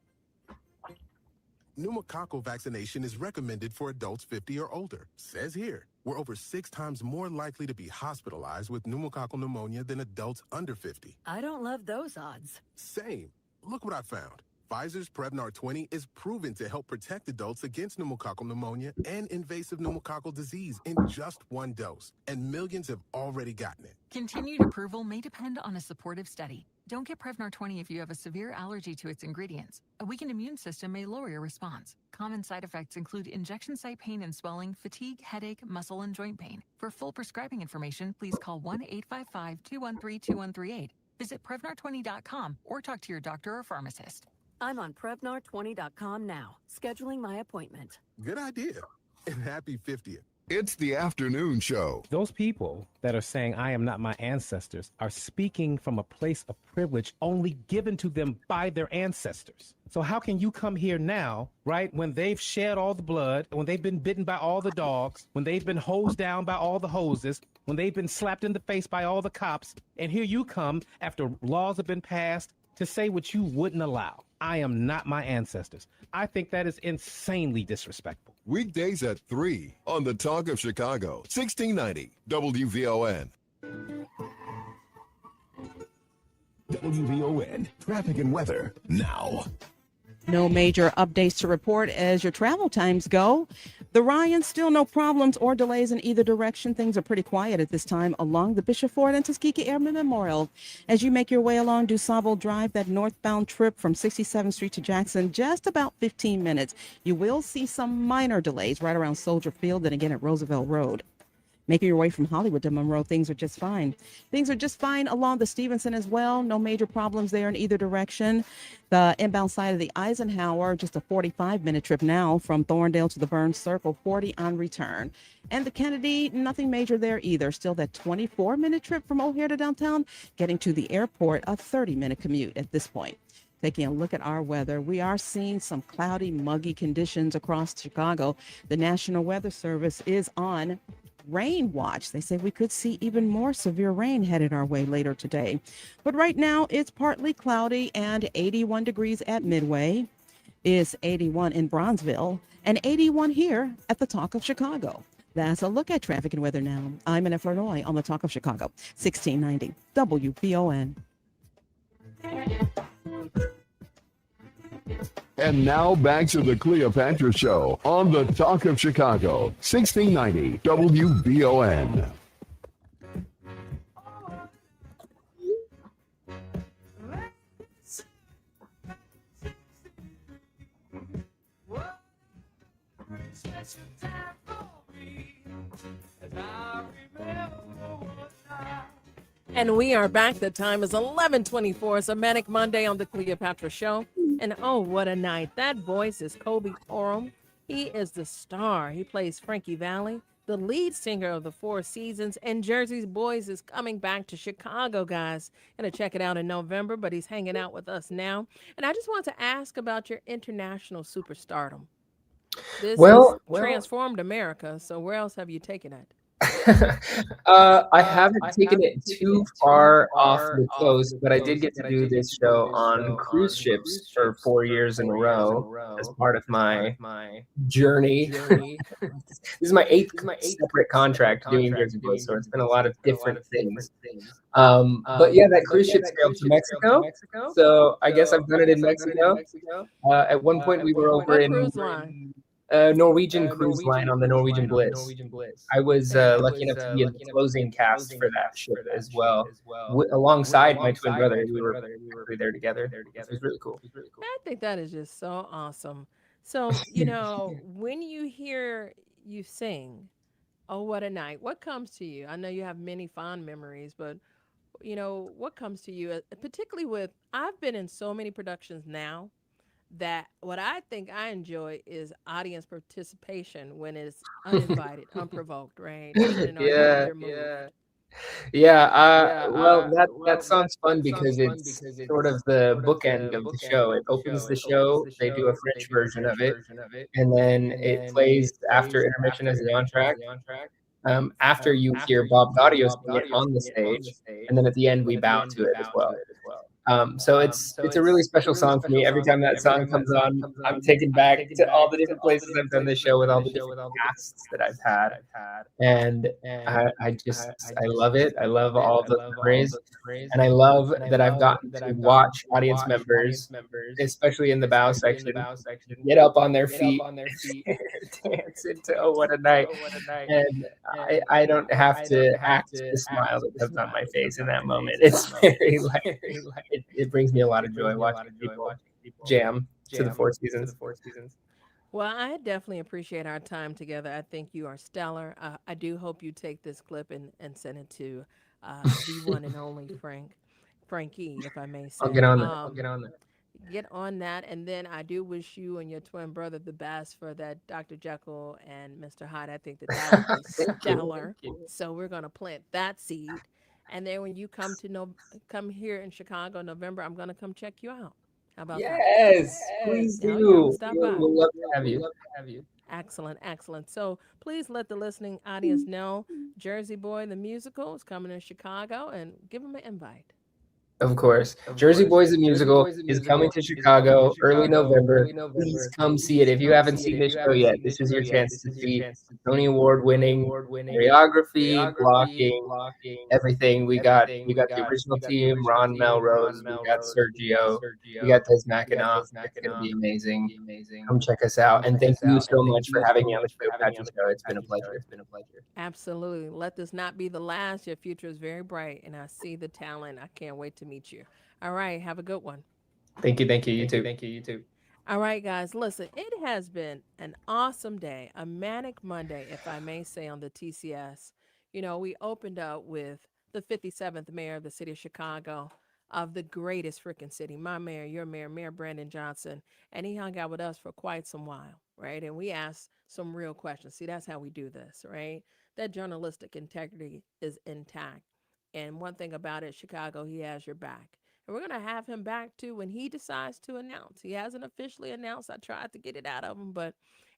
Pneumococcal vaccination is recommended for adults 50 or older. Says here, we're over 6 times more likely to be hospitalized with pneumococcal pneumonia than adults under 50. I don't love those odds. Same. Look what I found. Pfizer's Prevnar 20 is proven to help protect adults against pneumococcal pneumonia and invasive pneumococcal disease in just 1 dose. And millions have already gotten it. Continued approval may depend on a supportive study. Don't get Prevnar 20 if you have a severe allergy to its ingredients. A weakened immune system may lower your response. Common side effects include injection site pain and swelling, fatigue, headache, muscle, and joint pain. For full prescribing information, please call 1-855-213-2138. Visit Prevnar20.com or talk to your doctor or pharmacist. I'm on Prevnar20.com now, scheduling my appointment. Good idea. And happy 50th. It's the afternoon show. Those people that are saying, I am not my ancestors, are speaking from a place of privilege only given to them by their ancestors. So how can you come here now, right, when they've shed all the blood, when they've been bitten by all the dogs, when they've been hosed down by all the hoses, when they've been slapped in the face by all the cops, and here you come after laws have been passed to say what you wouldn't allow? I am not my ancestors. I think that is insanely disrespectful. Weekdays at 3 on the Talk of Chicago, 1690 WVON. WVON, traffic and weather now. No major updates to report as your travel times go. The Ryan, still no problems or delays in either direction. Things are pretty quiet at this time along the Bishop Ford and Tuskegee Airmen Memorial. As you make your way along DuSable Drive, that northbound trip from 67th Street to Jackson, just about 15 minutes. You will see some minor delays right around Soldier Field and again at Roosevelt Road. Making your way from Hollywood to Monroe, things are just fine. Things are just fine along the Stevenson as well. No major problems there in either direction. The inbound side of the Eisenhower, just a 45-minute trip now from Thorndale to the Burns Circle, 40 on return. And the Kennedy, nothing major there either. Still that 24-minute trip from O'Hare to downtown, getting to the airport, a 30-minute commute at this point. Taking a look at our weather, we are seeing some cloudy, muggy conditions across Chicago. The National Weather Service is on rain watch. They say we could see even more severe rain headed our way later today. But right now it's partly cloudy and 81 degrees at Midway. Is 81 in Bronzeville and 81 here at the Talk of Chicago. That's a look at traffic and weather now. I'm Annette Flournoy on the Talk of Chicago, 1690 WVON. And now back to the Cleopatra Show on the Talk of Chicago, 1690 WVON. And we are back. The time is 11:24. It's a Manic Monday on the Cleopatra Show. And oh, what a night. That voice is Kobe Oram. He is the star. He plays Frankie Valli, the lead singer of the Four Seasons. And Jersey's Boys is coming back to Chicago, guys. Gonna check it out in November, but he's hanging out with us now. And I just want to ask about your international superstardom. This has transformed America. So where else have you taken it? I haven't taken it too far off the coast, but I did get to do this show on cruise ships for 4 years in a row as part of my journey. This is my 8th separate contract doing Jersey Boys, so it's been a lot of different things. But yeah, that cruise ship sailed to Mexico, so I guess I've done it in Mexico. At one point, we were over What in cruise line? Norwegian cruise line on the Norwegian Bliss. I was lucky enough to be in the closing cast for that ship as well, alongside my twin brother. We were actually there together. It was really cool. I think that is just so awesome. So, when you hear you sing, "Oh What a Night," what comes to you? I know you have many fond memories, but what comes to you, particularly with I've been in so many productions now that what I think I enjoy is audience participation when it's uninvited, unprovoked, right? Depending on how Yeah. they're moved. Well, that song's fun because it's sort of the bookend of the show. It opens the show, they do a French version of it, and then it plays after intermission as the entr'acte. After you hear Bob Gaudio sing it on the stage, and then at the end we bow to it as well. So it's a really special song for me. Every time that song comes on, I'm taken back to all the different places I've done this show with all the different casts that I've had, and I love it. I love all the memories, and I love that I've gotten to watch audience members, especially in the bow section, get up on their feet, dance into "Oh What a Night," and I don't have to act the smile that comes on my face in that moment. It's very like it brings me a lot of joy watching people jam to the Four Seasons. Well, I definitely appreciate our time together. I think you are stellar. I do hope you take this clip and send it to the one and only Frankie, if I may say. I'll get on that. I'll get on that. Get on that, and then I do wish you and your twin brother the best for that Dr. Jekyll and Mr. Hyde. I think that would be stellar. So we're gonna plant that seed, and then when you come here in Chicago in November, I'm gonna come check you out. How about that? Yes, please do. Stop by. We'd love to have you. Excellent, excellent. So please let the listening audience know Jersey Boy the musical is coming to Chicago, and give them an invite. Of course. Jersey Boys the Musical is coming to Chicago early November. Please come see it. If you haven't seen this show yet, this is your chance to see Tony Award winning choreography, blocking, everything. We got the original team, Ron Melrose, we got Sergio, we got Des McAnuff. It's gonna be amazing. Come check us out. And thank you so much for having me on the Cleopatra Show. It's been a pleasure. Absolutely. Let this not be the last. Your future is very bright, and I see the talent. I can't wait to meet you. All right. Have a good one. Thank you. You too. All right, guys. Listen, it has been an awesome day, a manic Monday, if I may say, on the TCS. We opened up with the 57th mayor of the city of Chicago, of the greatest freaking city, my mayor, your mayor, Mayor Brandon Johnson. And he hung out with us for quite some while, right? And we asked some real questions. See, that's how we do this, right? That journalistic integrity is intact. And one thing about it, Chicago, he has your back. And we're going to have him back too when he decides to announce. He hasn't officially announced. I tried to get it out of him,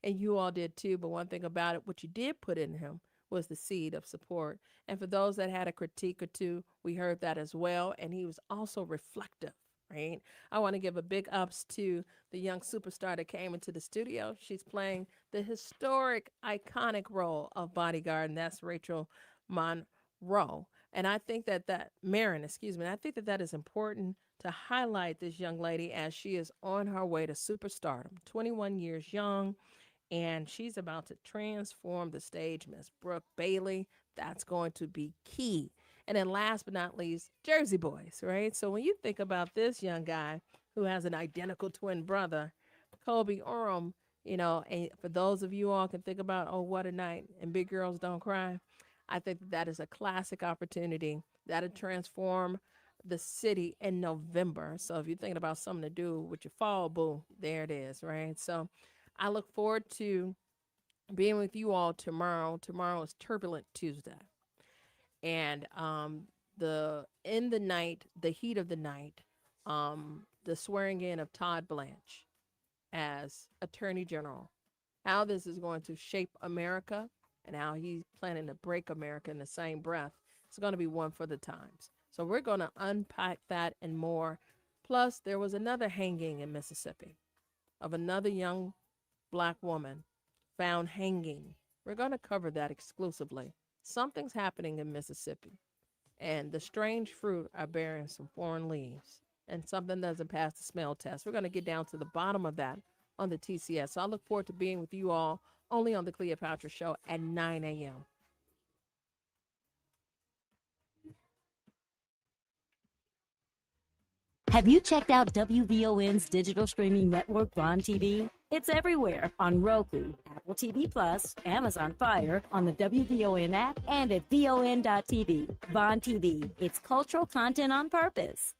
and you all did too. But one thing about it, what you did put in him was the seed of support. And for those that had a critique or two, we heard that as well. And he was also reflective, right? I want to give a big ups to the young superstar that came into the studio. She's playing the historic, iconic role of bodyguard, and that's Rachel Monroe. And I think Marin, I think that is important to highlight this young lady as she is on her way to superstardom, 21 years young, and she's about to transform the stage. Miss Brooke Bailey, that's going to be key. And then last but not least, Jersey Boys, right? So when you think about this young guy who has an identical twin brother, Kobe Oram, and for those of you all can think about, "Oh, What a Night," and Big Girls Don't Cry, I think that is a classic opportunity that'll transform the city in November. So if you're thinking about something to do with your fall, boo, there it is, right? So I look forward to being with you all tomorrow. Tomorrow is Turbulent Tuesday. And the heat of the night, the swearing in of Todd Blanche as Attorney General, how this is going to shape America and how he's planning to break America in the same breath. It's going to be one for the times. So we're going to unpack that and more. Plus, there was another hanging in Mississippi of another young Black woman found hanging. We're going to cover that exclusively. Something's happening in Mississippi, and the strange fruit are bearing some foreign leaves, and something doesn't pass the smell test. We're going to get down to the bottom of that on the TCS. So I look forward to being with you all only on the Cleopatra Show at 9 a.m. Have you checked out WVON's digital streaming network, Bond TV? It's everywhere on Roku, Apple TV Plus, Amazon Fire, on the WVON app, and at VON.TV. Bond TV, it's cultural content on purpose.